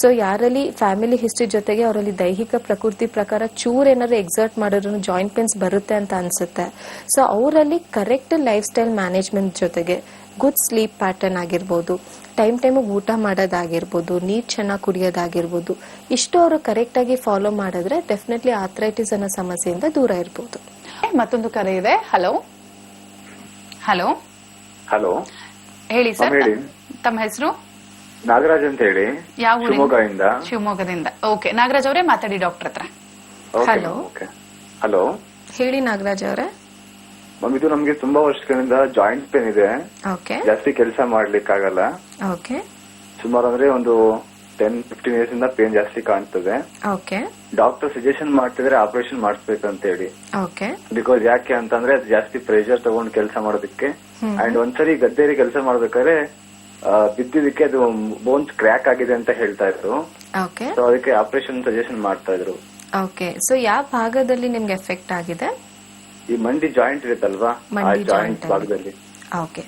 ಸೊ ಯಾರಲ್ಲಿ ಫ್ಯಾಮಿಲಿ ಹಿಸ್ಟ್ರಿ ಜೊತೆಗೆ ಅವರಲ್ಲಿ ದೈಹಿಕ ಪ್ರಕೃತಿ ಪ್ರಕಾರ ಚೂರ್ ಏನಾದ್ರು ಎಕ್ಸರ್ಟ್ ಮಾಡಿದ್ರು ಜಾಯಿಂಟ್ ಪೇನ್ಸ್ ಬರುತ್ತೆ ಅಂತ ಅನ್ಸುತ್ತೆ. ಸೊ ಅವರಲ್ಲಿ ಕರೆಕ್ಟ್ ಲೈಫ್ ಸ್ಟೈಲ್ ಮ್ಯಾನೇಜ್ಮೆಂಟ್ ಜೊತೆಗೆ ಗುಡ್ ಸ್ಲೀಪ್ ಪ್ಯಾಟರ್ನ್ ಆಗಿರ್ಬೋದು, ಟೈಮ್ ಊಟ ಮಾಡೋದಾಗಿರ್ಬೋದು, ನೀರ್ ಚೆನ್ನಾಗಿ ಕುಡಿಯೋದಾಗಿರ್ಬೋದು, ಇಷ್ಟು ಅವರು ಕರೆಕ್ಟ್ ಆಗಿ ಫಾಲೋ ಮಾಡಿದ್ರೆ ಡೆಫಿನೆಟ್ಲಿ ಆರ್ಥರೈಟಿಸ್ ಅನ್ನೋ ಸಮಸ್ಯೆಯಿಂದ ದೂರ ಇರ್ಬೋದು. ಮತ್ತೊಂದು ಕರೆ ಇದೆ. ಹಲೋ ಹಲೋ ಹಲೋ, ಹೇಳಿ ಸರ್, ಹೇಳಿ. ತಮ್ಮ ಹೆಸರು? ನಾಗರಾಜ್ ಅಂತ ಹೇಳಿ, ಯಾವ ಊರಿಂದ? ಶಿವಮೊಗ್ಗದಿಂದ. ಶಿವಮೊಗ್ಗದಿಂದ. ಓಕೆ ನಾಗರಾಜ್ ಅವರೇ ಮಾತಾಡಿ ಡಾಕ್ಟರ್ ಹತ್ರ. ಹಲೋ. ಹಲೋ ಹೇಳಿ ನಾಗರಾಜ್ ಅವರೇ. ಮ್ಯಾಮ್, ಇದು ನಮ್ಗೆ ತುಂಬಾ ವರ್ಷಗಳಿಂದ ಜಾಯಿಂಟ್ ಪೇನ್ ಇದೆ, ಓಕೆ ಜಾಸ್ತಿ ಕೆಲಸ ಮಾಡ್ಲಿಕ್ಕೆ ಆಗಲ್ಲ. ಓಕೆ ಸುಮಾರು ಅಂದ್ರೆ ಒಂದು 10-15 years ಇಂದ ಪೇನ್ ಜಾಸ್ತಿ ಕಾಣ್ತದೆ. ಓಕೆ ಡಾಕ್ಟರ್ ಸಜೆಷನ್ ಮಾಡ್ತಿದ್ರೆ ಆಪರೇಷನ್ ಮಾಡಿಸ್ಬೇಕಂತ ಹೇಳಿ. ಓಕೆ ಬಿಕಾಸ್ ಯಾಕೆ ಅಂತಂದ್ರೆ ಅದು ಜಾಸ್ತಿ ಪ್ರೆಷರ್ ತಗೊಂಡು ಕೆಲಸ ಮಾಡೋದಕ್ಕೆ. ಅಂಡ್ ಒಂದ್ಸರಿ ಗದ್ದೆಯಲ್ಲಿ ಕೆಲಸ ಮಾಡ್ಬೇಕಾದ್ರೆ ಬಿದ್ದಿದ್ದಕ್ಕೆ ಅದು ಬೋನ್ಸ್ ಕ್ರ್ಯಾಕ್ ಆಗಿದೆ ಅಂತ ಹೇಳ್ತಾ ಇದ್ರು. ಓಕೆ ಸೊ ಅದಕ್ಕೆ ಆಪರೇಷನ್ ಸಜೆಷನ್ ಮಾಡ್ತಾ ಇದ್ರು. ಓಕೆ ಸೊ ಯಾವ ಭಾಗದಲ್ಲಿ ನಿಮ್ಗೆ ಎಫೆಕ್ಟ್ ಆಗಿದೆ? ಈ ಮಂಡಿ ಜಾಯಿಂಟ್ ಇರುತ್ತಲ್ವಾ, ಆ ಮಂಡಿ ಜಾಯಿಂಟ್ joint ಭಾಗದಲ್ಲಿ. ಓಕೆ.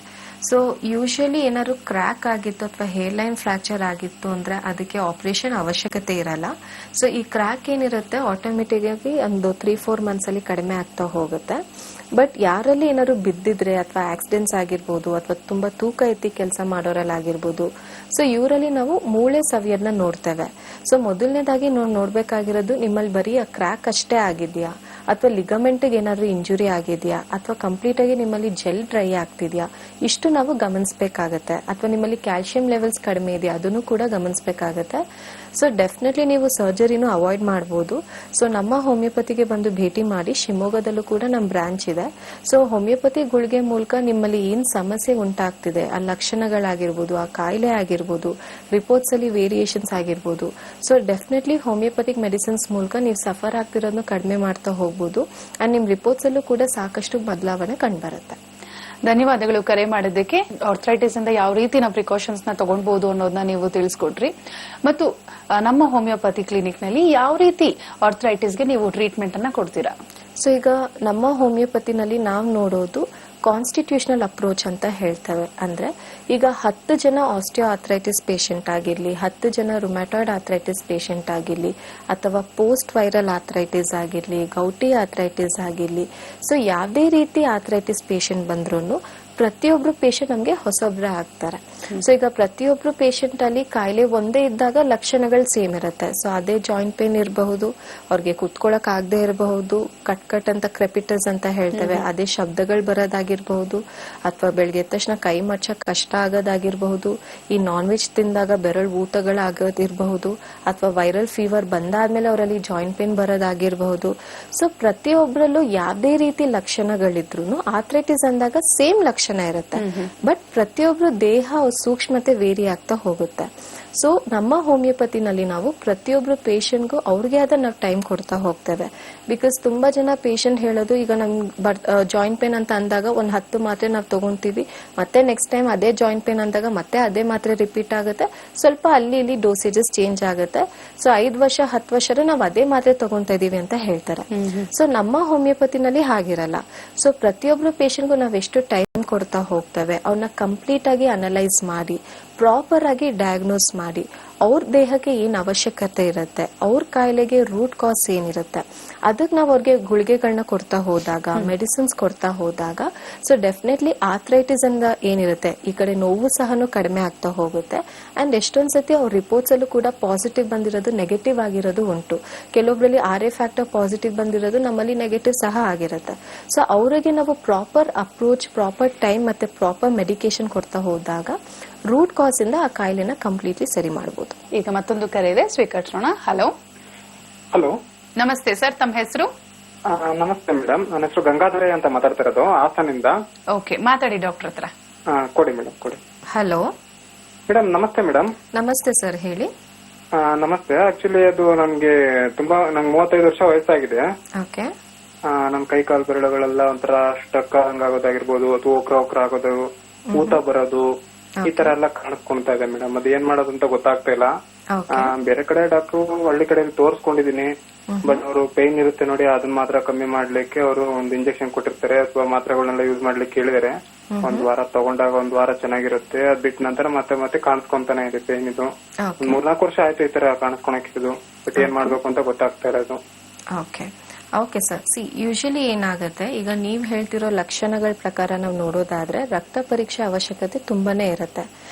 ಸೊ ಯೂಶಲಿ ಏನಾದ್ರು ಕ್ರ್ಯಾಕ್ ಆಗಿತ್ತು ಅಥವಾ ಹೇರ್ ಲೈನ್ ಫ್ರಾಕ್ಚರ್ ಆಗಿತ್ತು ಅಂದ್ರೆ ಅದಕ್ಕೆ ಆಪರೇಷನ್ ಅವಶ್ಯಕತೆ ಇರಲ್ಲ. ಸೊ ಈ ಕ್ರ್ಯಾಕ್ ಏನಿರುತ್ತೆ ಆಟೋಮೆಟಿಕ್ ಆಗಿ ಒಂದು 3-4 ಮಂತ್ಸ್ ಅಲ್ಲಿ ಕಡಿಮೆ ಆಗ್ತಾ ಹೋಗುತ್ತೆ. ಬಟ್ ಯಾರಲ್ಲಿ ಏನಾದ್ರು ಬಿದ್ದಿದ್ರೆ ಅಥವಾ ಆಕ್ಸಿಡೆಂಟ್ಸ್ ಆಗಿರ್ಬೋದು ಅಥವಾ ತುಂಬಾ ತೂಕ ಎತ್ತಿ ಕೆಲಸ ಮಾಡೋರಲ್ಲಿ ಆಗಿರ್ಬೋದು, ಸೊ ಇವರಲ್ಲಿ ನಾವು ಮೂಳೆ ಸವಿಯನ್ನ ನೋಡ್ತೇವೆ. ಸೊ ಮೊದಲನೇದಾಗಿ ನಾವು ನೋಡ್ಬೇಕಾಗಿರೋದು ನಿಮ್ಮಲ್ಲಿ ಬರೀ ಆ ಕ್ರ್ಯಾಕ್ ಅಷ್ಟೇ ಆಗಿದ್ಯಾ ಅಥವಾ ಲಿಗಮೆಂಟ್ ಏನಾದ್ರು ಇಂಜುರಿ ಆಗಿದೆಯಾ ಅಥವಾ ಕಂಪ್ಲೀಟ್ ಆಗಿ ನಿಮ್ಮಲ್ಲಿ ಜೆಲ್ ಡ್ರೈ ಆಗ್ತಿದ್ಯಾ, ಇಷ್ಟು ನಾವು ಗಮನಿಸಬೇಕಾಗತ್ತೆ. ಅಥವಾ ನಿಮ್ಮಲ್ಲಿ ಕ್ಯಾಲ್ಸಿಯಂ ಲೆವೆಲ್ಸ್ ಕಡಿಮೆ ಇದೆಯಾ ಅದನ್ನು ಕೂಡ ಗಮನಿಸಬೇಕಾಗತ್ತೆ. ಸೊ ಡೆಫಿನೆಟ್ಲಿ ನೀವು ಸರ್ಜರಿನೂ ಅವಾಯ್ಡ್ ಮಾಡಬಹುದು. ಸೊ ನಮ್ಮ ಹೋಮಿಯೋಪತಿಗೆ ಬಂದು ಭೇಟಿ ಮಾಡಿ, ಶಿವಮೊಗ್ಗದಲ್ಲೂ ಕೂಡ ನಮ್ಮ ಬ್ರಾಂಚ್ ಇದೆ. ಸೊ ಹೋಮಿಯೋಪತಿ ಗುಳಿಗೆ ಮೂಲಕ ನಿಮ್ಮಲ್ಲಿ ಏನ್ ಸಮಸ್ಯೆ ಉಂಟಾಗ್ತಿದೆ, ಆ ಲಕ್ಷಣಗಳಾಗಿರ್ಬೋದು, ಆ ಕಾಯಿಲೆ ಆಗಿರ್ಬೋದು, ರಿಪೋರ್ಟ್ಸ್ ಅಲ್ಲಿ ವೇರಿಯೇಷನ್ಸ್ ಆಗಿರ್ಬೋದು, ಸೊ ಡೆಫಿನೆಟ್ಲಿ ಹೋಮಿಯೋಪತಿಕ್ ಮೆಡಿಸಿನ್ಸ್ ಮೂಲಕ ನೀವು ಸಫರ್ ಆಗ್ತಿರೋದನ್ನು ಕಡಿಮೆ ಮಾಡ್ತಾ ಹೋಗ್ಬೋದು. ಅಂಡ್ ನಿಮ್ ರಿಪೋರ್ಟ್ಸ್ ಅಲ್ಲೂ ಕೂಡ ಸಾಕಷ್ಟು ಬದಲಾವಣೆ ಕಂಡುಬರುತ್ತೆ. ಧನ್ಯವಾದಗಳು ಕರೆ ಮಾಡಿದ್ದಕ್ಕೆ. ಆರ್ಥ್ರೈಟಿಸ್ ಇಂದ ಯಾವ ರೀತಿ ನಾವು ಪ್ರಿಕಾಷನ್ಸ್ ನ ತಗೊಳ್ಬಹುದು ಅನ್ನೋದನ್ನ ನೀವು ತಿಳಿಸ್ಕೊಟ್ರಿ. ಮತ್ತು ನಮ್ಮ ಹೋಮಿಯೋಪತಿ ಕ್ಲಿನಿಕ್ ನಲ್ಲಿ ಯಾವ ರೀತಿ ಆರ್ಥ್ರೈಟಿಸ್ಗೆ ನೀವು ಟ್ರೀಟ್ಮೆಂಟ್ ಅನ್ನ ಕೊಡ್ತೀರಾ? ಸೊ ಈಗ ನಮ್ಮ ಹೋಮಿಯೋಪತಿನಲ್ಲಿ ನಾವು ನೋಡೋದು ಕಾನ್ಸ್ಟಿಟ್ಯೂಷನಲ್ ಅಪ್ರೋಚ್ ಅಂತ ಹೇಳ್ತೇವೆ. ಅಂದ್ರೆ ಈಗ 10 ಜನ ಆಸ್ಟಿಯೋ ಆರ್ಥ್ರೈಟಿಸ್ ಪೇಷಂಟ್ ಆಗಿರ್ಲಿ, 10 ಜನ ರುಮ್ಯಾಟಾಯ್ಡ್ ಆರ್ಥ್ರೈಟಿಸ್ ಪೇಷಂಟ್ ಆಗಿರ್ಲಿ, ಅಥವಾ ಪೋಸ್ಟ್ ವೈರಲ್ ಆರ್ಥ್ರೈಟಿಸ್ ಆಗಿರ್ಲಿ, ಗೌಟಿ ಆರ್ಥ್ರೈಟಿಸ್ ಆಗಿರ್ಲಿ, ಸೊ ಯಾವುದೇ ರೀತಿ ಆರ್ಥ್ರೈಟಿಸ್ ಪೇಷಂಟ್ ಬಂದ್ರೂ ಪ್ರತಿಯೊಬ್ರು ಪೇಷಂಟ್ ನಮ್ಗೆ ಹೊಸೊಬ್ರ ಆಗ್ತಾರೆ. ಸೊ ಈಗ ಪ್ರತಿಯೊಬ್ರು ಪೇಷಂಟ್ ಅಲ್ಲಿ ಕಾಯಿಲೆ ಒಂದೇ ಇದ್ದಾಗ ಲಕ್ಷಣಗಳು ಸೇಮ್ ಇರುತ್ತೆ. ಸೊ ಅದೇ ಜಾಯಿಂಟ್ ಪೇನ್ ಇರಬಹುದು, ಅವ್ರಿಗೆ ಕುತ್ಕೊಳಕ್ ಆಗದೆ ಇರಬಹುದು, ಕಟ್ ಅಂತ ಕ್ರೆಪಿಟಸ್ ಅಂತ ಹೇಳ್ತೇವೆ, ಅದೇ ಶಬ್ದಗಳು ಬರೋದಾಗಿರ್ಬಹುದು, ಅಥವಾ ಬೆಳಗ್ಗೆ ಎದ್ದ ತಕ್ಷಣ ಕೈ ಮಚ್ಚಕ್ ಕಷ್ಟ ಆಗೋದಾಗಿರ್ಬಹುದು, ಈ ನಾನ್ ವೆಜ್ ತಿಂದಾಗ ಬೆರಳು ಊತಗಳಾಗೋದಿರಬಹುದು, ಅಥವಾ ವೈರಲ್ ಫೀವರ್ ಬಂದಾದ್ಮೇಲೆ ಅವರಲ್ಲಿ ಜಾಯಿಂಟ್ ಪೇನ್ ಬರೋದಾಗಿರಬಹುದು. ಸೊ ಪ್ರತಿಯೊಬ್ಬರಲ್ಲೂ ಯಾವುದೇ ರೀತಿ ಲಕ್ಷಣಗಳಿದ್ರು ಆರ್ಥ್ರೈಟಿಸ್ ಅಂದಾಗ ಸೇಮ್ ಲಕ್ಷಣ ಇರುತ್ತೆ. ಬಟ್ ಪ್ರತಿಯೊಬ್ರು ದೇಹ ಸೂಕ್ಷ್ಮತೆ ವೇರಿ ಆಗ್ತಾ ಹೋಗುತ್ತೆ. ಸೊ ನಮ್ಮ ಹೋಮಿಯೋಪತಿನಲ್ಲಿ ನಾವು ಪ್ರತಿಯೊಬ್ರು ಪೇಷಂಟ್ಗೂ ಅವ್ರಿಗೆ ಆದ ನಾವು ಟೈಮ್ ಕೊಡ್ತಾ ಹೋಗ್ತೇವೆ. ಬಿಕಾಸ್ ತುಂಬಾ ಜನ ಪೇಷಂಟ್ ಹೇಳೋದು, ಈಗ ನಮ್ಗೆ ಜಾಯಿಂಟ್ ಪೇನ್ ಅಂತ ಅಂದಾಗ ಒಂದು 10 ಮಾತ್ರೆ ನಾವು ತಗೊಂತೀವಿ, ಮತ್ತೆ ನೆಕ್ಸ್ಟ್ ಟೈಮ್ ಅದೇ ಜಾಯಿಂಟ್ ಪೇನ್ ಅಂದಾಗ ಮತ್ತೆ ಅದೇ ಮಾತ್ರೆ ರಿಪೀಟ್ ಆಗುತ್ತೆ, ಸ್ವಲ್ಪ ಅಲ್ಲಿ ಇಲ್ಲಿ ಡೋಸೇಜಸ್ ಚೇಂಜ್ ಆಗುತ್ತೆ. ಸೊ 5 ವರ್ಷ 10 ವರ್ಷ ನಾವು ಅದೇ ಮಾತ್ರೆ ತಗೊಂತಾ ಇದೀವಿ ಅಂತ ಹೇಳ್ತಾರೆ. ಸೊ ನಮ್ಮ ಹೋಮಿಯೋಪತಿನಲ್ಲಿ ಹಾಗಿರಲ್ಲ. ಸೊ ಪ್ರತಿಯೊಬ್ರು ಪೇಷಂಟ್ಗೂ ನಾವು ಎಷ್ಟು ಟೈಮ್ ಕೊಡ್ತಾ ಹೋಗ್ತೇವೆ, ಅವನ್ನ ಕಂಪ್ಲೀಟ್ ಆಗಿ ಅನಲೈಸ್ ಮಾಡಿ, ಪ್ರಾಪರ್ ಆಗಿ ಡಯಾಗ್ನೋಸ್ ಮಾಡಿ, ಅವ್ರ ದೇಹಕ್ಕೆ ಏನ್ ಅವಶ್ಯಕತೆ ಇರುತ್ತೆ, ಅವ್ರ ಕಾಯಿಲೆಗೆ ರೂಟ್ ಕಾಸ್ ಏನಿರುತ್ತೆ, ಅದಕ್ಕೆ ನಾವು ಅವ್ರಿಗೆ ಗುಳಿಗೆಗಳನ್ನ ಕೊಡ್ತಾ ಹೋದಾಗ, ಮೆಡಿಸಿನ್ಸ್ ಕೊಡ್ತಾ ಹೋದಾಗ, ಸೊ ಡೆಫಿನೆಟ್ಲಿ ಆರ್ಥ್ರೈಟಿಸ್ ಅಂದ ಏನಿರುತ್ತೆ ಈ ಕಡೆ ನೋವು ಸಹನು ಕಡಿಮೆ ಆಗ್ತಾ ಹೋಗುತ್ತೆ. ಅಂಡ್ ಎಷ್ಟೊಂದ್ ಸತಿ ಅವ್ರ ರಿಪೋರ್ಟ್ಸ್ ಅಲ್ಲೂ ಕೂಡ ಪಾಸಿಟಿವ್ ಬಂದಿರೋದು, ನೆಗೆಟಿವ್ ಆಗಿರೋದು ಉಂಟು. ಕೆಲವೊಬ್ಬರಲ್ಲಿ RA ಫ್ಯಾಕ್ಟರ್ ಪಾಸಿಟಿವ್ ಬಂದಿರೋದು, ನಮ್ಮಲ್ಲಿ ನೆಗೆಟಿವ್ ಸಹ ಆಗಿರುತ್ತೆ. ಸೊ ಅವರಿಗೆ ನಾವು ಪ್ರಾಪರ್ ಅಪ್ರೋಚ್, ಪ್ರಾಪರ್ ಟೈಮ್ ಮತ್ತೆ ಪ್ರಾಪರ್ ಮೆಡಿಕೇಶನ್ ಕೊಡ್ತಾ ಹೋದಾಗ ರೂಟ್ ಕಾಸ್ ಇಂದ ಆ ಕಾಯಿಲೆನ ಕಂಪ್ಲೀಟ್ಲಿ ಸರಿ ಮಾಡಬಹುದು. ಈಗ ಮತ್ತೊಂದು ಕರೆ ಇದೆ, ಸ್ವೀಕರಿಸೋಣ. ಹಲೋ. ಹಲೋ, ನಮಸ್ತೆ ಸರ್, ತಮ್ಮ ಹೆಸರು? ನಮಸ್ತೆ ಮೇಡಮ್, ನನ್ನ ಹೆಸರು ಗಂಗಾಧರ ಅಂತ ಮಾತಾಡ್ತಿರೋದು, ಹಾಸನಿಂದ. ಓಕೆ, ಮಾತಾಡಿ ಡಾಕ್ಟರ್ ಹತ್ರ. ಕೊಡಿ ಮೇಡಮ್, ಕೊಡಿ. ಹಲೋ ಮೇಡಮ್, ನಮಸ್ತೆ ಮೇಡಮ್. ನಮಸ್ತೆ ಸರ್, ಹೇಳಿ. ನಮಸ್ತೆ. ಆಕ್ಚುಲಿ ಅದು ನಂಗೆ 35 ವರ್ಷ ವಯಸ್ಸಾಗಿದೆ. ಓಕೆ. ನಮ್ ಕೈ ಕಾಲು ಬೆರಳುಗಳೆಲ್ಲ ಒಂಥರ ಸ್ಟಕ್ ಹಂಗಾಗೋದಾಗಿರ್ಬೋದು, ಅಥವಾ ಒಕ್ರ ಆಗೋದು, ಊತ ಬರೋದು, ಈ ತರ ಎಲ್ಲ ಕಾಣಿಸ್ಕೊಂತಾ ಇದೆ ಮೇಡಮ್. ಅದು ಏನ್ ಮಾಡೋದು ಅಂತ ಗೊತ್ತಾಗ್ತಾ ಇಲ್ಲ. ಬೇರೆ ಕಡೆ ಡಾಕ್ಟ್ರು ಹಳ್ಳಿ ಕಡೆ ತೋರ್ಸ್ಕೊಂಡಿದೀನಿ. ಬಟ್ ಅವರು ಪೇನ್ ಇರುತ್ತೆ ನೋಡಿ, ಅದನ್ನ ಮಾತ್ರ ಕಮ್ಮಿ ಮಾಡ್ಲಿಕ್ಕೆ ಅವರು ಒಂದು ಇಂಜೆಕ್ಷನ್ ಕೊಟ್ಟಿರ್ತಾರೆ, ಅಥವಾ ಮಾತ್ರೆಗಳನ್ನೆಲ್ಲ ಯೂಸ್ ಮಾಡ್ಲಿಕ್ಕೆ ಹೇಳಿದಾರೆ. 1 ವಾರ ತಗೊಂಡಾಗ 1 ವಾರ ಚೆನ್ನಾಗಿರುತ್ತೆ, ಅದ್ ಬಿಟ್ಟ ನಂತರ ಮತ್ತೆ ಕಾಣಿಸ್ಕೊಂತಾನೆ ಇದೆ ಪೇನ್. ಇದು 3-4 ವರ್ಷ ಆಯ್ತು ಈ ತರ ಕಾಣಿಸ್ಕೊಳಕ್ಕಿದ್ದು. ಬಟ್ ಏನ್ ಮಾಡ್ಬೇಕು ಅಂತ ಗೊತ್ತಾಗ್ತಾ ಇರೋದು. ಓಕೆ ಸರ್, ಯೂಶಲಿ ಏನಾಗುತ್ತೆ, ಈಗ ನೀವ್ ಹೇಳ್ತಿರೋ ಲಕ್ಷಣಗಳ ಪ್ರಕಾರ ನಾವು ನೋಡೋದಾದ್ರೆ ರಕ್ತ ಪರೀಕ್ಷೆ ಅವಶ್ಯಕತೆ ತುಂಬಾನೇ ಇರುತ್ತೆ.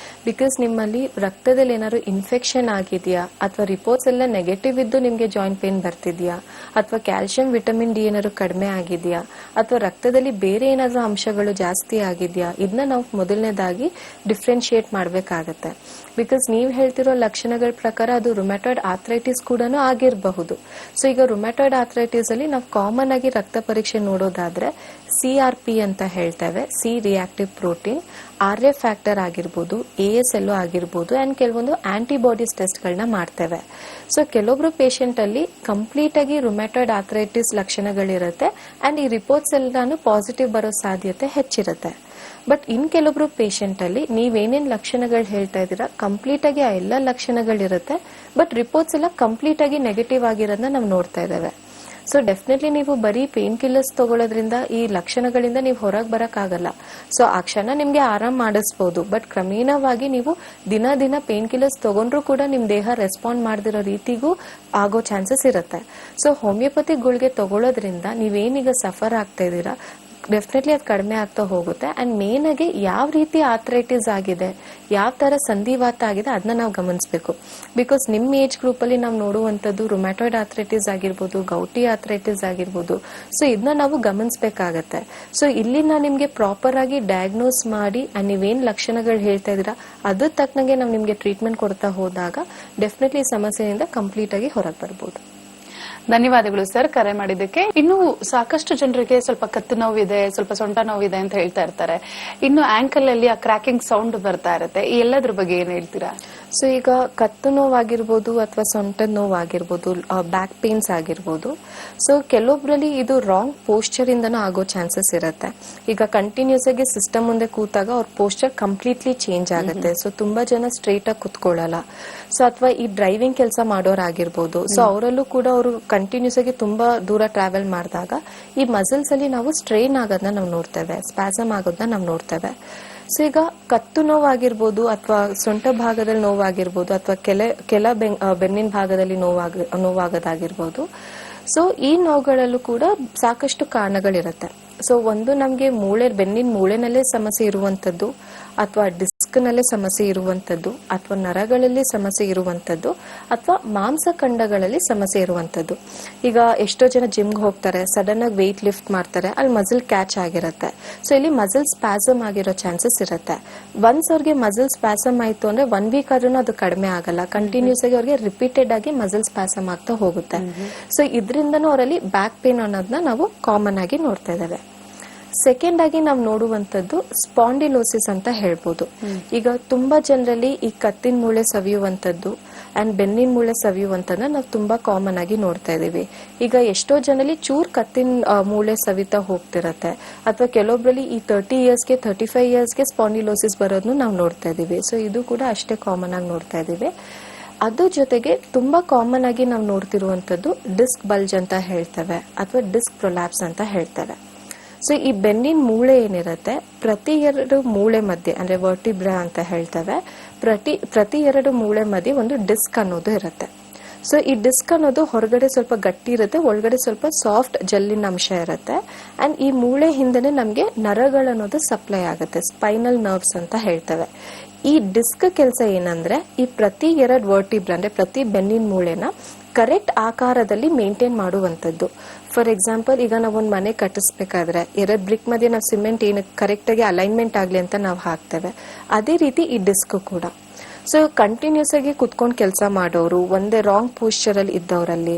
ಬಿಕಾಸ್ ನಿಮ್ಮಲ್ಲಿ ರಕ್ತದಲ್ಲಿ ಏನಾದ್ರು ಇನ್ಫೆಕ್ಷನ್ ಆಗಿದೆಯಾ, ಅಥವಾ ರಿಪೋರ್ಟ್ಸ್ ಎಲ್ಲ ನೆಗೆಟಿವ್ ಇದ್ದು ನಿಮ್ಗೆ ಜಾಯಿಂಟ್ ಪೇನ್ ಬರ್ತಿದ್ಯಾ, ಅಥವಾ ಕ್ಯಾಲ್ಸಿಯಂ ವಿಟಮಿನ್ ಡಿ ಏನಾದ್ರು ಕಡಿಮೆ ಆಗಿದೆಯಾ, ಅಥವಾ ರಕ್ತದಲ್ಲಿ ಬೇರೆ ಏನಾದ್ರು ಅಂಶಗಳು ಜಾಸ್ತಿ ಆಗಿದೆಯಾ, ಇದನ್ನ ನಾವು ಮೊದಲನೇದಾಗಿ ಡಿಫ್ರೆನ್ಶಿಯೇಟ್ ಮಾಡ್ಬೇಕಾಗತ್ತೆ. ಬಿಕಾಸ್ ನೀವ್ ಹೇಳ್ತಿರೋ ಲಕ್ಷಣಗಳ ಪ್ರಕಾರ ಅದು ರುಮ್ಯಾಟಾಯ್ಡ್ ಆರ್ಥ್ರೈಟಿಸ್ ಕೂಡ ಆಗಿರಬಹುದು. ಸೊ ಈಗ ರುಮ್ಯಾಟಾಯ್ಡ್ ಆರ್ಥ್ರೈಟಿಸ್ ಅಲ್ಲಿ ನಾವು ಕಾಮನ್ ಆಗಿ ರಕ್ತ ಪರೀಕ್ಷೆ ನೋಡೋದಾದ್ರೆ CRP ಅಂತ ಹೇಳ್ತೇವೆ, C reactive protein, RA factor ಆಗಿರ್ಬೋದು, ASLO ಆಗಿರ್ಬೋದು, ಅಂಡ್ ಕೆಲವೊಂದು ಆಂಟಿಬಾಡೀಸ್ ಟೆಸ್ಟ್ ಗಳನ್ನ ಮಾಡ್ತೇವೆ. ಸೊ ಕೆಲವೊಬ್ರು ಪೇಷಂಟ್ ಅಲ್ಲಿ ಕಂಪ್ಲೀಟ್ ಆಗಿ ರುಮ್ಯಾಟಾಯ್ಡ್ ಆರ್ಥ್ರೈಟಿಸ್ ಲಕ್ಷಣಗಳಿರುತ್ತೆ, ಅಂಡ್ ಈ ರಿಪೋರ್ಟ್ಸ್ ಎಲ್ಲಾನು ಪಾಸಿಟಿವ್ ಬರೋ ಸಾಧ್ಯತೆ ಹೆಚ್ಚಿರುತ್ತೆ. ಬಟ್ ಇನ್ ಕೆಲವೊಬ್ರು ಪೇಷಂಟ್ ಅಲ್ಲಿ ನೀವೇನೇನ್ ಲಕ್ಷಣಗಳು ಹೇಳ್ತಾ ಇದ್ದೀರಾ ಕಂಪ್ಲೀಟ್ ಆಗಿ ಆ ಎಲ್ಲ ಲಕ್ಷಣಗಳಿರುತ್ತೆ, ಬಟ್ ರಿಪೋರ್ಟ್ಸ್ ಎಲ್ಲ ಕಂಪ್ಲೀಟ್ ಆಗಿ ನೆಗೆಟಿವ್ ಆಗಿರೋದನ್ನ ನಾವು ನೋಡ್ತಾ ಇದ್ದೇವೆ. ಸೊ ಡೆಫಿನೆಟ್ಲಿ ನೀವು ಬರೀ ಪೇನ್ ಕಿಲ್ಲರ್ಸ್ ತಗೊಳ್ಳೋದ್ರಿಂದ ಈ ಲಕ್ಷಣಗಳಿಂದ ನೀವು ಹೊರಗೆ ಬರಕ್ಕಾಗಲ್ಲ. ಸೊ ಆ ಕ್ಷಣ ನಿಮ್ಗೆ ಆರಾಮ್ ಮಾಡಿಸ್ಬೋದು, ಬಟ್ ಕ್ರಮೇಣವಾಗಿ ನೀವು ದಿನ ಪೇನ್ ಕಿಲ್ಲರ್ಸ್ ತಗೊಂಡ್ರು ಕೂಡ ನಿಮ್ ದೇಹ ರೆಸ್ಪಾಂಡ್ ಮಾಡದಿರೋ ರೀತಿಗೂ ಆಗೋ ಚಾನ್ಸಸ್ ಇರುತ್ತೆ. ಸೊ ಹೋಮಿಯೋಪತಿ ಗುಳಿಗೆ ತಗೊಳ್ಳೋದ್ರಿಂದ ನೀವೇನೀಗ ಸಫರ್ ಆಗ್ತಾ ಇದ್ದೀರಾ, ಡೆಫಿನೆಟ್ಲಿ ಅದು ಕಡಿಮೆ ಆಗ್ತಾ ಹೋಗುತ್ತೆ. ಅಂಡ್ ಮೇನ್ ಆಗಿ ಯಾವ ರೀತಿ ಆರ್ಥರೈಟಿಸ್ ಆಗಿದೆ, ಯಾವ ತರ ಸಂಧಿವಾತ ಆಗಿದೆ ಅದನ್ನ ನಾವು ಗಮನಿಸಬೇಕು. ಬಿಕಾಸ್ ನಿಮ್ಮ ಏಜ್ ಗ್ರೂಪ್ ಅಲ್ಲಿ ನಾವು ನೋಡುವಂತದ್ದು ರುಮ್ಯಾಟಾಯ್ಡ್ ಆರ್ಥರೈಟಿಸ್ ಆಗಿರ್ಬೋದು, ಗೌಟಿ ಆರ್ಥರೈಟಿಸ್ ಆಗಿರ್ಬೋದು. ಸೊ ಇದನ್ನ ನಾವು ಗಮನಿಸಬೇಕಾಗತ್ತೆ. ಸೊ ಇಲ್ಲಿ ನಾನು ನಿಮ್ಗೆ ಪ್ರಾಪರ್ ಆಗಿ ಡಯಾಗ್ನೋಸ್ ಮಾಡಿ ಅಂಡ್ ನೀವೇನ್ ಲಕ್ಷಣಗಳು ಹೇಳ್ತಾ ಇದೀರಾ ಅದ್ರ ತಕ್ಕನಂಗೆ ನಾವು ನಿಮ್ಗೆ ಟ್ರೀಟ್ಮೆಂಟ್ ಕೊಡ್ತಾ ಹೋದಾಗ ಡೆಫಿನೆಟ್ಲಿ ಈ ಸಮಸ್ಯೆಯಿಂದ ಕಂಪ್ಲೀಟ್ ಆಗಿ ಹೊರಗೆ ಬರ್ಬೋದು. ಧನ್ಯವಾದಗಳು ಸರ್ ಕರೆ ಮಾಡಿದ್ದಕ್ಕೆ. ಇನ್ನು ಸಾಕಷ್ಟು ಜನರಿಗೆ ಸ್ವಲ್ಪ ಕತ್ತು ನೋವಿದೆ, ಸ್ವಲ್ಪ ಸೊಂಟ ನೋವಿದೆ ಅಂತ ಹೇಳ್ತಾ ಇರ್ತಾರೆ. ಇನ್ನು ಆಂಕಲ್ ಅಲ್ಲಿ ಆ ಕ್ರಾಕಿಂಗ್ ಸೌಂಡ್ ಬರ್ತಾ ಇರುತ್ತೆ, ಈ ಎಲ್ಲದ್ರ ಬಗ್ಗೆ ಏನ್ ಹೇಳ್ತೀರಾ? ಸೊ ಈಗ ಕತ್ತು ನೋವಾಗಿರ್ಬೋದು ಅಥವಾ ಸೊಂಟದ ನೋವಾಗಿರ್ಬೋದು, ಬ್ಯಾಕ್ ಪೇನ್ಸ್ ಆಗಿರ್ಬೋದು. ಸೊ ಕೆಲವೊಬ್ರಲ್ಲಿ ಇದು ರಾಂಗ್ ಪೋಸ್ಚರ್ ಇಂದನೂ ಆಗೋ ಚಾನ್ಸಸ್ ಇರುತ್ತೆ. ಈಗ ಕಂಟಿನ್ಯೂಸ್ ಆಗಿ ಸಿಸ್ಟಮ್ ಮುಂದೆ ಕೂತಾಗ ಅವ್ರ ಪೋಸ್ಚರ್ ಕಂಪ್ಲೀಟ್ಲಿ ಚೇಂಜ್ ಆಗುತ್ತೆ. ಸೊ ತುಂಬಾ ಜನ ಸ್ಟ್ರೈಟ್ ಆಗಿ ಕುತ್ಕೊಳ್ಳಲ್ಲ. ಸೊ ಅಥವಾ ಈ ಡ್ರೈವಿಂಗ್ ಕೆಲಸ ಮಾಡೋರಾಗಿರ್ಬೋದು. ಸೊ ಅವರಲ್ಲೂ ಕೂಡ ಅವರು ಕಂಟಿನ್ಯೂಸ್ ಆಗಿ ತುಂಬಾ ದೂರ ಟ್ರಾವೆಲ್ ಮಾಡಿದಾಗ ಈ ಮಸಲ್ಸ್ ಅಲ್ಲಿ ನಾವು ಸ್ಟ್ರೈನ್ ಆಗೋದನ್ನ ನಾವು ನೋಡ್ತೇವೆ, ಸ್ಪ್ಯಾಸಮ್ ಆಗೋದನ್ನ ನಾವು ನೋಡ್ತೇವೆ. ಸೊ ಈಗ ಕತ್ತು ನೋವಾಗಿರ್ಬೋದು ಅಥವಾ ಸೊಂಟ ಭಾಗದಲ್ಲಿ ನೋವಾಗಿರ್ಬೋದು ಅಥವಾ ಕೆಲ ಬೆನ್ನಿನ ಭಾಗದಲ್ಲಿ ನೋವಾಗೋದಾಗಿರ್ಬೋದು. ಸೊ ಈ ನೋವುಗಳಲ್ಲೂ ಕೂಡ ಸಾಕಷ್ಟು ಕಾರಣಗಳಿರುತ್ತೆ. ಸೊ ಒಂದು ನಮ್ಗೆ ಬೆನ್ನಿನ ಮೂಳೆನಲ್ಲೇ ಸಮಸ್ಯೆ ಇರುವಂತದ್ದು, ಅಥವಾ ಡಿಸ್ಕ್ ನಲ್ಲೇ ಸಮಸ್ಯೆ ಇರುವಂತದ್ದು, ಅಥವಾ ನರಗಳಲ್ಲಿ ಸಮಸ್ಯೆ ಇರುವಂತದ್ದು, ಅಥವಾ ಮಾಂಸಖಂಡಗಳಲ್ಲಿ ಸಮಸ್ಯೆ ಇರುವಂತದ್ದು. ಈಗ ಎಷ್ಟೋ ಜನ ಜಿಮ್ಗೆ ಹೋಗ್ತಾರೆ, ಸಡನ್ ಆಗಿ ವೆಯ್ಟ್ ಲಿಫ್ಟ್ ಮಾಡ್ತಾರೆ, ಅಲ್ಲಿ ಮಸಲ್ ಕ್ಯಾಚ್ ಆಗಿರುತ್ತೆ. ಸೊ ಇಲ್ಲಿ ಮಸಲ್ ಸ್ಪ್ಯಾಸಮ್ ಆಗಿರೋ ಚಾನ್ಸಸ್ ಇರುತ್ತೆ. ಒನ್ಸ್ ಅವ್ರಿಗೆ ಮಸಲ್ ಸ್ಪ್ಯಾಸಮ್ ಆಯ್ತು ಅಂದ್ರೆ 1 ವೀಕ್ ಆದ್ರೂ ಅದು ಕಡಿಮೆ ಆಗಲ್ಲ. ಕಂಟಿನ್ಯೂಸ್ ಆಗಿ ಅವ್ರಿಗೆ ರಿಪೀಟೆಡ್ ಆಗಿ ಮಸಲ್ ಸ್ಪ್ಯಾಸಮ್ ಆಗ್ತಾ ಹೋಗುತ್ತೆ. ಸೊ ಇದರಿಂದನೂ ಅವರಲ್ಲಿ ಬ್ಯಾಕ್ ಪೇನ್ ಅನ್ನೋದನ್ನ ನಾವು ಕಾಮನ್ ಆಗಿ ನೋಡ್ತಾ ಇದ್ದೇವೆ. ಸೆಕೆಂಡ್ ಆಗಿ ನಾವು ನೋಡುವಂತದ್ದು ಸ್ಪಾಂಡಿಲೋಸಿಸ್ ಅಂತ ಹೇಳ್ಬೋದು. ಈಗ ತುಂಬಾ ಜನರಲ್ಲಿ ಈ ಕತ್ತಿನ ಮೂಳೆ ಸವಿಯುವಂತದ್ದು ಅಂಡ್ ಬೆನ್ನಿನ ಮೂಳೆ ಸವಿಯುವಂತದನ್ನ ನಾವು ತುಂಬಾ ಕಾಮನ್ ಆಗಿ ನೋಡ್ತಾ ಇದೀವಿ. ಈಗ ಎಷ್ಟೋ ಜನರಲ್ಲಿ ಚೂರ್ ಕತ್ತಿನ ಮೂಳೆ ಸವಿತಾ ಹೋಗ್ತಿರತ್ತೆ, ಅಥವಾ ಕೆಲವೊಬ್ರಲ್ಲಿ ಈ 30 ಇಯರ್ಸ್ಗೆ 35 ಇಯರ್ಸ್ಗೆ ಸ್ಪಾಂಡಿಲೋಸಿಸ್ ಬರೋದನ್ನು ನಾವು ನೋಡ್ತಾ ಇದೀವಿ. ಸೊ ಇದು ಕೂಡ ಅಷ್ಟೇ ಕಾಮನ್ ಆಗಿ ನೋಡ್ತಾ ಇದೀವಿ. ಅದ್ರ ಜೊತೆಗೆ ತುಂಬಾ ಕಾಮನ್ ಆಗಿ ನಾವು ನೋಡ್ತಿರುವಂತದ್ದು ಡಿಸ್ಕ್ ಬಲ್ಜ್ ಅಂತ ಹೇಳ್ತೇವೆ, ಅಥವಾ ಡಿಸ್ಕ್ ಪ್ರೊಲ್ಯಾಪ್ಸ್ ಅಂತ ಹೇಳ್ತೇವೆ. ಸೊ ಈ ಬೆನ್ನಿನ ಮೂಳೆ ಏನಿರುತ್ತೆ, ಪ್ರತಿ 2 ಮೂಳೆ ಮಧ್ಯೆ ಅಂದ್ರೆ ವರ್ಟಿಬ್ರಾ ಅಂತ ಹೇಳ್ತೇವೆ, ಪ್ರತಿ 2 ಮೂಳೆ ಮಧ್ಯೆ ಒಂದು ಡಿಸ್ಕ್ ಅನ್ನೋದು ಇರುತ್ತೆ. ಸೊ ಈ ಡಿಸ್ಕ್ ಅನ್ನೋದು ಹೊರಗಡೆ ಸ್ವಲ್ಪ ಗಟ್ಟಿ ಇರುತ್ತೆ, ಒಳಗಡೆ ಸ್ವಲ್ಪ ಸಾಫ್ಟ್ ಜೆಲ್ಲಿನ ಅಂಶ ಇರುತ್ತೆ. ಅಂಡ್ ಈ ಮೂಳೆ ಹಿಂದೆನೆ ನಮ್ಗೆ ನರಗಳನ್ನೋದು ಸಪ್ಲೈ ಆಗುತ್ತೆ, ಸ್ಪೈನಲ್ ನರ್ವ್ಸ್ ಅಂತ ಹೇಳ್ತೇವೆ. ಈ ಡಿಸ್ಕ್ ಕೆಲಸ ಏನಂದ್ರೆ ಈ ಪ್ರತಿ 2 ವರ್ಟಿಬ್ರಾ ಅಂದ್ರೆ ಪ್ರತಿ ಬೆನ್ನಿನ ಮೂಳೆನ ಕರೆಕ್ಟ್ ಆಕಾರದಲ್ಲಿ ಮೇಂಟೈನ್ ಮಾಡುವಂತದ್ದು. ಫಾರ್ ಎಕ್ಸಾಂಪಲ್, ಈಗ ನಾವೊಂದು ಮನೆ ಕಟ್ಟಿಸ್ಬೇಕಾದ್ರೆ 2 ಬ್ರಿಕ್ ಮಧ್ಯೆ ನಾವು ಸಿಮೆಂಟ್ ಏನಕ್ಕೆ ಕರೆಕ್ಟ್ ಆಗಿ ಅಲೈನ್ಮೆಂಟ್ ಆಗ್ಲಿ ಅಂತ ನಾವು ಹಾಕ್ತೇವೆ, ಅದೇ ರೀತಿ ಈ ಡಿಸ್ಕ್ ಕೂಡ. ಸೊ ಕಂಟಿನ್ಯೂಸ್ ಆಗಿ ಕುತ್ಕೊಂಡು ಕೆಲಸ ಮಾಡೋರು, ಒಂದೇ ರಾಂಗ್ ಪೋಸ್ಚರ್ ಅಲ್ಲಿ ಇದ್ದವರಲ್ಲಿ,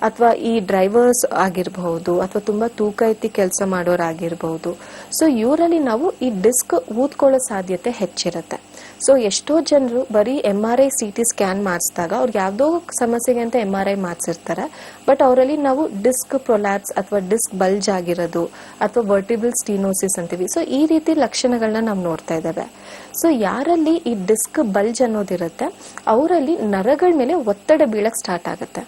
ಅಥವಾ ಈ ಡ್ರೈವರ್ಸ್ ಆಗಿರಬಹುದು, ಅಥವಾ ತುಂಬಾ ತೂಕ ಎತ್ತಿ ಕೆಲಸ ಮಾಡೋರಾಗಿರ್ಬಹುದು. ಸೊ ಇವರಲ್ಲಿ ನಾವು ಈ ಡಿಸ್ಕ್ ಊದ್ಕೊಳ್ಳೋ ಸಾಧ್ಯತೆ ಹೆಚ್ಚಿರುತ್ತೆ. ಸೊ ಎಷ್ಟೋ ಜನರು ಬರೀ MRI CT ಸ್ಕ್ಯಾನ್ ಮಾಡಿಸಿದಾಗ ಅವ್ರಿಗೆ ಯಾವ್ದೋ ಸಮಸ್ಯೆಗೆ ಅಂತ MRI ಮಾಡಿಸಿರ್ತಾರೆ, ಬಟ್ ಅವರಲ್ಲಿ ನಾವು ಡಿಸ್ಕ್ ಪ್ರೊಲ್ಯಾಪ್ಸ್ ಅಥವಾ ಡಿಸ್ಕ್ ಬಲ್ಜ್ ಆಗಿರೋದು ಅಥವಾ ವರ್ಟಿಬಲ್ ಸ್ಟೀನೋಸಿಸ್ ಅಂತೀವಿ. ಸೊ ಈ ರೀತಿ ಲಕ್ಷಣಗಳನ್ನ ನಾವು ನೋಡ್ತಾ ಇದ್ದೇವೆ. ಸೊ ಯಾರಲ್ಲಿ ಈ ಡಿಸ್ಕ್ ಬಲ್ಜ್ ಅನ್ನೋದಿರುತ್ತೆ ಅವರಲ್ಲಿ ನರಗಳ ಮೇಲೆ ಒತ್ತಡ ಬೀಳಕ್ ಸ್ಟಾರ್ಟ್ ಆಗುತ್ತೆ.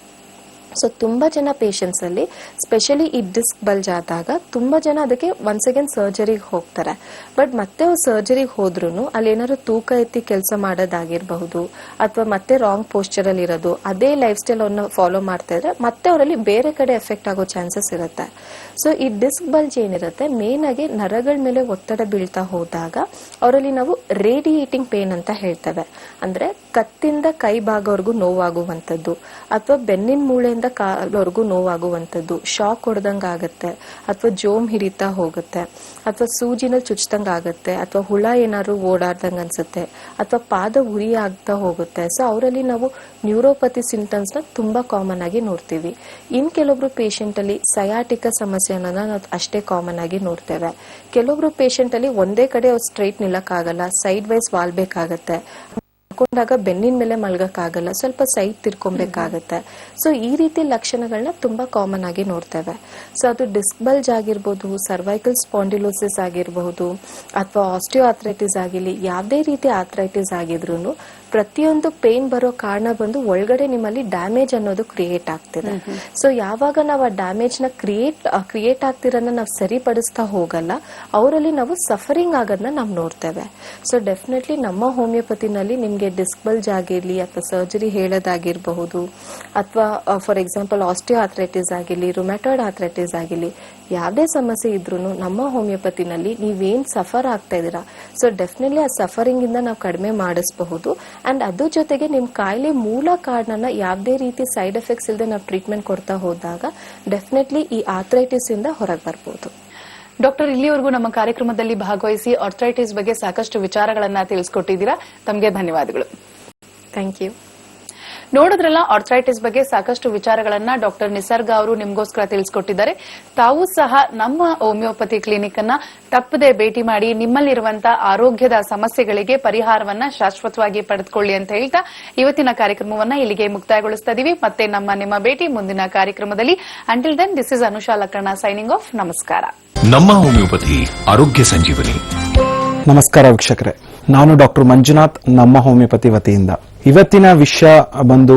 ಸೊ ತುಂಬಾ ಜನ ಪೇಷಂಟ್ಸ್ ಅಲ್ಲಿ ಸ್ಪೆಷಲಿ ಈ ಡಿಸ್ಕ್ ಬಲ್ಜ್ ಆದಾಗ ತುಂಬಾ ಜನ ಅದಕ್ಕೆ ಒನ್ಸ್ ಅಗೇನ್ ಸರ್ಜರಿಗೆ ಹೋಗ್ತಾರೆ. ಬಟ್ ಮತ್ತೆ ಅವ್ರು ಸರ್ಜರಿಗೆ ಹೋದ್ರು ಅಲ್ಲಿ ಏನಾದ್ರು ತೂಕ ಎತ್ತಿ ಕೆಲಸ ಮಾಡೋದಾಗಿರಬಹುದು, ಅಥವಾ ಮತ್ತೆ ರಾಂಗ್ ಪೋಸ್ಚರ್ ಅಲ್ಲಿ ಇರೋದು, ಅದೇ ಲೈಫ್ ಸ್ಟೈಲ್ ಅವ್ರನ್ನ ಫಾಲೋ ಮಾಡ್ತಾ ಇದ್ರೆ ಮತ್ತೆ ಅವರಲ್ಲಿ ಬೇರೆ ಕಡೆ ಎಫೆಕ್ಟ್ ಆಗೋ ಚಾನ್ಸಸ್ ಇರುತ್ತೆ. ಸೊ ಈ ಡಿಸ್ಕ್ ಬಲ್ಜ್ ಏನಿರುತ್ತೆ ಮೇನ್ ಆಗಿ ನರಗಳ ಮೇಲೆ ಒತ್ತಡ ಬೀಳ್ತಾ ಹೋದಾಗ ಅವರಲ್ಲಿ ನಾವು ರೇಡಿಯೇಟಿಂಗ್ ಪೇನ್ ಅಂತ ಹೇಳ್ತೇವೆ. ಅಂದ್ರೆ ಕತ್ತಿಂದ ಕೈ ಭಾಗವರೆಗೂ ನೋವಾಗುವಂತದ್ದು, ಅಥವಾ ಬೆನ್ನಿನ ಮೂಳೆಯಿಂದ ಕಾಲ್ವರೆಗೂ ನೋವಾಗುವಂತದ್ದು, ಶಾಕ್ ಹೊಡೆದಂಗ ಆಗತ್ತೆ, ಅಥವಾ ಜೋಮ್ ಹಿಡಿತಾ ಹೋಗುತ್ತೆ, ಅಥವಾ ಸೂಜಿನಲ್ಲಿ ಚುಚ್ದಂಗ ಆಗತ್ತೆ, ಅಥವಾ ಹುಳ ಏನಾದ್ರು ಓಡಾಡ್ದಂಗ ಅನ್ಸುತ್ತೆ, ಅಥವಾ ಪಾದ ಉರಿ ಆಗ್ತಾ ಹೋಗುತ್ತೆ. ಸೊ ಅವರಲ್ಲಿ ನಾವು ನ್ಯೂರೋಪತಿ ಸಿಂಟಮ್ಸ್ ನ ತುಂಬಾ ಕಾಮನ್ ಆಗಿ ನೋಡ್ತೀವಿ. ಇನ್ ಕೆಲವೊಬ್ರು ಪೇಷಂಟ್ ಅಲ್ಲಿ ಸಯಾಟಿಕ ಸಮಸ್ಯೆ ಅನ್ನೋದನ್ನ ನಾವು ಅಷ್ಟೇ ಕಾಮನ್ ಆಗಿ ನೋಡ್ತೇವೆ. ಕೆಲವೊಬ್ರು ಪೇಷಂಟ್ ಅಲ್ಲಿ ಒಂದೇ ಕಡೆ ಸ್ಟ್ರೈಟ್ ನಿಲ್ಲಕ್ಕಾಗಲ್ಲ, ಸೈಡ್ ವೈಸ್ ವಾಲ್ಬೇಕಾಗತ್ತೆ, ಮಲ್ಕೊಂಡಾಗ ಬೆನ್ನಿನ ಮೇಲೆ ಮಲ್ಗಕ್ಕಾಗಲ್ಲ, ಸ್ವಲ್ಪ ಸೈಡ್ ತಿರ್ಕೊಬೇಕಾಗತ್ತೆ. ಸೊ ಈ ರೀತಿ ಲಕ್ಷಣಗಳನ್ನ ತುಂಬಾ ಕಾಮನ್ ಆಗಿ ನೋಡ್ತೇವೆ. ಸೊ ಅದು ಡಿಸ್ಕ್ ಬಲ್ಜ್ ಆಗಿರ್ಬೋದು, ಸರ್ವೈಕಲ್ ಸ್ಪಾಂಡಿಲೋಸಿಸ್ ಆಗಿರಬಹುದು, ಅಥವಾ ಆಸ್ಟಿಯೋ ಆರ್ಥರೈಟಿಸ್ ಆಗಿರ್ಲಿ, ಯಾವುದೇ ರೀತಿ ಆರ್ಥರೈಟಿಸ್ ಆಗಿದ್ರು ಪ್ರತಿಯೊಂದು ಪೇನ್ ಬರೋ ಕಾರಣ ಬಂದು ಒಳಗಡೆ ನಿಮ್ಮಲ್ಲಿ ಡ್ಯಾಮೇಜ್ ಅನ್ನೋದು ಕ್ರಿಯೇಟ್ ಆಗ್ತಿದೆ. ಸೊ ಯಾವಾಗ ನಾವು ಆ ಡ್ಯಾಮೇಜ್ ನ ಕ್ರಿಯೇಟ್ ಆಗ್ತಿರೋದನ್ನ ನಾವು ಸರಿಪಡಿಸ್ತಾ ಹೋಗಲ್ಲ, ಅವರಲ್ಲಿ ನಾವು ಸಫರಿಂಗ್ ಆಗೋದನ್ನ ನಾವು ನೋಡ್ತೇವೆ. ಸೊ ಡೆಫಿನೆಟ್ಲಿ ನಮ್ಮ ಹೋಮಿಯೋಪತಿನಲ್ಲಿ ನಿಮ್ಗೆ ಡಿಸ್ಕ್ ಬಲ್ಜ್ ಆಗಿರ್ಲಿ ಅಥವಾ ಸರ್ಜರಿ ಹೇಳೋದಾಗಿರಬಹುದು, ಅಥವಾ ಫಾರ್ ಎಕ್ಸಾಂಪಲ್ ಆಸ್ಟಿಯೋ ಆರ್ಥ್ರೈಟಿಸ್ ಆಗಿರ್ಲಿ, ರುಮ್ಯಾಟಾಯ್ಡ್ ಆರ್ಥ್ರೈಟಿಸ್ ಆಗಿರ್ಲಿ, ಯಾವುದೇ ಸಮಸ್ಯೆ ಇದ್ರೂ ನಮ್ಮ ಹೋಮಿಯೋಪತಿನಲ್ಲಿ ನೀವೇನ್ ಸಫರ್ ಆಗ್ತಾ ಇದ್ದೀರಾ, ಸೊ ಡೆಫಿನೆಟ್ಲಿ ಆ ಸಫರಿಂಗ್ ಇಂದ ನಾವು ಕಡಿಮೆ ಮಾಡಿಸಬಹುದು. ಅಂಡ್ ಅದ್ರ ಜೊತೆಗೆ ನಿಮ್ ಕಾಯಿಲೆ ಮೂಲ ಕಾರಣನ ಯಾವುದೇ ರೀತಿ ಸೈಡ್ ಎಫೆಕ್ಟ್ಸ್ ಇಲ್ಲದೆ ನಾವು ಟ್ರೀಟ್ಮೆಂಟ್ ಕೊಡ್ತಾ ಹೋದಾಗ ಡೆಫಿನೆಟ್ಲಿ ಈ ಆರ್ಥ್ರೈಟಿಸ್ ಇಂದ ಹೊರಗೆ ಬರ್ಬೋದು. ಡಾಕ್ಟರ್, ಇಲ್ಲಿವರೆಗೂ ನಮ್ಮ ಕಾರ್ಯಕ್ರಮದಲ್ಲಿ ಭಾಗವಹಿಸಿ ಆರ್ಥ್ರೈಟಿಸ್ ಬಗ್ಗೆ ಸಾಕಷ್ಟು ವಿಚಾರಗಳನ್ನ ತಿಳಿಸ್ಕೊಟ್ಟಿದ್ದೀರಾ. ತಮಗೆ ಧನ್ಯವಾದಗಳು. Thank you. ನೋಡಿದ್ರಲ್ಲ, ಆರ್ಥ್ರೈಟಿಸ್ ಬಗ್ಗೆ ಸಾಕಷ್ಟು ವಿಚಾರಗಳನ್ನ ಡಾಕ್ಟರ್ ನಿಸರ್ಗ ಅವರು ನಿಮಗೋಸ್ಕರ ತಿಳಿಸ್ಕೊಟ್ಟಿದ್ದಾರೆ. ತಾವು ಸಹ ನಮ್ಮ ಹೋಮಿಯೋಪತಿ ಕ್ಲಿನಿಕ್ ಅನ್ನ ತಪ್ಪದೆ ಭೇಟಿ ಮಾಡಿ ನಿಮ್ಮಲ್ಲಿರುವಂತಹ ಆರೋಗ್ಯದ ಸಮಸ್ಯೆಗಳಿಗೆ ಪರಿಹಾರವನ್ನ ಶಾಶ್ವತವಾಗಿ ಪಡೆದುಕೊಳ್ಳಿ ಅಂತ ಹೇಳ್ತಾ ಇವತ್ತಿನ ಕಾರ್ಯಕ್ರಮವನ್ನ ಇಲ್ಲಿಗೆ ಮುಕ್ತಾಯಗೊಳಿಸ್ತಾ ಇದೀವಿ. ಮತ್ತೆ ನಿಮ್ಮ ಭೇಟಿ ಮುಂದಿನ ಕಾರ್ಯಕ್ರಮದಲ್ಲಿ. Until then, this is Anusha Lakkanna signing off. ನಮಸ್ಕಾರ. ನಮ್ಮ ಹೋಮಿಯೋಪತಿ ಆರೋಗ್ಯ ಸಂಜೀವನಿ. ನಮಸ್ಕಾರ ವೀಕ್ಷಕರೇ, ನಾನು ಡಾಕ್ಟರ್ ಮಂಜುನಾಥ್, ನಮ್ಮ ಹೋಮಿಯೋಪತಿ ವತಿಯಿಂದ. ಇವತ್ತಿನ ವಿಷಯ ಬಂದು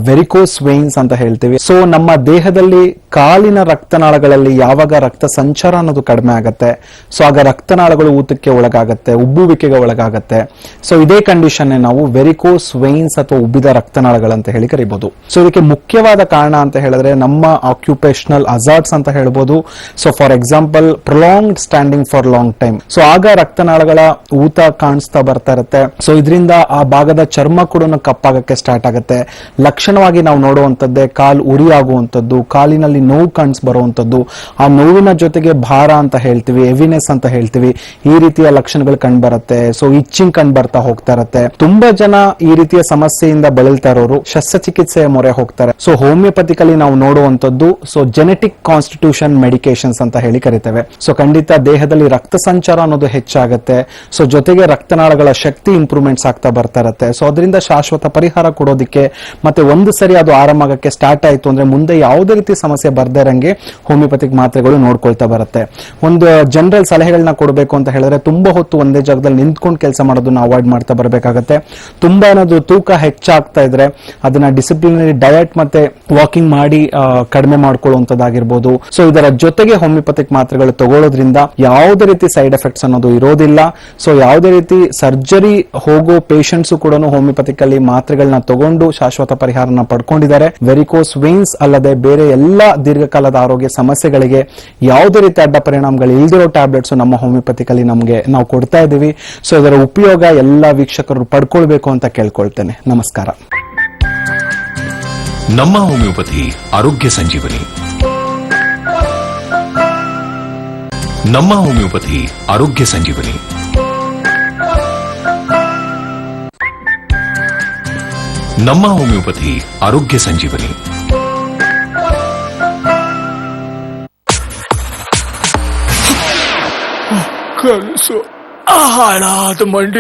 ವೆರಿಕೋಸ್ ವೇನ್ಸ್ ಅಂತ ಹೇಳ್ತೀವಿ. ಸೊ ನಮ್ಮ ದೇಹದಲ್ಲಿ ಕಾಲಿನ ರಕ್ತನಾಳಗಳಲ್ಲಿ ಯಾವಾಗ ರಕ್ತ ಸಂಚಾರ ಅನ್ನೋದು ಕಡಿಮೆ ಆಗತ್ತೆ, ಸೊ ಆಗ ರಕ್ತನಾಳಗಳು ಊತಕ್ಕೆ ಒಳಗಾಗತ್ತೆ, ಉಬ್ಬುವಿಕೆಗೆ ಒಳಗಾಗತ್ತೆ. ಸೊ ಇದೇ ಕಂಡೀಷನ್ ನಾವು ವೆರಿಕೋಸ್ ವೇನ್ಸ್ ಅಥವಾ ಉಬ್ಬಿದ ರಕ್ತನಾಳಗಳಂತ ಹೇಳಿ ಕರಿಬಹುದು. ಸೊ ಇದಕ್ಕೆ ಮುಖ್ಯವಾದ ಕಾರಣ ಅಂತ ಹೇಳಿದ್ರೆ ನಮ್ಮ ಆಕ್ಯುಪೇಷನಲ್ ಅಜಾರ್ಟ್ಸ್ ಅಂತ ಹೇಳ್ಬೋದು. So for example prolonged standing for long time, so ಆಗ ರಕ್ತನಾಳಗಳ ಊತ ಕಾಣಿಸ್ತಾ ಬರ್ತಾ ಇರುತ್ತೆ. ಸೊ ಇದರಿಂದ ಆ ಭಾಗದ ಚರ್ಮ ಕೂಡ ಕಪ್ಪಾಗಕ್ಕೆ ಸ್ಟಾರ್ಟ್ ಆಗುತ್ತೆ. ಲಕ್ಷಣವಾಗಿ ನಾವು ನೋಡುವಂತದ್ದೇ ಕಾಲು ಉರಿ ಆಗುವಂತದ್ದು, ಕಾಲಿನಲ್ಲಿ ನೋವು ಕಾಣಿಸ್ ಬರುವಂತದ್ದು, ಆ ನೋವಿನ ಜೊತೆಗೆ ಭಾರ ಅಂತ ಹೇಳ್ತೀವಿ, ಹೆವಿನೆಸ್ ಅಂತ ಹೇಳ್ತೀವಿ, ಈ ರೀತಿಯ ಲಕ್ಷಣಗಳು ಕಂಡು ಬರುತ್ತೆ. ಸೊ ಇಚ್ಚಿಂಗ್ ಕಂಡು ಬರ್ತಾ ಹೋಗ್ತಾ ಇರುತ್ತೆ. ತುಂಬಾ ಜನ ಈ ರೀತಿಯ ಸಮಸ್ಯೆಯಿಂದ ಬಳಲ್ತಾ ಇರೋರು ಶಸ್ತ್ರಚಿಕಿತ್ಸೆಯ ಮೊರೆ ಹೋಗ್ತಾರೆ. ಸೊ ಹೋಮಿಯೋಪತಿಕಲಿ ನಾವು ನೋಡುವಂತದ್ದು ಸೊ ಜೆನೆಟಿಕ್ ಕಾನ್ಸ್ಟಿಟ್ಯೂಷನ್ ಮೆಡಿಕೇಶನ್ಸ್ ಅಂತ ಹೇಳಿ ಕರಿತೇವೆ. ಸೊ ಖಂಡಿತ ದೇಹದಲ್ಲಿ ರಕ್ತ ಸಂಚಾರ ಅನ್ನೋದು ಹೆಚ್ಚಾಗುತ್ತೆ. ಸೊ ಜೊತೆಗೆ ರಕ್ತನಾಳಗಳ ಶಕ್ತಿ ಇಂಪ್ರೂವ್ಮೆಂಟ್ಸ್ ಆಗ್ತಾ ಬರ್ತಾ ಇರುತ್ತೆ. ಸೊ ಅದರಿಂದ ಶಾಶ್ವತ ಪರಿಹಾರ ಕೊಡೋದಕ್ಕೆ ಮತ್ತೆ ಒಂದು ಸರಿ ಅದು ಆರಾಮ ಆಗಕ್ಕೆ ಸ್ಟಾರ್ಟ್ ಆಯ್ತು ಅಂದ್ರೆ ಮುಂದೆ ಯಾವುದೇ ರೀತಿ ಸಮಸ್ಯೆ ಬರ್ದೇ ಇರಂಗೆ ಹೋಮಿಯೋಪತಿಕ್ ಮಾತ್ರೆಗಳು ನೋಡ್ಕೊಳ್ತಾ ಬರುತ್ತೆ. ಒಂದು ಜನರಲ್ ಸಲಹೆಗಳನ್ನ ಕೊಡಬೇಕು ಅಂತ ಹೇಳಿದ್ರೆ ತುಂಬಾ ಹೊತ್ತು ಒಂದೇ ಜಾಗದಲ್ಲಿ ನಿಂತ್ಕೊಂಡು ಕೆಲಸ ಮಾಡೋದನ್ನ ಅವಾಯ್ಡ್ ಮಾಡ್ತಾ ಬರಬೇಕಾಗತ್ತೆ. ತುಂಬಾ ಏನಾದ್ರು ತೂಕ ಹೆಚ್ಚಾಗ್ತಾ ಇದ್ರೆ ಅದನ್ನ ಡಿಸಿಪ್ಲಿನರಿ ಡಯಟ್ ಮತ್ತೆ ವಾಕಿಂಗ್ ಮಾಡಿ ಕಡಿಮೆ ಮಾಡ್ಕೊಳ್ಳುವಂತದ್ದಾಗಿರ್ಬೋದು. ಸೊ ಇದರ ಜೊತೆಗೆ ಹೋಮಿಯೋಪತಿಕ್ ಮಾತ್ರೆಗಳು ತಗೊಳ್ಳೋದ್ರಿಂದ ಯಾವುದೇ ರೀತಿ ಸೈಡ್ ಎಫೆಕ್ಟ್ಸ್ ಅನ್ನೋದು ಇರೋದಿಲ್ಲ. ಸೊ ಯಾವುದೇ ರೀತಿ ಸರ್ಜರಿ ಹೋಗೋ ಪೇಷಂಟ್ಸ್ ಕೂಡ ಹೋಮಿಯೋಪತಿಕ್ ಅಲ್ಲಿ ಮಾತ್ರೆಗಳನ್ನ ತಗೊಂಡು ಶಾಶ್ವತ ಪರಿಹಾರನ ಪಡ್ಕೊಂಡಿದ್ದಾರೆ. ವೆರಿಕೋಸ್ ವೇನ್ಸ್ ಅಲ್ಲದೆ ಬೇರೆ ಎಲ್ಲಾ ದೀರ್ಘಕಾಲದ ಆರೋಗ್ಯ ಸಮಸ್ಯೆಗಳಿಗೆ ಯಾವುದೇ ರೀತಿ ಅಡ್ಡ ಪರಿಣಾಮಗಳು ಇಲ್ದಿರೋ ಟ್ಯಾಬ್ಲೆಟ್ಸ್ ನಮ್ಮ ಹೋಮಿಯೋಪತಿಕಲ್ಲಿ ನಾವು ಕೊಡ್ತಾ ಇದ್ದೀವಿ. ಸೊ ಇದರ ಉಪಯೋಗ ಎಲ್ಲ ವೀಕ್ಷಕರು ಪಡ್ಕೊಳ್ಬೇಕು ಅಂತ ಕೇಳ್ಕೊಳ್ತೇನೆ. ನಮಸ್ಕಾರ. ನಮ್ಮ ಹೋಮಿಯೋಪತಿ ಆರೋಗ್ಯ ಸಂಜೀವನಿ. ನಮ್ಮ ಹೋಮಿಯೋಪತಿ ಆರೋಗ್ಯ ಸಂಜೀವನಿ. ನಮ್ಮ ಹೋಮಿಯೋಪತಿ ಆರೋಗ್ಯ ಸಂಜೀವನಿ. ಕನಸು ಹಾಳಾದ ಮಂಡಿ